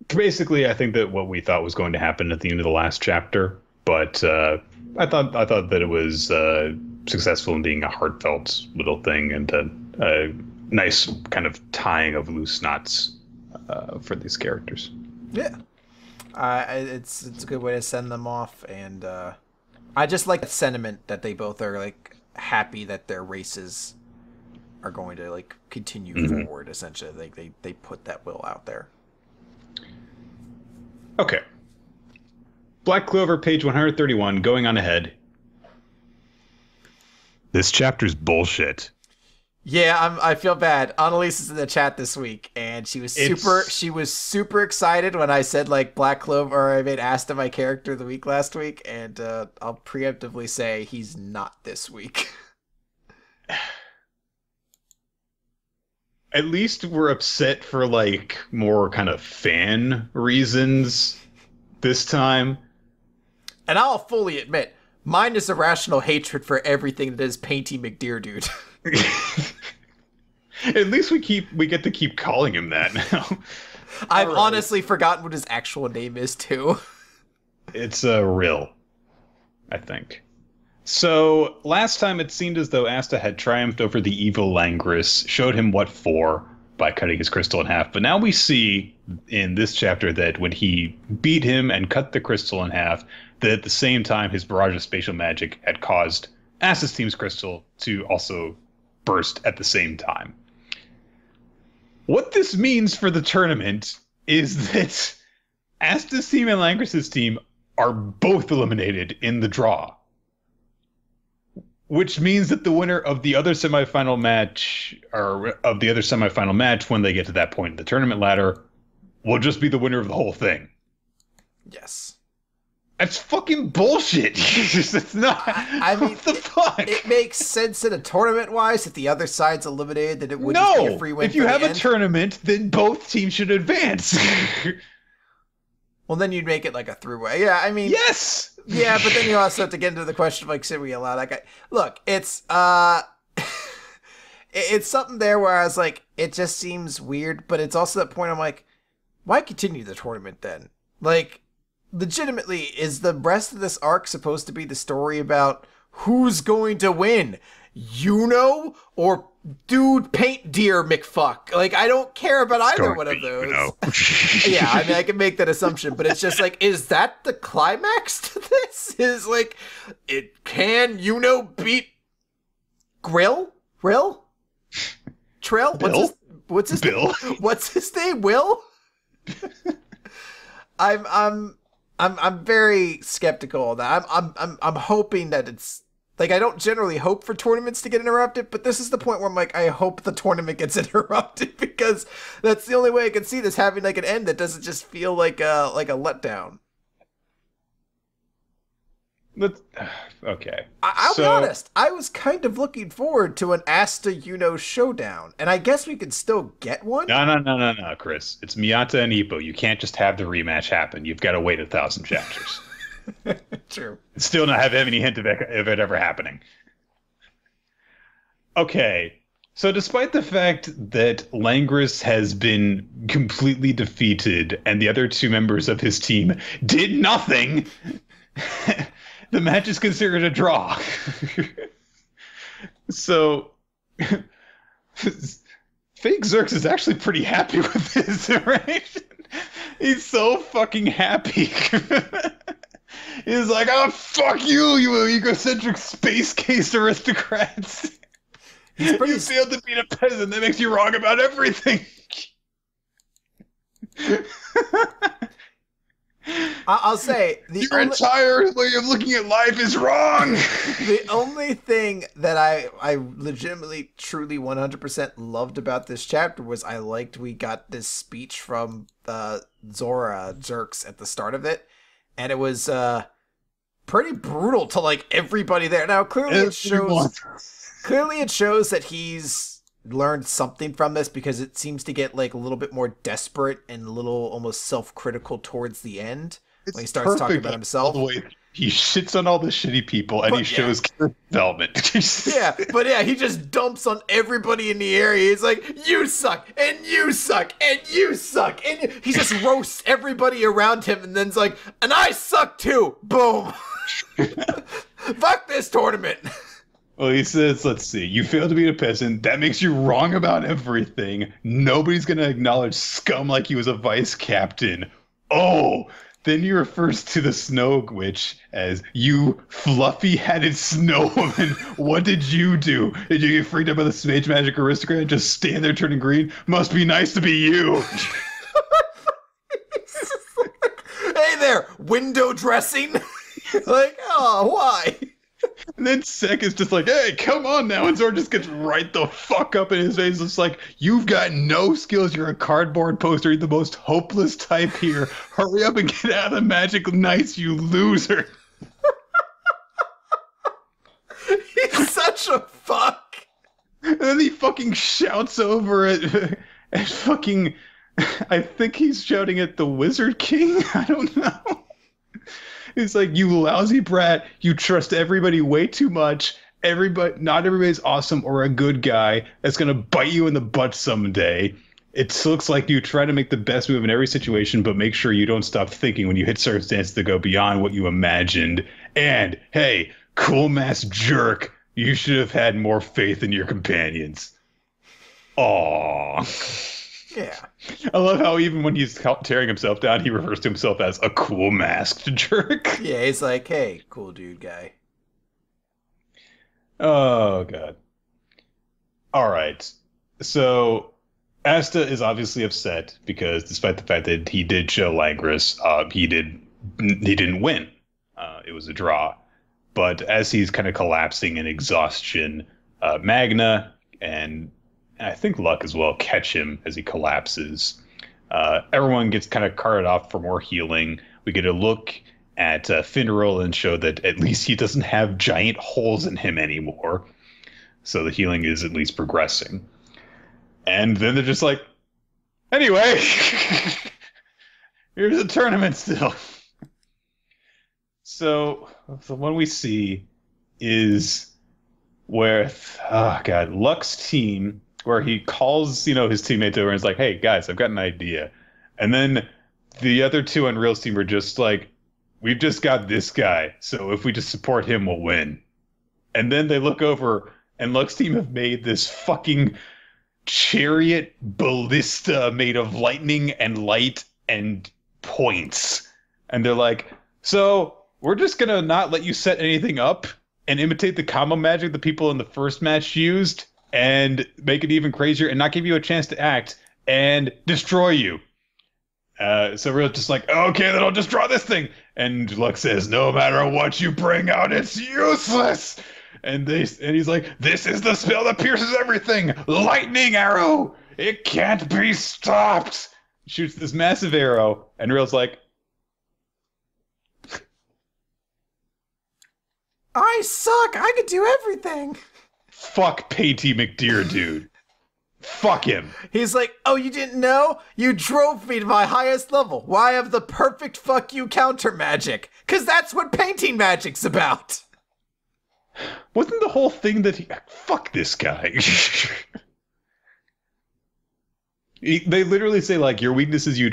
Basically, I think that what we thought was going to happen at the end of the last chapter, but I thought that it was successful in being a heartfelt little thing and a nice kind of tying of loose knots for these characters. Yeah, it's a good way to send them off, and I just like the sentiment that they both are like happy that their races are going to like continue forward. Essentially, like they put that will out there. Okay. Black Clover, page 131, going on ahead. This chapter's bullshit. Yeah, I feel bad. Annalise is in the chat this week, and she was super excited when I said like Black Clover, or I made Asta my character of the week last week, and I'll preemptively say he's not this week. At least we're upset for like more kind of fan reasons this time. And I'll fully admit, mine is irrational hatred for everything that is Painty McDear dude. At least we get to keep calling him that now. I've honestly forgotten what his actual name is too. It's Rill, I think. So last time it seemed as though Asta had triumphed over the evil Langris, showed him what for by cutting his crystal in half. But now we see in this chapter that when he beat him and cut the crystal in half, that at the same time his barrage of spatial magic had caused Asta's team's crystal to also burst at the same time. What this means for the tournament is that Asta's team and Langris's team are both eliminated in the draw. Which means that the winner of the other semifinal match, when they get to that point in the tournament ladder, will just be the winner of the whole thing. Yes. That's fucking bullshit. It's not. I mean, what the fuck? It makes sense in a tournament-wise. If the other side's eliminated, then it would just be a free win. If you have a tournament, then both teams should advance. Well, then you'd make it like a three-way. Yeah, I mean... Yes! Yeah, but then you also have to get into the question of, like, should we allow that guy? Look, it's, it's something there where I was like, it just seems weird, but it's also that point I'm like, why continue the tournament then? Like, legitimately, is the rest of this arc supposed to be the story about who's going to win? Yuno or dude paint deer McFuck? Like, I don't care about either one of those. Yeah, I mean, I can make that assumption, but it's just like, is that the climax to this? Is like, can Yuno beat Grill? Trill? What's his Bill? name? What's his name? Will? I'm very skeptical of that. I'm hoping that it's like, I don't generally hope for tournaments to get interrupted, but this is the point where I'm like, I hope the tournament gets interrupted, because that's the only way I can see this having like an end that doesn't just feel like a letdown. Okay. I'll be honest. I was kind of looking forward to an Asta Yuno showdown, and I guess we could still get one. No, Chris. It's Miyata and Ippo. You can't just have the rematch happen. You've got to wait 1,000 chapters. True. Still not have any hint of it ever happening. Okay. So despite the fact that Langris has been completely defeated and the other two members of his team did nothing, the match is considered a draw. So Fake Zerx is actually pretty happy with this, right? He's so fucking happy. He's like, oh, fuck you, you egocentric space case aristocrats. He's pretty. You failed to beat a peasant. That makes you wrong about everything. I'll say your entire way of looking at life is wrong. The only thing that I legitimately, truly, 100% loved about this chapter was I liked we got this speech from Zora Jerks at the start of it, and it was pretty brutal to like everybody there. Now clearly it shows that he's learned something from this, because it seems to get like a little bit more desperate and a little almost self-critical towards the end when he starts talking about himself. He shits on all the shitty people and he shows development. Yeah, but yeah, he just dumps on everybody in the area. He's like, you suck, and you suck, and you suck, and he just roasts everybody around him, and then's like, and I suck too. Boom. Fuck this tournament. Well, he says, let's see, you failed to beat a peasant. That makes you wrong about everything. Nobody's going to acknowledge scum like he was a vice captain. Oh, then he refers to the snow witch as, you fluffy-headed snow woman. What did you do? Did you get freaked out by the stage magic aristocrat and just stand there turning green? Must be nice to be you. Hey there, window dressing. Like, oh, why? And then Sek is just like, hey, come on now. And Zora just gets right the fuck up in his face. It's like, you've got no skills. You're a cardboard poster. You're the most hopeless type here. Hurry up and get out of the magic nights, you loser. He's such a fuck. And then he fucking shouts over at fucking, I think he's shouting at the Wizard King. I don't know. It's like, you lousy brat, you trust everybody way too much. Not everybody's awesome or a good guy that's going to bite you in the butt someday. It looks like you try to make the best move in every situation, but make sure you don't stop thinking when you hit circumstances that go beyond what you imagined. And, hey, cool mass jerk, you should have had more faith in your companions. Aww. Yeah. I love how even when he's tearing himself down, he refers to himself as a cool masked jerk. Yeah, he's like, hey, cool dude guy. Oh, God. All right. So, Asta is obviously upset because despite the fact that he did show Langris, he didn't win. It was a draw. But as he's kind of collapsing in exhaustion, Magna and I think Luck as well catch him as he collapses. Everyone gets kind of carted off for more healing. We get a look at Finral and show that at least he doesn't have giant holes in him anymore. So the healing is at least progressing. And then they're just like, anyway, here's a tournament still. So the one we see is with, oh God, Luck's team, where he calls, his teammate over and is like, hey, guys, I've got an idea. And then the other two on Real's team are just like, we've just got this guy, so if we just support him, we'll win. And then they look over, and Luck's team have made this fucking chariot ballista made of lightning and light and points. And they're like, so we're just going to not let you set anything up and imitate the combo magic the people in the first match used, and make it even crazier and not give you a chance to act and destroy you. So we're just like, okay, then I'll just draw this thing. And Luck says, no matter what you bring out, it's useless. And he's like, this is the spell that pierces everything. Lightning arrow. It can't be stopped. Shoots this massive arrow. And Real's like, I suck. I could do everything. Fuck Patey McDeer, dude. Fuck him. He's like, oh, you didn't know? You drove me to my highest level. Why have the perfect fuck you counter magic? Because that's what painting magic's about. Wasn't the whole thing that fuck this guy? They literally say, like, your weakness is you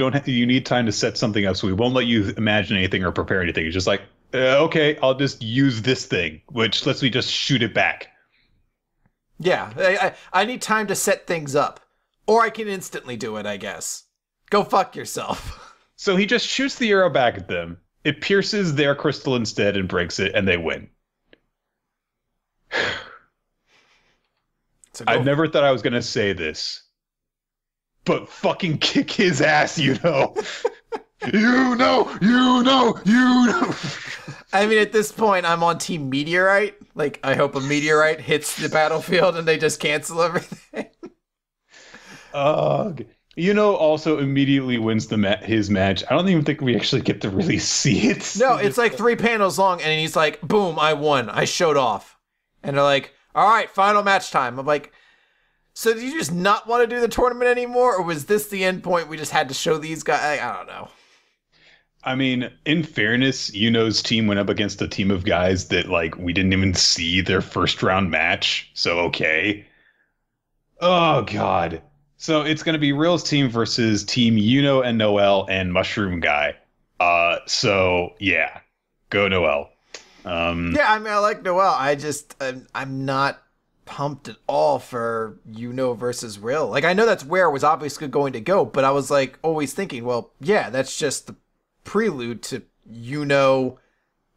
need time to set something up, so we won't let you imagine anything or prepare anything. It's just like, okay, I'll just use this thing, which lets me just shoot it back. Yeah, I need time to set things up. Or I can instantly do it, I guess. Go fuck yourself. So he just shoots the arrow back at them. It pierces their crystal instead and breaks it, and they win. I never thought I was going to say this, but fucking kick his ass, you know. You know. I mean, at this point, I'm on Team Meteorite. Like, I hope a meteorite hits the battlefield and they just cancel everything. Yuno also immediately wins his match. I don't even think we actually get to really see it. No, it's like 3 panels long, and he's like, boom, I won. I showed off. And they're like, all right, final match time. I'm like, so did you just not want to do the tournament anymore? Or was this the end point? We just had to show these guys? I don't know. I mean, in fairness, Yuno's team went up against a team of guys that, like, we didn't even see their first round match. So, okay. Oh, God. So it's going to be Real's team versus Team Yuno and Noel and Mushroom Guy. So, yeah. Go Noel. Yeah, I mean, I like Noel. I'm not pumped at all for Yuno versus Real. Like, I know that's where it was obviously going to go, but I was, like, always thinking, well, yeah, that's just the prelude to Yuno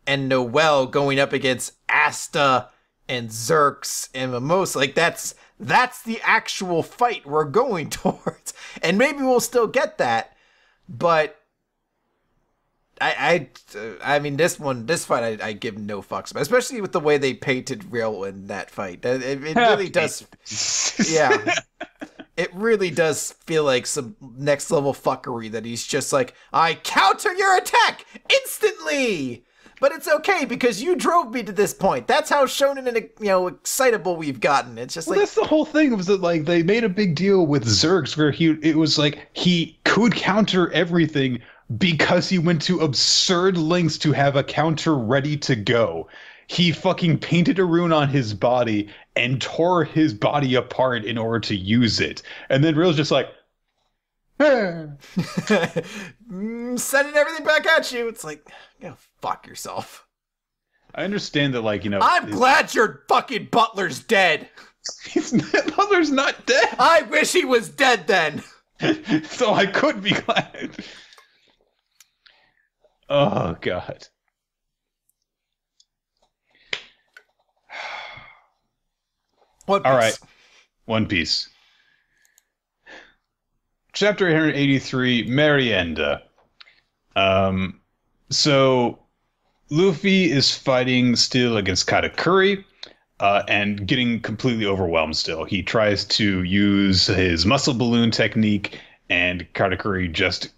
and Noel going up against Asta and Zerx and Mimosa. Like, that's the actual fight we're going towards. And maybe we'll still get that, but I mean, this fight I give no fucks about, especially with the way they painted Real in that fight. It really does. Yeah. It really does feel like some next level fuckery that he's just like, I counter your attack instantly. But it's okay because you drove me to this point. That's how shonen and excitable we've gotten. It's just that's the whole thing. Was that like they made a big deal with Zerx where it was like he could counter everything because he went to absurd lengths to have a counter ready to go. He fucking painted a rune on his body and tore his body apart in order to use it. And then Real's just like, sending everything back at you. It's like, fuck yourself. I understand that, like, I'm glad your fucking butler's dead. Butler's not dead. I wish he was dead then. So I could be glad. Oh, God. One Piece. All right. One Piece. Chapter 883, Merienda. So Luffy is fighting still against Katakuri, and getting completely overwhelmed still. He tries to use his muscle balloon technique, and Katakuri just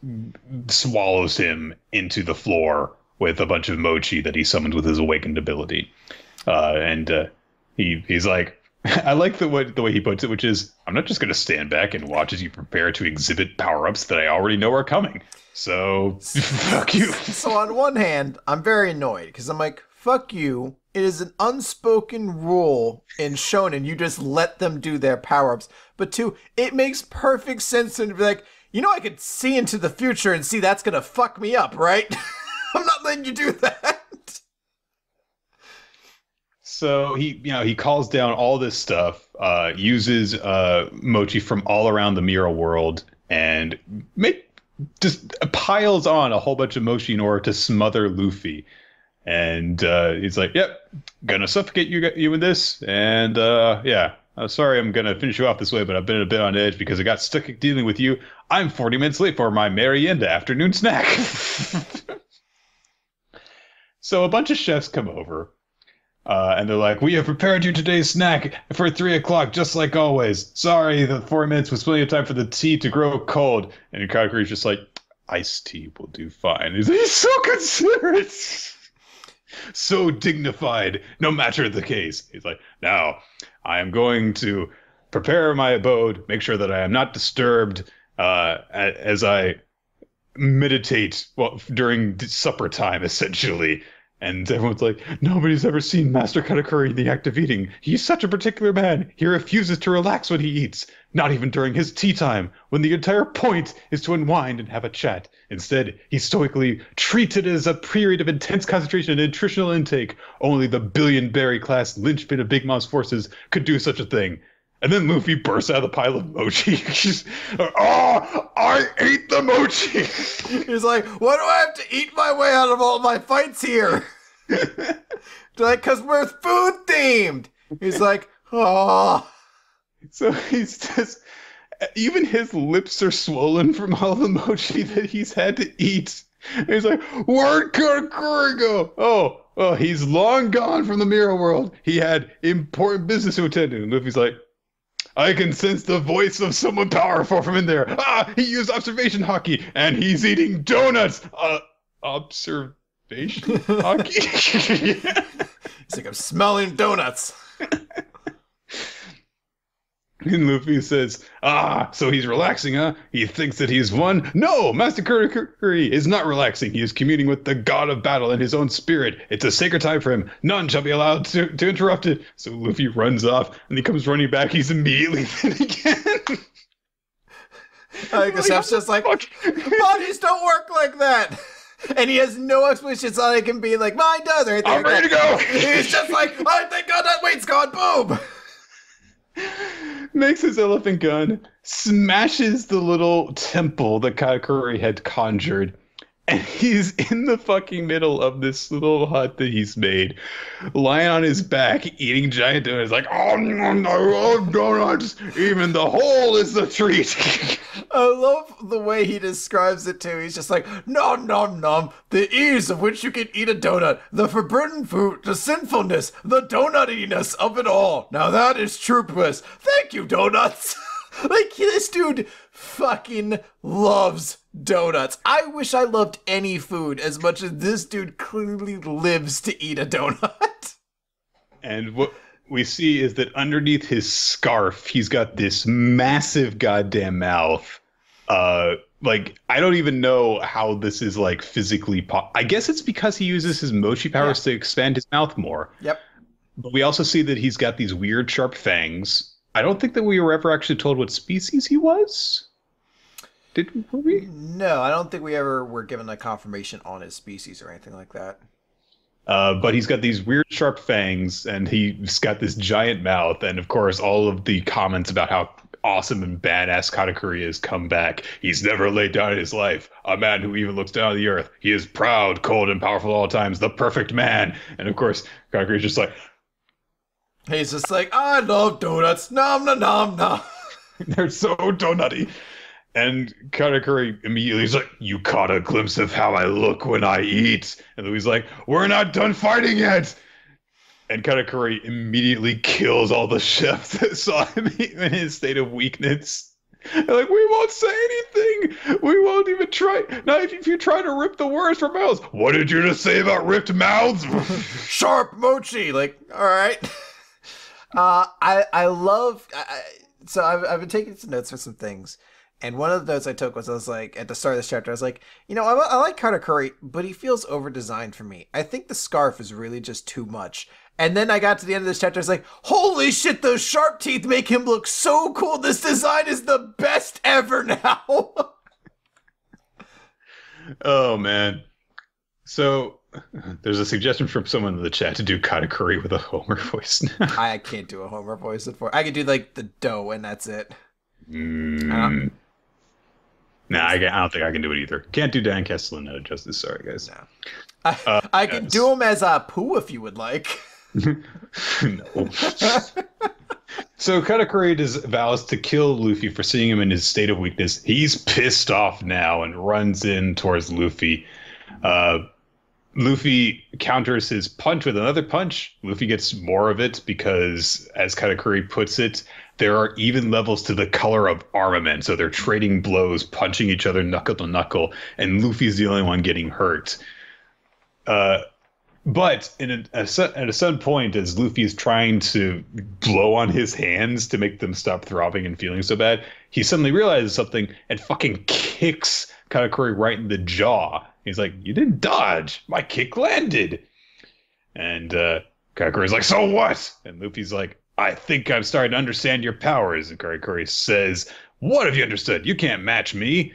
swallows him into the floor with a bunch of mochi that he summoned with his awakened ability. He's like, I like the way he puts it, which is, I'm not just going to stand back and watch as you prepare to exhibit power-ups that I already know are coming. So, fuck you. So on one hand, I'm very annoyed because I'm like, fuck you. It is an unspoken rule in shonen. You just let them do their power-ups. But two, it makes perfect sense to be like, I could see into the future and see that's going to fuck me up, right? I'm not letting you do that. So he calls down all this stuff, uses mochi from all around the Mirror world, and just piles on a whole bunch of mochi in order to smother Luffy. And he's like, "Yep, gonna suffocate you with this." And sorry, I'm gonna finish you off this way, but I've been a bit on edge because I got stuck dealing with you. I'm 40 minutes late for my merienda afternoon snack. So a bunch of chefs come over. And they're like, we have prepared you today's snack for 3 o'clock, just like always. Sorry, the 4 minutes was plenty of time for the tea to grow cold. And Katakuri's just like, iced tea will do fine. He's so considerate, so dignified, no matter the case. He's like, now, I am going to prepare my abode, make sure that I am not disturbed as I meditate during supper time, essentially. And everyone's like, nobody's ever seen Master Katakuri in the act of eating. He's such a particular man. He refuses to relax when he eats. Not even during his tea time, when the entire point is to unwind and have a chat. Instead, he stoically treats it as a period of intense concentration and nutritional intake. Only the billion-berry class linchpin of Big Mom's forces could do such a thing. And then Luffy bursts out of the pile of mochi. Oh, I ate the mochi. He's like, why do I have to eat my way out of all my fights here? Like, because we're food themed. He's like, oh. So he's just, even his lips are swollen from all the mochi that he's had to eat. And he's like, where'd Katakuri go? Oh, he's long gone from the mirror world. He had important business to attend to. And Luffy's like, I can sense the voice of someone powerful from in there. Ah, he used observation hockey, and he's eating donuts. Observation hockey? He's like, I'm smelling donuts. And Luffy says, so he's relaxing, huh? He thinks that he's won? No, Master Katakuri is not relaxing. He is communing with the god of battle in his own spirit. It's a sacred time for him. None shall be allowed to interrupt it. So Luffy runs off, and he comes running back. He's immediately thin again. I guess that's just like, bodies don't work like that. And he has no explanation so he can be like, mine does, or anything. I'm ready to go. He's just like, oh, thank God that weight's gone, boom. Makes his elephant gun, smashes the little temple that Katakuri had conjured, and he's in the fucking middle of this little hut that he's made, lying on his back, eating giant donuts, like, oh, no, donuts, even the hole is the treat. I love the way he describes it too. He's just like, nom, nom, nom, the ease of which you can eat a donut, the forbidden food, the sinfulness, the donutiness of it all. Now that is true bliss. Thank you, donuts. Like, this dude fucking loves donuts. I wish I loved any food as much as this dude clearly lives to eat a donut. And what we see is that underneath his scarf, he's got this massive goddamn mouth. Like, I don't even know how this is, like, physically I guess it's because he uses his mochi powers to expand his mouth more. Yep. But we also see that he's got these weird sharp fangs. I don't think that we were ever actually told what species he was. Were we? No, I don't think we ever were given a confirmation on his species or anything like that. But he's got these weird sharp fangs, and he's got this giant mouth, and of course all of the comments about how awesome and badass Katakuri is come back. He's never laid down in his life. A man who even looks down on the earth. He is proud, cold, and powerful at all times. The perfect man. And of course, Katakuri's just like... He's just like, I love donuts. Nom, nom, nom, nom. They're so donutty. And Katakuri immediately is like, you caught a glimpse of how I look when I eat. And Louis like, we're not done fighting yet. And Katakuri immediately kills all the chefs that saw him in his state of weakness. They're like, we won't say anything. We won't even try. Not if you try to rip the words from mouths. What did you just say about ripped mouths? Sharp mochi. Like, all right. I love. So I've been taking some notes for some things. And one of the notes I took was, I was like, at the start of this chapter, I was like, you know, I like Katakuri, but he feels over-designed for me. I think the scarf is really just too much. And then I got to the end of this chapter, I was like, holy shit, those sharp teeth make him look so cool. This design is the best ever now. Oh, man. So there's a suggestion from someone in the chat to do Katakuri with a Homer voice now. I can't do a Homer voice before. I could do, like, the dough, and that's it. Nah, I don't think I can do it either. Can't do Dan Castellano justice. Sorry, guys. No. I can do him as a Pooh if you would like. No. So Katakuri vows to kill Luffy for seeing him in his state of weakness. He's pissed off now and runs in towards Luffy. Luffy counters his punch with another punch. Luffy gets more of it because, as Katakuri puts it, there are even levels to the color of armament. So they're trading blows, punching each other knuckle to knuckle, and Luffy's the only one getting hurt. But at a certain point, as Luffy is trying to blow on his hands to make them stop throbbing and feeling so bad, he suddenly realizes something and fucking kicks Katakuri right in the jaw. He's like, you didn't dodge. My kick landed. And Katakuri's like, so what? And Luffy's like, I think I'm starting to understand your powers. And Katakuri says, what have you understood? You can't match me.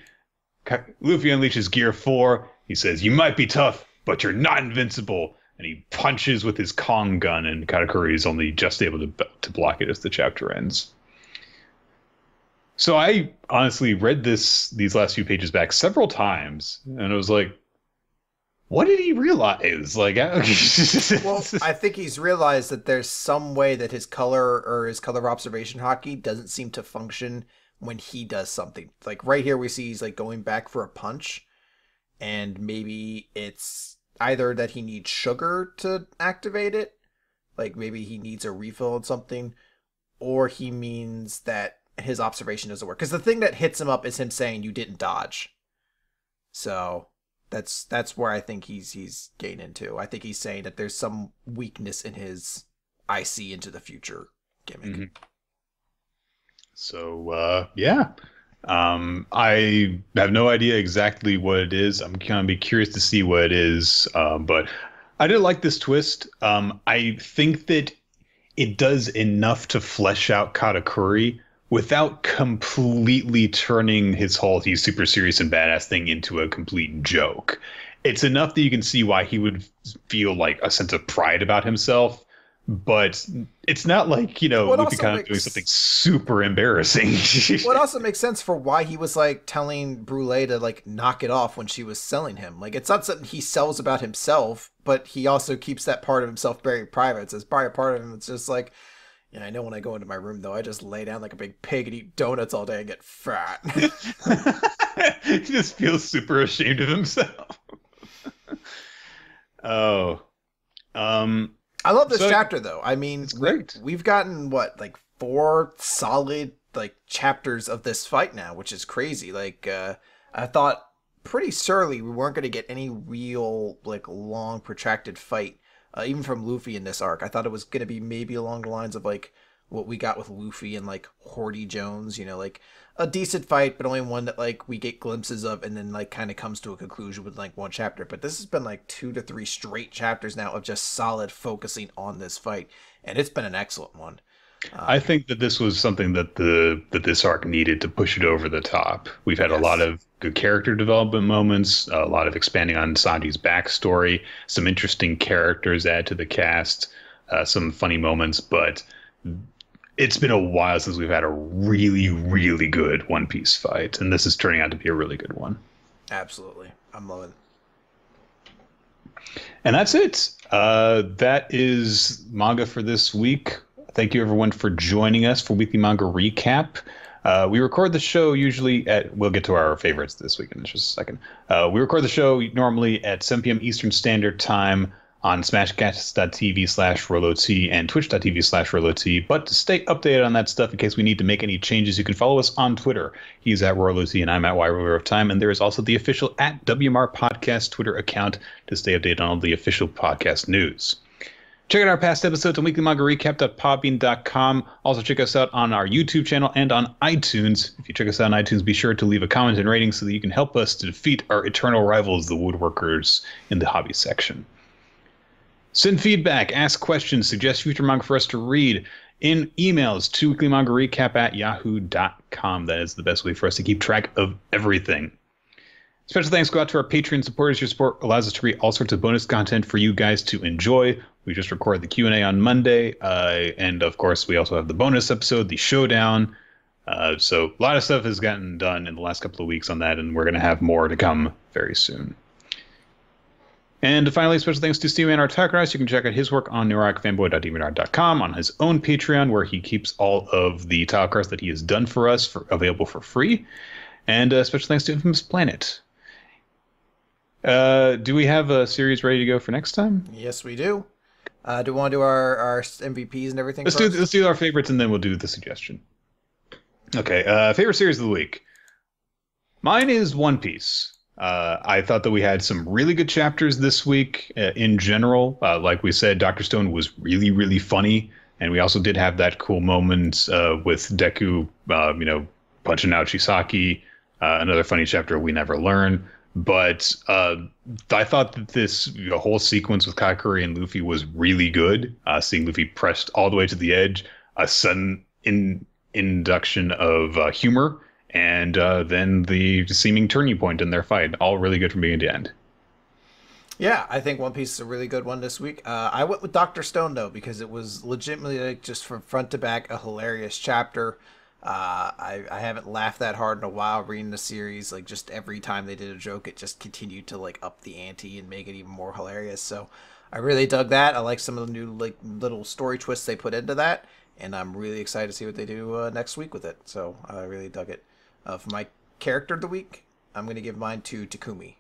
Luffy unleashes Gear 4. He says, you might be tough, but you're not invincible. And he punches with his Kong gun, and Katakuri is only just able to block it as the chapter ends. So I honestly read these last few pages back several times, and I was like, what did he realize? Like, Well, I think he's realized that there's some way that his color or his color observation hockey doesn't seem to function when he does something. Like right here, we see he's like going back for a punch, and maybe it's either that he needs sugar to activate it, like maybe he needs a refill on something, or he means that his observation doesn't work. Because the thing that hits him up is him saying you didn't dodge. So that's where I think he's getting into. I think he's saying that there's some weakness in his I see into the future gimmick. Mhm. So yeah. I have no idea exactly what it is. I'm gonna be curious to see what it is. But I did like this twist. I think that it does enough to flesh out Katakuri without completely turning his whole he's super serious and badass thing into a complete joke. It's enough that you can see why he would feel like a sense of pride about himself, but it's not like, Luffy kind of doing something super embarrassing. Well, it also makes sense for why he was like telling Brule to like knock it off when she was selling him. Like it's not something he sells about himself, but he also keeps that part of himself very private. It's probably a part of him. It's just like, yeah, I know when I go into my room, though, I just lay down like a big pig and eat donuts all day and get fat. He just feels super ashamed of himself. Oh. I love this chapter, though. I mean, it's great. We've gotten, what, like 4 solid like chapters of this fight now, which is crazy. Like, I thought pretty surely we weren't going to get any real, like, long, protracted fight. Even from Luffy in this arc. I thought it was going to be maybe along the lines of like what we got with Luffy and like Horty Jones, like a decent fight, but only one that like we get glimpses of and then like kind of comes to a conclusion with like one chapter. But this has been like 2 to 3 straight chapters now of just solid focusing on this fight. And it's been an excellent one. I think that this was something that this arc needed to push it over the top. We've had a lot of good character development moments, a lot of expanding on Sanji's backstory, some interesting characters added to the cast, some funny moments, but it's been a while since we've had a really, really good One Piece fight, and this is turning out to be a really good one. Absolutely. I'm loving it. And that's it. That is manga for this week. Thank you, everyone, for joining us for Weekly Manga Recap. We record the show usually we'll get to our favorites this week in just a second. We record the show normally at 7 p.m. Eastern Standard Time on smashcast.tv/RoloT and twitch.tv/RoloT. But to stay updated on that stuff in case we need to make any changes, you can follow us on Twitter. He's at RoloT and I'm at YRulerOfTime. And there is also the official at WMR Podcast Twitter account to stay updated on all the official podcast news. Check out our past episodes on weeklymangarecap.podbean.com. Also, check us out on our YouTube channel and on iTunes. If you check us out on iTunes, be sure to leave a comment and rating so that you can help us to defeat our eternal rivals, the woodworkers, in the hobby section. Send feedback, ask questions, suggest future manga for us to read in emails to weeklymangarecap@yahoo.com. That is the best way for us to keep track of everything. Special thanks go out to our Patreon supporters. Your support allows us to create all sorts of bonus content for you guys to enjoy. We just recorded the Q&A on Monday. And, of course, we also have the bonus episode, the showdown. So a lot of stuff has gotten done in the last couple of weeks on that, and we're going to have more to come very soon. And finally, special thanks to Steven Artakris. You can check out his work on neuroticfanboy.deviantart.com, on his own Patreon, where he keeps all of the tile cards that he has done for us available for free. And special thanks to Infamous Planet. Do we have a series ready to go for next time? Yes, we do. Do we want to do our MVPs and everything? Let's do our favorites, and then we'll do the suggestion. Okay, favorite series of the week. Mine is One Piece. I thought that we had some really good chapters this week in general. Like we said, Dr. Stone was really, really funny. And we also did have that cool moment with Deku, punching out Chisaki. Another funny chapter we never learn. But I thought that this whole sequence with Katakuri and Luffy was really good. Seeing Luffy pressed all the way to the edge, a sudden induction of humor, and then the seeming turning point in their fight. All really good from beginning to end. Yeah, I think One Piece is a really good one this week. I went with Dr. Stone, though, because it was legitimately, like, just from front to back, a hilarious chapter. I haven't laughed that hard in a while reading the series. Like, just every time they did a joke, it just continued to like up the ante and make it even more hilarious. So I really dug that. I like some of the new like little story twists they put into that, and I'm really excited to see what they do next week with it. So I really dug it. For my character of the week, I'm gonna give mine to Takumi.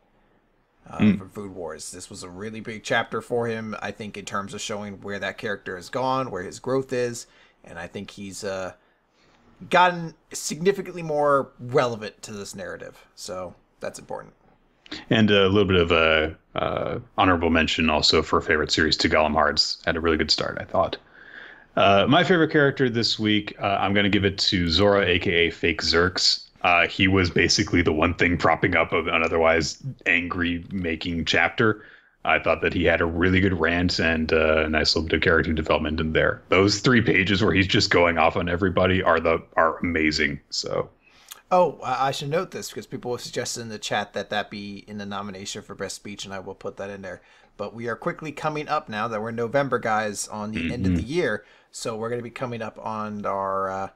For Food Wars. This was a really big chapter for him, I think, in terms of showing where that character has gone, where his growth is, and I think he's gotten significantly more relevant to this narrative. So that's important. And a little bit of a honorable mention also for favorite series to Golem Hearts. Had a really good start, I thought. My favorite character this week, I'm going to give it to Zora, aka Fake Zerks. He was basically the one thing propping up of an otherwise angry-making chapter. I thought that he had a really good rant and a nice little bit of character development in there. Those 3 pages where he's just going off on everybody are amazing. So, I should note this because people have suggested in the chat that be in the nomination for best speech, and I will put that in there. But we are quickly coming up now that we're in November, guys, on the end of the year. So we're going to be coming up on our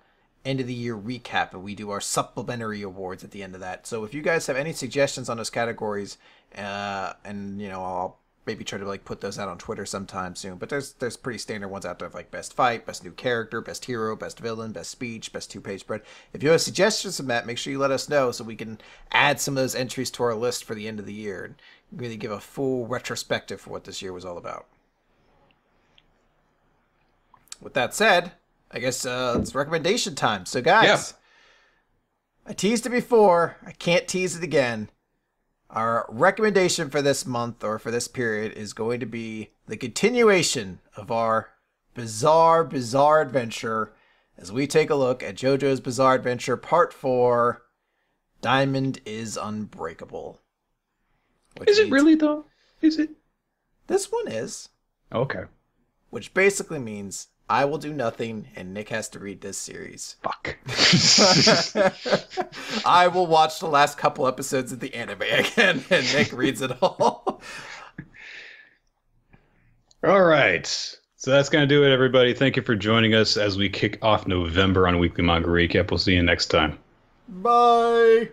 end of the year recap, and we do our supplementary awards at the end of that. So if you guys have any suggestions on those categories, and I'll maybe try to like put those out on Twitter sometime soon. But there's pretty standard ones out there like best fight, best new character, best hero, best villain, best speech, best 2-page spread. If you have suggestions from that, make sure you let us know so we can add some of those entries to our list for the end of the year and really give a full retrospective for what this year was all about. With that said, I guess it's recommendation time. So guys, I teased it before. I can't tease it again. Our recommendation for this month or for this period is going to be the continuation of our bizarre adventure as we take a look at JoJo's Bizarre Adventure Part 4, Diamond is Unbreakable. Is it really though? Is it? This one is. Okay. Which basically means I will do nothing, and Nick has to read this series. Fuck. I will watch the last couple episodes of the anime again, and Nick reads it all. All right. So that's going to do it, everybody. Thank you for joining us as we kick off November on Weekly Manga Recap. We'll see you next time. Bye.